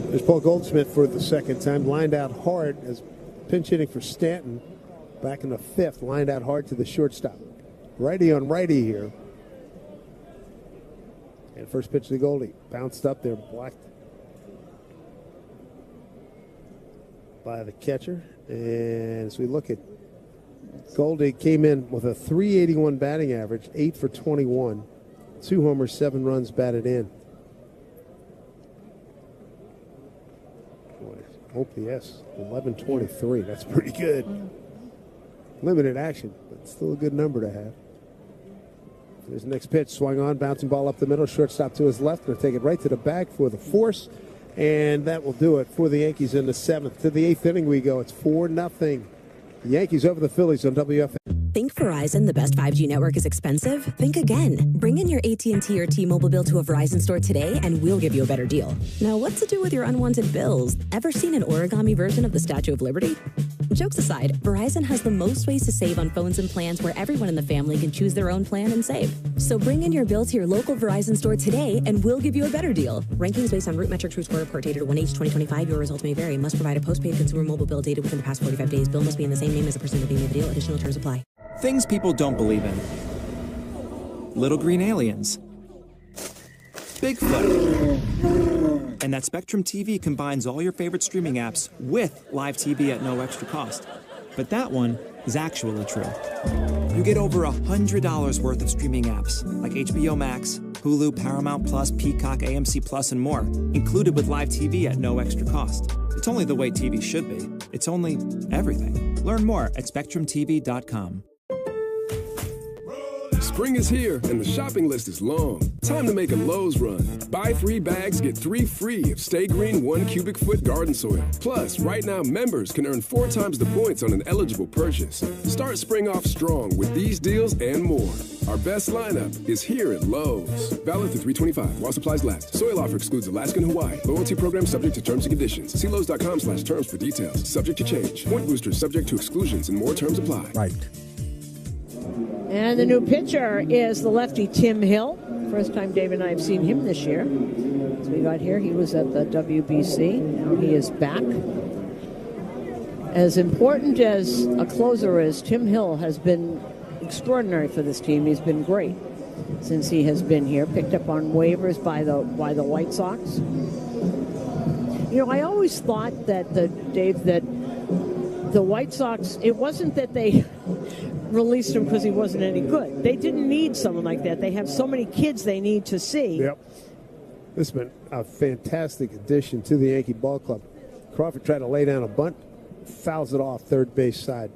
There's Paul Goldschmidt for the second time. Lined out hard as pinch hitting for Stanton. Back in the 5th, lined out hard to the shortstop. Righty on righty here. And first pitch to Goldie. Bounced up there, blocked by the catcher. And as we look at Goldie, came in with a .381 batting average, 8 for 21. 2 homers, 7 runs batted in. OPS 1123. That's pretty good. Limited action, but still a good number to have. His next pitch, swung on, bouncing ball up the middle, shortstop to his left. Going to take it right to the bag for the force, and that will do it for the Yankees in the 7th. To the 8th inning we go. It's 4-0. The Yankees over the Phillies on WFN. Think Verizon, the best 5G network, is expensive? Think again. Bring in your AT&T or T-Mobile bill to a Verizon store today, and we'll give you a better deal. Now, what to do with your unwanted bills? Ever seen an origami version of the Statue of Liberty? Jokes aside, Verizon has the most ways to save on phones and plans where everyone in the family can choose their own plan and save. So bring in your bill to your local Verizon store today, and we'll give you a better deal. Rankings based on root metric true score report dated 1H2025. Your results may vary. Must provide a postpaid consumer mobile bill dated within the past 45 days. Bill must be in the same name as the person looking at the deal. Additional terms apply. Things people don't believe in. Little green aliens. Bigfoot. And that Spectrum TV combines all your favorite streaming apps with live TV at no extra cost. But that one is actually true. You get over $100 worth of streaming apps like HBO Max, Hulu, Paramount Plus, Peacock, AMC Plus, and more, included with live TV at no extra cost. It's only the way TV should be. It's only everything. Learn more at SpectrumTV.com. Spring is here, and the shopping list is long. Time to make a Lowe's run. Buy 3 bags, get 3 free of Stay Green 1 cubic foot garden soil. Plus, right now, members can earn 4 times the points on an eligible purchase. Start spring off strong with these deals and more. Our best lineup is here at Lowe's. Valid through 3/25 while supplies last. Soil offer excludes Alaska and Hawaii. Loyalty program subject to terms and conditions. See Lowe's.com/terms for details. Subject to change. Point boosters subject to exclusions and more terms apply. Right. And the new pitcher is the lefty Tim Hill. First time Dave and I have seen him this year. As we got here, he was at the WBC. Now he is back. As important as a closer is, Tim Hill has been extraordinary for this team. He's been great since he has been here. Picked up on waivers by the White Sox. You know, I always thought that the White Sox, it wasn't that they released him because he wasn't any good. They didn't need someone like that. They have so many kids they need to see. Yep. This has been a fantastic addition to the Yankee ball club. Crawford tried to lay down a bunt, fouls it off third base side.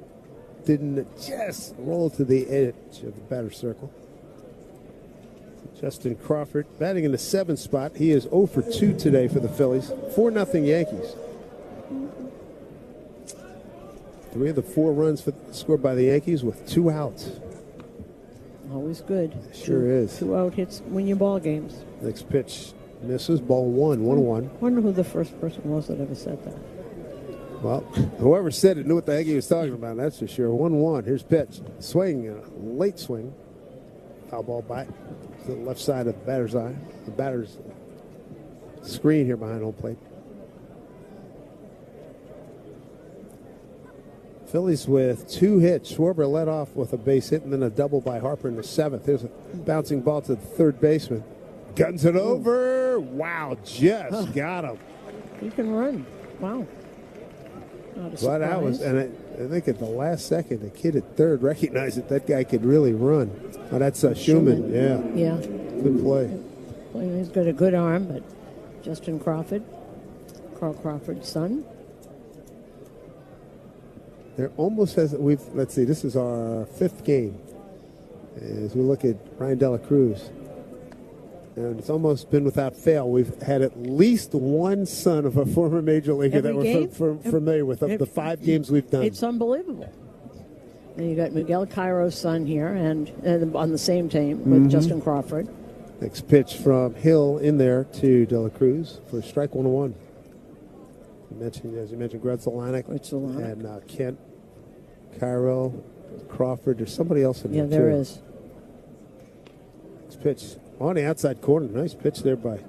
Didn't just roll to the edge of the batter circle. Justin Crawford batting in the 7th spot. He is 0 for 2 today for the Phillies. 4-0 Yankees. 3 of the 4 runs scored by the Yankees with 2 outs. Always good. Sure is. 2 out hits win your ball games. Next pitch misses. Ball 1, 1-1. I wonder who the first person was that ever said that. Well, whoever said it knew what the heck he was talking about, that's for sure. 1-1. Here's pitch. Swing, late swing. Foul ball back to the left side of the batter's eye. The batter's screen here behind home plate. Phillies with 2 hits. Schwarber led off with a base hit and then a double by Harper in the 7th. There's a bouncing ball to the third baseman. Guns it over. Wow, just got him. He can run. Wow. Well, that was, and I think at the last second, the kid at third recognized that guy could really run. Oh, that's Schumann. Yeah. Yeah. Good play. He's got a good arm, but Justin Crawford, Carl Crawford's son. There almost has, let's see, this is our 5th game. As we look at Ryan De La Cruz. And it's almost been without fail. We've had at least one son of a former major leaguer that we're familiar with of the 5 games we've done. It's unbelievable. And you got Miguel Cairo's son here, and on the same team with Justin Crawford. Next pitch from Hill in there to De La Cruz for strike 1-1. As you mentioned, Grudzelanek and Kent, Cairo, Crawford. There's somebody else in there, there is. Next pitch on the outside corner. Nice pitch there by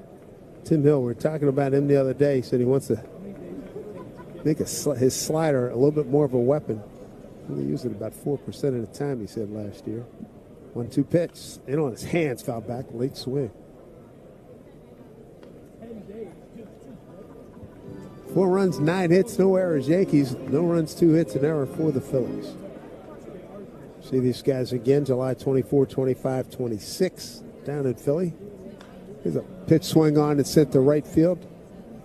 Tim Hill. We were talking about him the other day. He said he wants to make his slider a little bit more of a weapon. He used it about 4% of the time, he said, last year. 1-2 pitch. In on his hands, foul back, late swing. 4 runs, 9 hits, no errors. Yankees, no runs, 2 hits, an error for the Phillies. See these guys again, July 24, 25, 26, down in Philly. Here's a pitch swing on and sent to right field.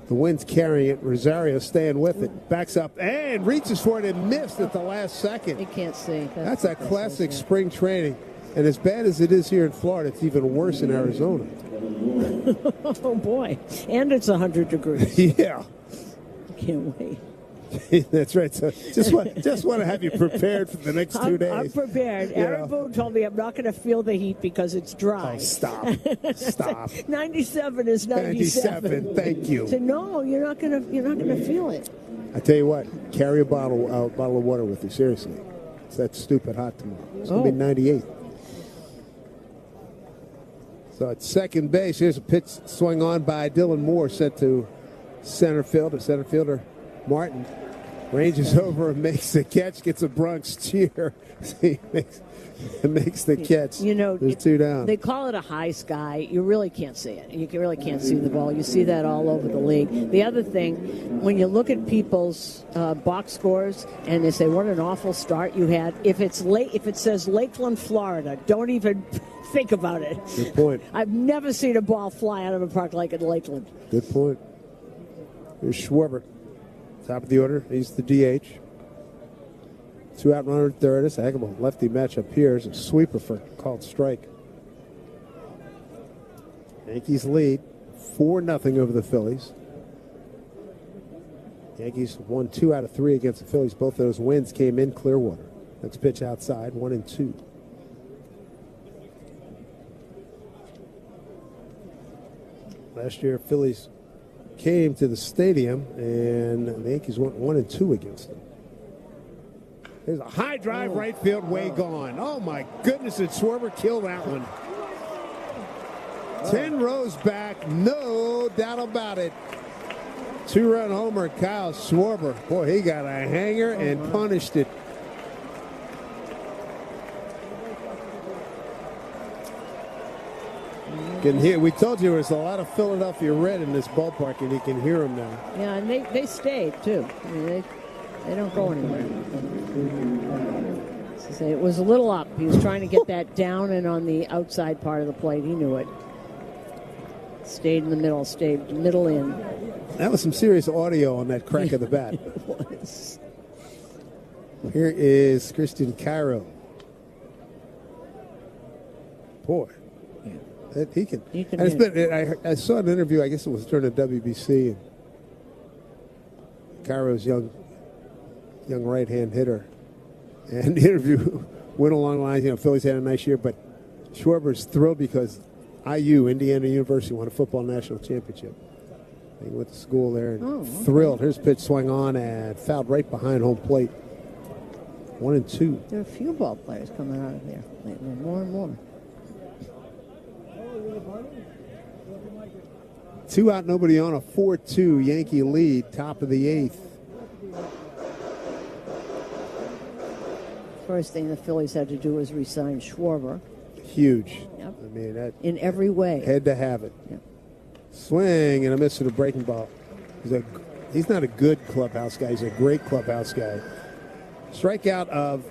The wind's carrying it. Rosario staying with it. Backs up and reaches for it and missed at the last second. You can't see. That's a classic spring training. And as bad as it is here in Florida, it's even worse in Arizona. Oh, boy. And it's 100 degrees. Yeah. Can't wait. That's right. So just want to have you prepared for the next 2 days. I'm prepared. Aaron Boone told me I'm not going to feel the heat because it's dry. Oh, stop. 97 is 97. Thank you. So no, you're not going to feel it. I tell you what, carry a bottle of water with you. Seriously, it's that stupid hot tomorrow. It's going to be 98. So at second base, here's a pitch swung on by Dylan Moore, sent to center field. The center fielder Martin ranges over and makes the catch, gets a Bronx cheer. He makes the catch. You know, there's 2 down. They call it a high sky. You really can't see it. You really can't see the ball. You see that all over the league. The other thing, when you look at people's box scores and they say, what an awful start you had, if it says Lakeland, Florida, don't even think about it. Good point. I've never seen a ball fly out of a park like at Lakeland. Good point. Here's Schwarber. Top of the order. He's the DH. 2 out, runner at third. It's a heck of a lefty matchup here. It's a sweeper for called strike. Yankees lead 4-0 over the Phillies. Yankees won 2 out of 3 against the Phillies. Both of those wins came in Clearwater. Next pitch outside, 1-2. Last year, Phillies came to the stadium, and the Yankees went 1-2 against them. There's a high drive, right field, way gone. Oh, my goodness, and Schwarber killed that one. 10 rows back, no doubt about it. 2-run homer, Kyle Schwarber. Boy, he got a hanger and punished it. Can hear. We told you there's a lot of Philadelphia red in this ballpark, and you can hear them now. Yeah, and they stayed too. I mean, they don't go anywhere. So it was a little up. He was trying to get that down and on the outside part of the plate. He knew it. Stayed in the middle. Stayed middle in. That was some serious audio on that crack of the bat. It was. Here is Christian Cairo. Boy. He can and it's been, I saw an interview, I guess it was during the WBC, and Cairo's young right-hand hitter. And the interview went along the lines, Phillies had a nice year, but Schwarber's thrilled because IU, Indiana University, won a football national championship. He went to school there and thrilled. Here's pitch swung on and fouled right behind home plate. 1-2. There are a few ball players coming out of there lately, more and more. 2 out, nobody on, a 4-2 Yankee lead, top of the 8th. First thing the Phillies had to do was re-sign Schwarber. Huge. Yep. I mean, that in every way. Had to have it. Yep. Swing and a miss at a breaking ball. He's not a good clubhouse guy. He's a great clubhouse guy. Strikeout of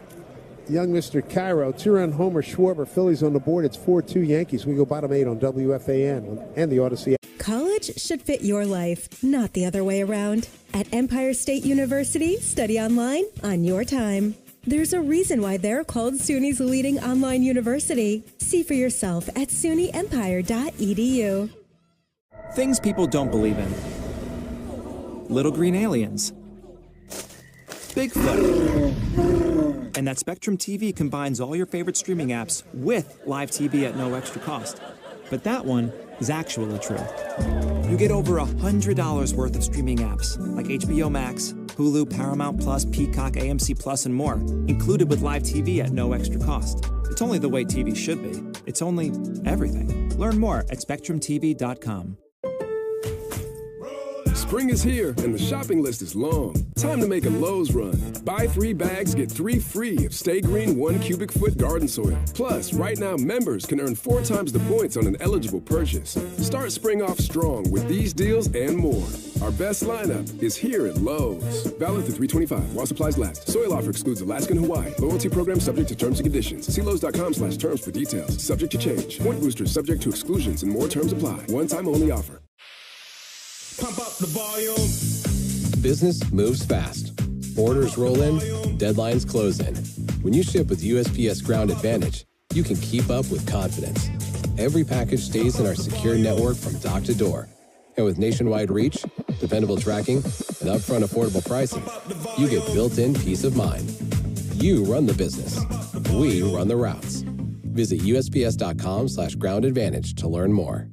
young Mr. Cairo. 2-run homer, Schwarber. Phillies on the board. It's 4-2 Yankees. We go bottom 8 on WFAN and the Odyssey. College should fit your life, not the other way around. At Empire State University, study online on your time. There's a reason why they're called SUNY's leading online university. See for yourself at sunyempire.edu. Things people don't believe in. Little green aliens. Bigfoot. And that Spectrum TV combines all your favorite streaming apps with live TV at no extra cost. But that one is actually true. You get over $100 worth of streaming apps like HBO Max, Hulu, Paramount Plus, Peacock, AMC Plus, and more, included with live TV at no extra cost. It's only the way TV should be. It's only everything. Learn more at SpectrumTV.com. Spring is here, and the shopping list is long. Time to make a Lowe's run. Buy 3 bags, get 3 free of Stay Green 1 cubic foot garden soil. Plus, right now, members can earn 4 times the points on an eligible purchase. Start spring off strong with these deals and more. Our best lineup is here at Lowe's. Valid through 3/25 while supplies last. Soil offer excludes Alaska and Hawaii. Loyalty program subject to terms and conditions. See Lowe's.com/terms for details. Subject to change. Point boosters subject to exclusions and more terms apply. One-time only offer. Pump up the volume. Business moves fast. Orders roll in, deadlines close in. When you ship with USPS Ground Advantage, you can keep up with confidence. Every package stays in our secure network from dock to door. And with nationwide reach, dependable tracking, and upfront affordable pricing, you get built-in peace of mind. You run the business. We run the routes. Visit USPS.com/Ground Advantage to learn more.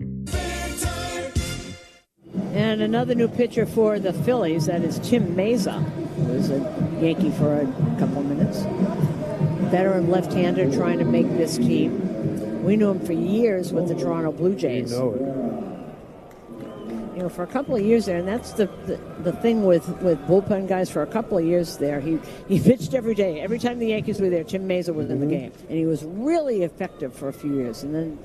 And another new pitcher for the Phillies, that is Tim Meza, who was a Yankee for a couple minutes. Veteran left-hander trying to make this team. We knew him for years with the Toronto Blue Jays. You know it. You know, for a couple of years there, and that's the thing with bullpen guys. For a couple of years there, he pitched every day. Every time the Yankees were there, Tim Meza was in the game. And he was really effective for a few years. And then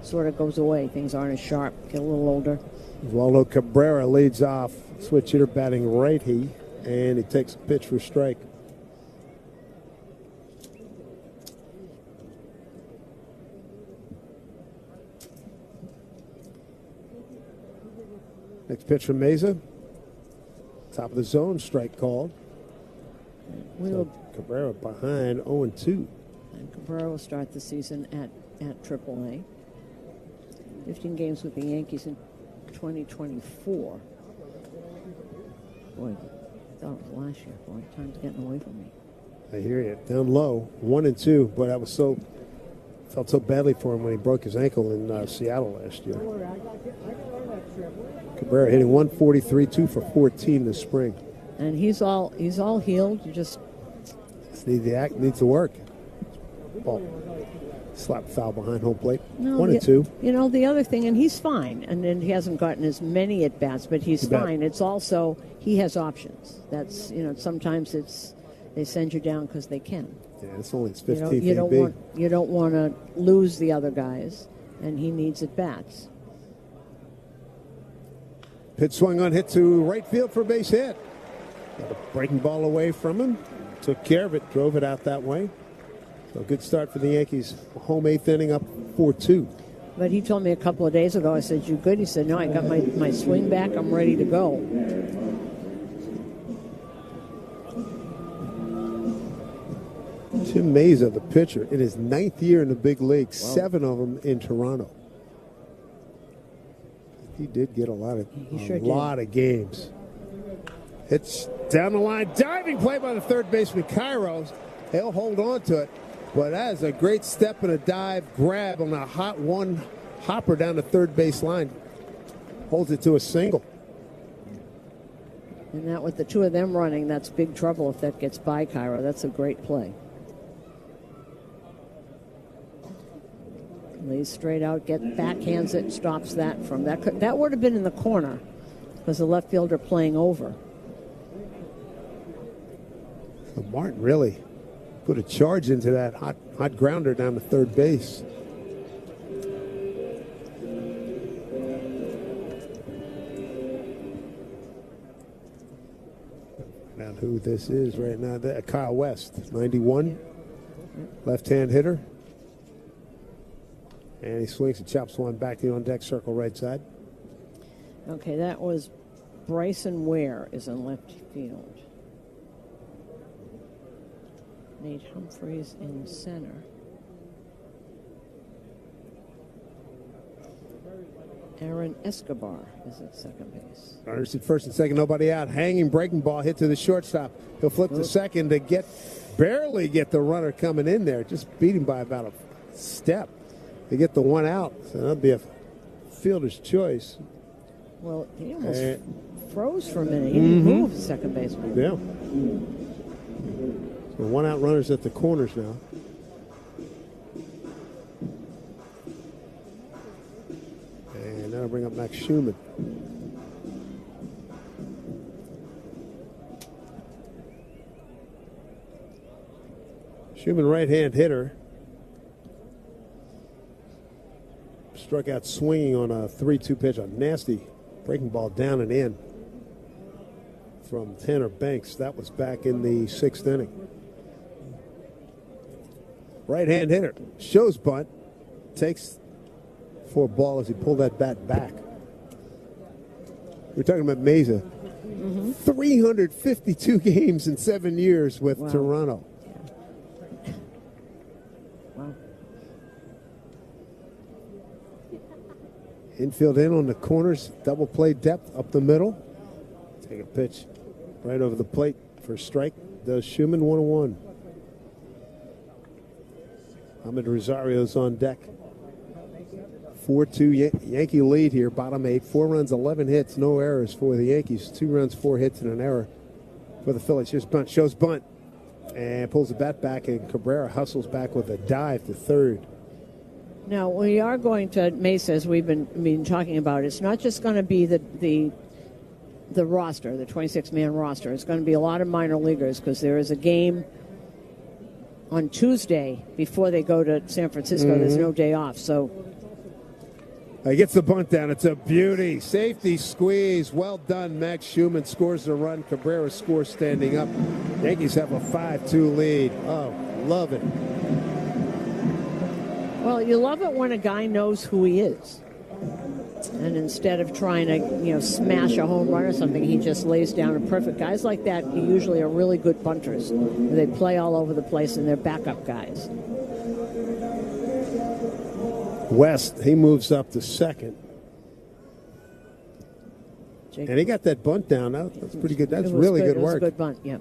sort of goes away. Things aren't as sharp, get a little older. Oswaldo Cabrera leads off. Switch hitter batting righty, and he takes a pitch for strike. Next pitch from Meza. Top of the zone, strike called. So Cabrera behind 0-2. And Cabrera will start the season at AAA. 15 games with the Yankees in 2024. Boy, that was last year. Boy, time's getting away from me. I hear you. Down low, 1-2. But that was felt so badly for him when he broke his ankle in Seattle last year. Cabrera hitting 143, 2 for 14 this spring. And he's all healed. You just needs to work. Ball slap foul behind home plate. 1-2. You know, the other thing, and he's fine, and then he hasn't gotten as many at bats, but he's fine. It's also he has options. That's, you know, sometimes they send you down because they can. Yeah, it's only his 15th. You don't want to lose the other guys, and he needs at bats. Pitch swung on, hit to right field for a base hit. Got a breaking ball away from him. Took care of it, drove it out that way. So good start for the Yankees. Home 8th inning, up 4-2. But he told me a couple of days ago, I said, "You good?" He said, "No, I got my swing back. I'm ready to go." Tim Meza, the pitcher, in his 9th year in the big league, 7 of them in Toronto. He did get a lot of games. It's down the line, diving play by the third baseman, Kairos. He'll hold on to it, but that is a great step and a dive grab on a hot one hopper down the third base line. Holds it to a single. And that with the two of them running, that's big trouble if that gets by Cairo. That's a great play. Lee's straight out, backhands it, stops that from that. That would have been in the corner because the left fielder playing over. So Martin really put a charge into that hot grounder down to third base. Now who this is right now? Kyle West, 91, left-hand hitter. And he swings and chops one back to the on-deck circle right side. Okay, that was Bryson Ware is in left field. Nate Humphreys in center. Aaron Escobar is at second base. Runners at first and second, nobody out. Hanging breaking ball hit to the shortstop. He'll flip to second to barely get the runner coming in there. Just beat him by about a step to get the one out. So that'll be a fielder's choice. Well, he almost froze for a minute. He didn't move the second baseman. Yeah. So one out runners at the corners now. And that'll bring up Max Schumann. Schumann, right-hand hitter. Struck out swinging on a 3-2 pitch, a nasty breaking ball down and in from Tanner Banks. That was back in the 6th inning. Right-hand hitter, shows bunt, takes for a ball as he pulled that bat back. We're talking about Mesa. 352 games in 7 years with Toronto. Wow. Infield in on the corners, double play depth up the middle. Take a pitch right over the plate for a strike. Does Schumann 1-1. Ahmed Rosario's on deck. 4-2 Yankee lead here, bottom 8. 4 runs, 11 hits, no errors for the Yankees. 2 runs, 4 hits, and an error for the Phillies. Here's bunt, shows bunt, and pulls the bat back, and Cabrera hustles back with a dive to third. Now, we are going to Mesa, as we've been talking about. It's not just going to be the roster, the 26-man roster. It's going to be a lot of minor leaguers because there is a game on Tuesday before they go to San Francisco. There's no day off, so... He gets the bunt down. It's a beauty. Safety squeeze. Well done. Max Schumann scores the run. Cabrera scores standing up. Yankees have a 5-2 lead. Oh, love it. Well, you love it when a guy knows who he is. And instead of trying to, smash a home run or something, he just lays down a perfect. Guys like that usually are really good bunters. They play all over the place, and they're backup guys. West, he moves up to second. And he got that bunt down. That's pretty good. That's really good work. It was a good bunt, yeah.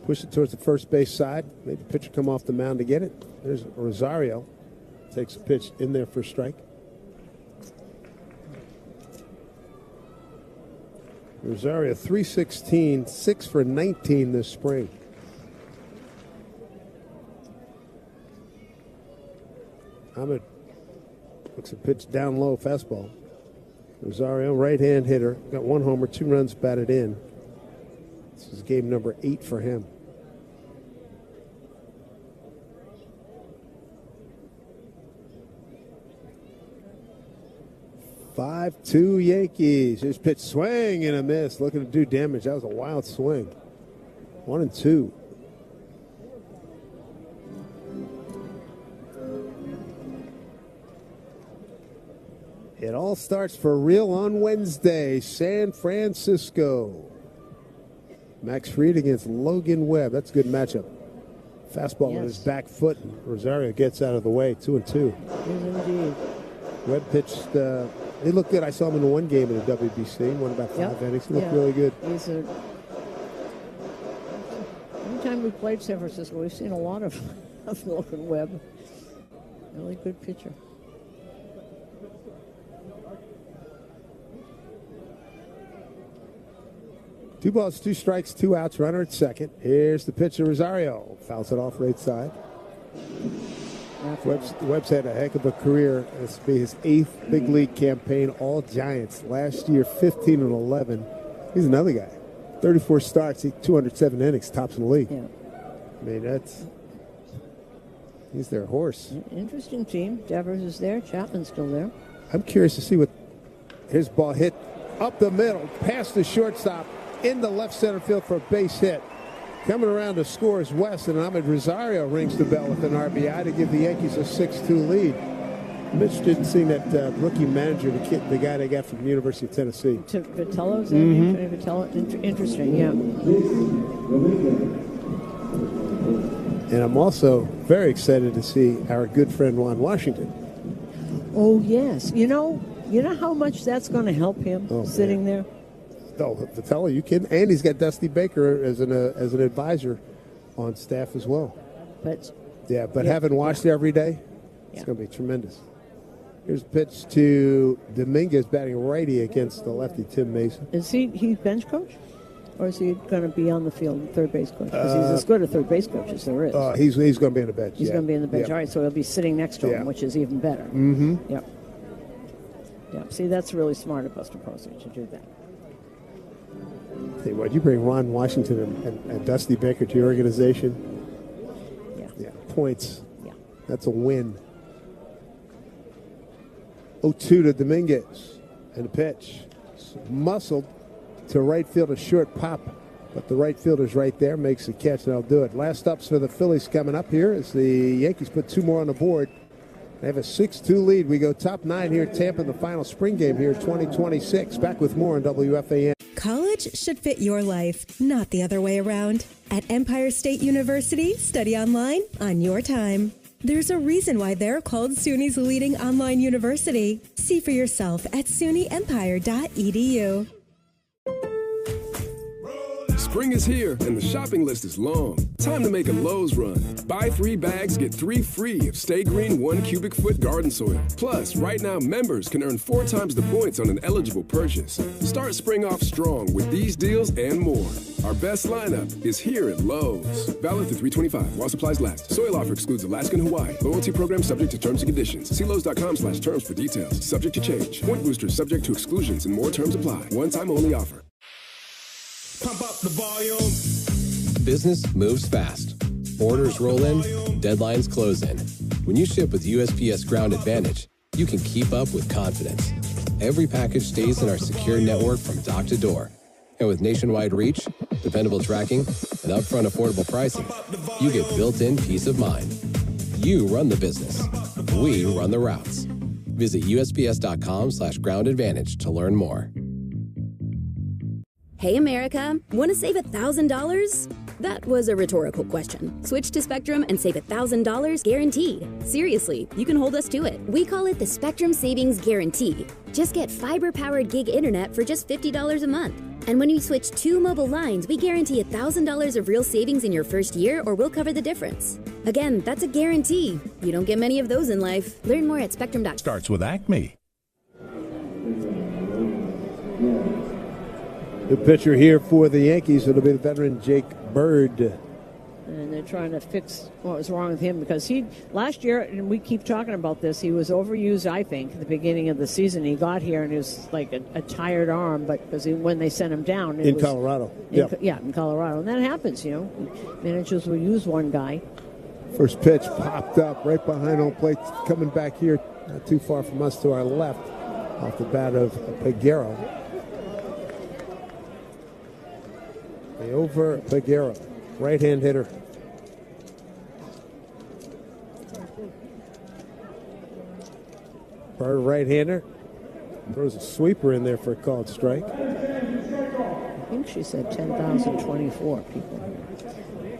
Push it towards the first base side. Made the pitcher come off the mound to get it. There's Rosario. Takes a pitch in there for a strike. Rosario, 316, 6 for 19 this spring. Ahmed looks a pitch down low, fastball. Rosario, right-hand hitter, got 1 homer, 2 runs batted in. This is game number 8 for him. "5-2 Yankees." His pitch, swing and a miss, looking to do damage. That was a wild swing. 1-2. It all starts for real on Wednesday, San Francisco. Max Fried against Logan Webb. That's a good matchup. Fastball on his back foot. Rosario gets out of the way. 2-2. Yes, indeed. Webb pitched. He looked good. I saw him in one game in the WBC. Won about 5 innings. He looked really good. Every time we played San Francisco, we've seen a lot of Logan Webb. Really good pitcher. 2 balls, 2 strikes, 2 outs, runner at second. Here's the pitch to Rosario. Fouls it off right side. Webb's had a heck of a career. This will be his 8th big league campaign, all Giants. Last year, 15-11. He's another guy. 34 starts, 207 innings, tops in the league. Yeah. I mean, he's their horse. Interesting team. Devers is there. Chapman's still there. I'm curious to see what his ball hit up the middle, past the shortstop, in the left center field for a base hit. Coming around to score is West, and Ahmed Rosario rings the bell with an RBI to give the Yankees a 6-2 lead. I'm interested in seeing that rookie manager, the guy they got from the University of Tennessee. Vitello's Vitello. Interesting, yeah. And I'm also very excited to see our good friend Juan Washington. Oh, yes. You know how much that's going to help him sitting there? Oh, Vitello, you kidding? And he's got Dusty Baker as an advisor on staff as well. But having watched every day, it's going to be tremendous. Here's a pitch to Dominguez, batting righty against the lefty Tim Mason. Is he bench coach? Or is he going to be on the field, third base coach? Because he's as good a third base coach as there is. He's going to be on the bench. He's going to be on the bench. Yep. All right, so he'll be sitting next to him, which is even better. Mm-hmm. Yep. Yep. See, that's really smart of Buster Posey to do that. Hey, what, you bring Ron Washington and Dusty Baker to your organization? Yeah. Points. Yeah. That's a win. 0-2 to Dominguez. And the pitch. Muscled to right field, a short pop. But the right fielder's right there. Makes the catch, and I'll do it. Last ups for the Phillies coming up here as the Yankees put 2 more on the board. They have a 6-2 lead. We go top 9 here at Tampa in the final spring game here 2026. Back with more on WFAN. College should fit your life, not the other way around. At Empire State University, study online on your time. There's a reason why they're called SUNY's leading online university. See for yourself at sunyempire.edu. Spring is here and the shopping list is long. Time to make a Lowe's run. Buy 3 bags, get 3 free of Stay Green 1 cubic foot garden soil. Plus, right now members can earn 4 times the points on an eligible purchase. Start spring off strong with these deals and more. Our best lineup is here at Lowe's. Valid through 3/25 while supplies last. Soil offer excludes Alaska and Hawaii. Loyalty program subject to terms and conditions. See Lowe's.com/terms for details. Subject to change. Point boosters subject to exclusions and more terms apply. One time only offer. Pump up the volume. Business moves fast. Orders roll in, deadlines close in. When you ship with USPS Ground Advantage, you can keep up with confidence. Every package stays in our secure network from dock to door. And with nationwide reach, dependable tracking, and upfront affordable pricing, you get built-in peace of mind. You run the business. We run the routes. Visit USPS.com/Ground Advantage to learn more. Hey, America, want to save $1,000? That was a rhetorical question. Switch to Spectrum and save $1,000 guaranteed. Seriously, you can hold us to it. We call it the Spectrum Savings Guarantee. Just get fiber-powered gig internet for just $50 a month. And when you switch 2 mobile lines, we guarantee $1,000 of real savings in your first year, or we'll cover the difference. Again, that's a guarantee. You don't get many of those in life. Learn more at spectrum.com. Starts with Acme. The pitcher here for the Yankees, it'll be the veteran Jake Bird. And they're trying to fix what was wrong with him because last year, and we keep talking about this, he was overused, I think, at the beginning of the season. He got here and it was like a tired arm, but because when they sent him down. In Colorado. In Colorado. And that happens, Managers will use one guy. First pitch popped up right behind home plate, coming back here, not too far from us to our left, off the bat of Peguero. Over Peguero, right-hand hitter. Bird, right-hander, throws a sweeper in there for a called strike. I think she said 10,024 people.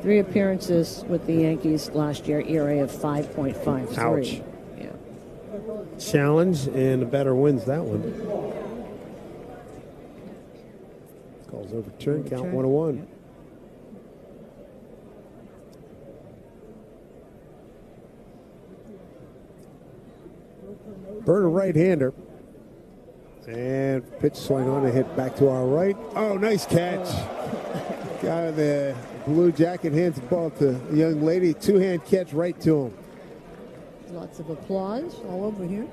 3 appearances with the Yankees last year, ERA of 5.53. Ouch. Yeah. Challenge, and the batter wins that one. Calls overturned, count 1-1. Yep. Bird, a right-hander. And pitch swing on and hit back to our right. Oh, nice catch. Guy in the blue jacket hands the ball to a young lady. Two-hand catch right to him. Lots of applause all over here.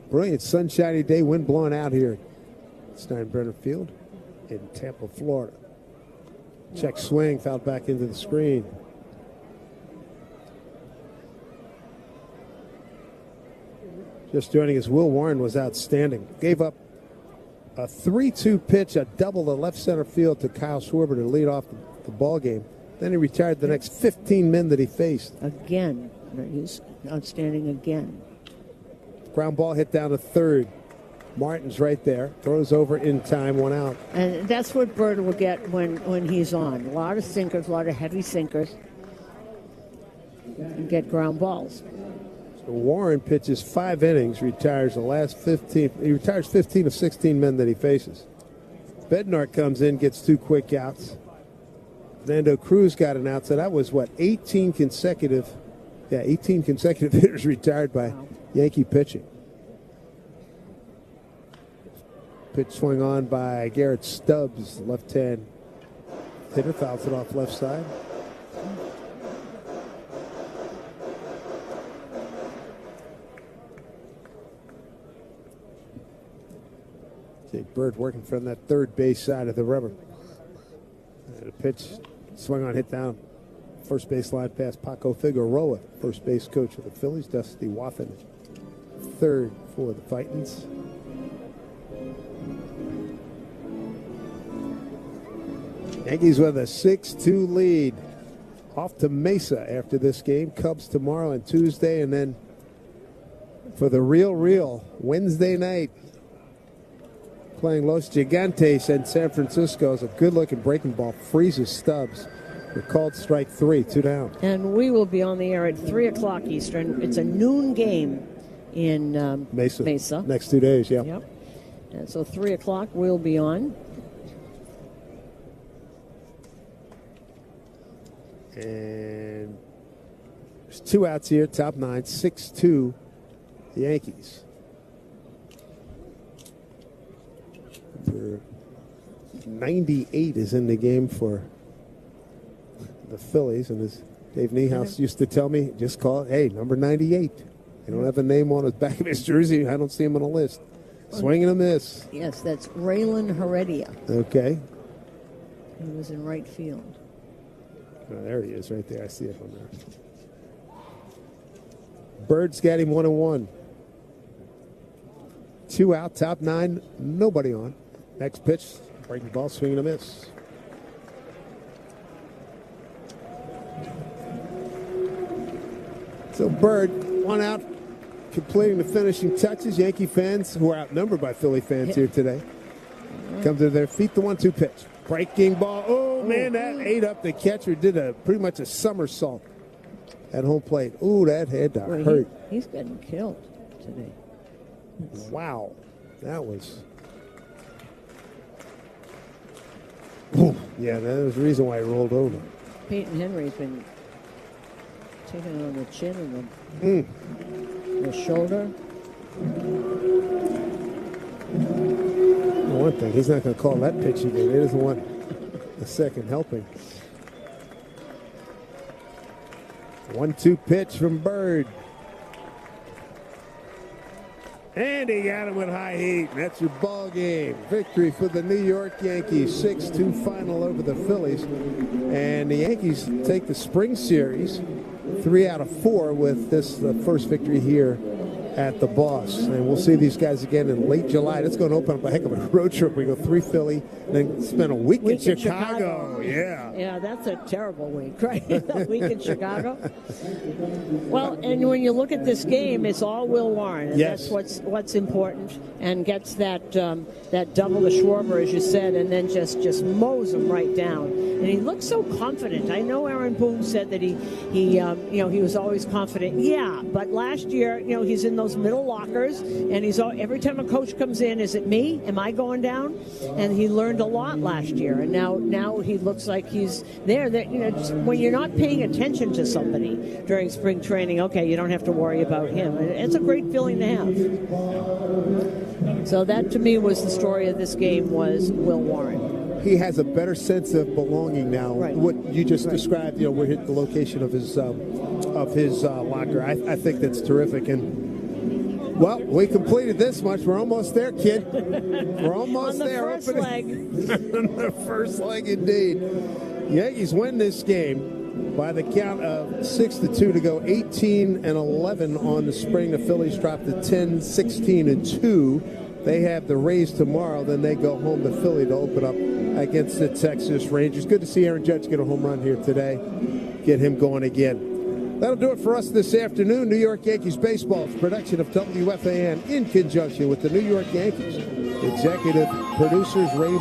Brilliant sunshiny day, wind blowing out here at Steinbrenner Field in Tampa, Florida. Check swing, fouled back into the screen. Just joining us, Will Warren was outstanding. Gave up a 3-2 pitch, a double to left center field to Kyle Schwarber to lead off the ball game. Then he retired the next 15 men that he faced. Again, he's outstanding again. Ground ball hit down to third. Martin's right there. Throws over in time, 1 out. And that's what Bird will get when he's on. A lot of sinkers, a lot of heavy sinkers. And get ground balls. So Warren pitches 5 innings, retires the last 15. He retires 15 of 16 men that he faces. Bednar comes in, gets 2 quick outs. Fernando Cruz got an out. So that was 18 consecutive hitters retired by Yankee pitching. Pitch swung on by Garrett Stubbs, left-hand hitter, fouls it off left side. Jake Bird working from that third base side of the rubber. And a pitch swung on, hit down. First base line past Paco Figueroa, first base coach of the Phillies. Dusty Wathan, third for the Titans. Yankees with a 6-2 lead. Off to Mesa after this game. Cubs tomorrow and Tuesday, and then for the real Wednesday night, playing Los Gigantes in San Francisco. Is a good-looking breaking ball. Freezes Stubbs. We're called strike 3, 2 down. And we will be on the air at 3 o'clock Eastern. It's a noon game in Mesa. Next 2 days, yeah. Yep. And so 3 o'clock we'll be on. And there's 2 outs here, top 9, 6-2 the Yankees. Number 98 is in the game for the Phillies, and as Dave Niehaus used to tell me, just call it, hey, number 98. They don't have a name on the back of his jersey. I don't see him on the list. Swing and a miss. Yes, that's Raylan Heredia. Okay. He was in right field. Oh, there he is right there. I see it on there. Bird's got him 1-1. 2 out, top 9, nobody on. Next pitch, breaking ball, swing and a miss. So Bird, 1 out, completing the finishing touches. Yankee fans, who are outnumbered by Philly fans here today, come to their feet. The 1-2 pitch. Breaking ball. Oh, man, that ate up the catcher. Did pretty much a somersault at home plate. Ooh, that had to hurt. He's getting killed today. Wow. That was... Ooh, yeah, that was the reason why he rolled over. Peyton Henry's been taking it on the chin and the shoulder. One thing, he's not going to call that pitch again. He doesn't want a second helping. 1-2 pitch from Bird. And he got him with high heat. That's your ball game. Victory for the New York Yankees. 6-2 final over the Phillies. And the Yankees take the spring series 3 out of 4 with this the first victory here at the Boss. And we'll see these guys again in late July. That's going to open up a heck of a road trip. We go 3 Philly, then spend a week in Chicago. Yeah. Yeah, that's a terrible week, right? A week in Chicago. Well, and when you look at this game, it's all Will Warren. And yes. That's what's important. And gets that double to Schwarber, as you said, and then just mows him right down. And he looks so confident. I know Aaron Boone said that he was always confident. Yeah, but last year, he's in those middle lockers, and he's every time a coach comes in, is it me? Am I going down? And he learned a lot last year, and now he looks like he's there. That when you're not paying attention to somebody during spring training, okay, you don't have to worry about him. It's a great feeling to have. So that to me was the story of this game, was Will Warren. He has a better sense of belonging now. Right. What you just described, we're hitting the location of his locker. I think that's terrific. And, well, we completed this much. We're almost there, kid. We're almost there. On the first leg. On the first leg, indeed. Yankees win this game by the count of 6-2 to go. 18-11 on the spring. The Phillies dropped to 10-16-2. They have the Rays tomorrow. Then they go home to Philly to open up against the Texas Rangers. Good to see Aaron Judge get a home run here today. Get him going again. That'll do it for us this afternoon. New York Yankees Baseball, production of WFAN in conjunction with the New York Yankees. Executive producers Ray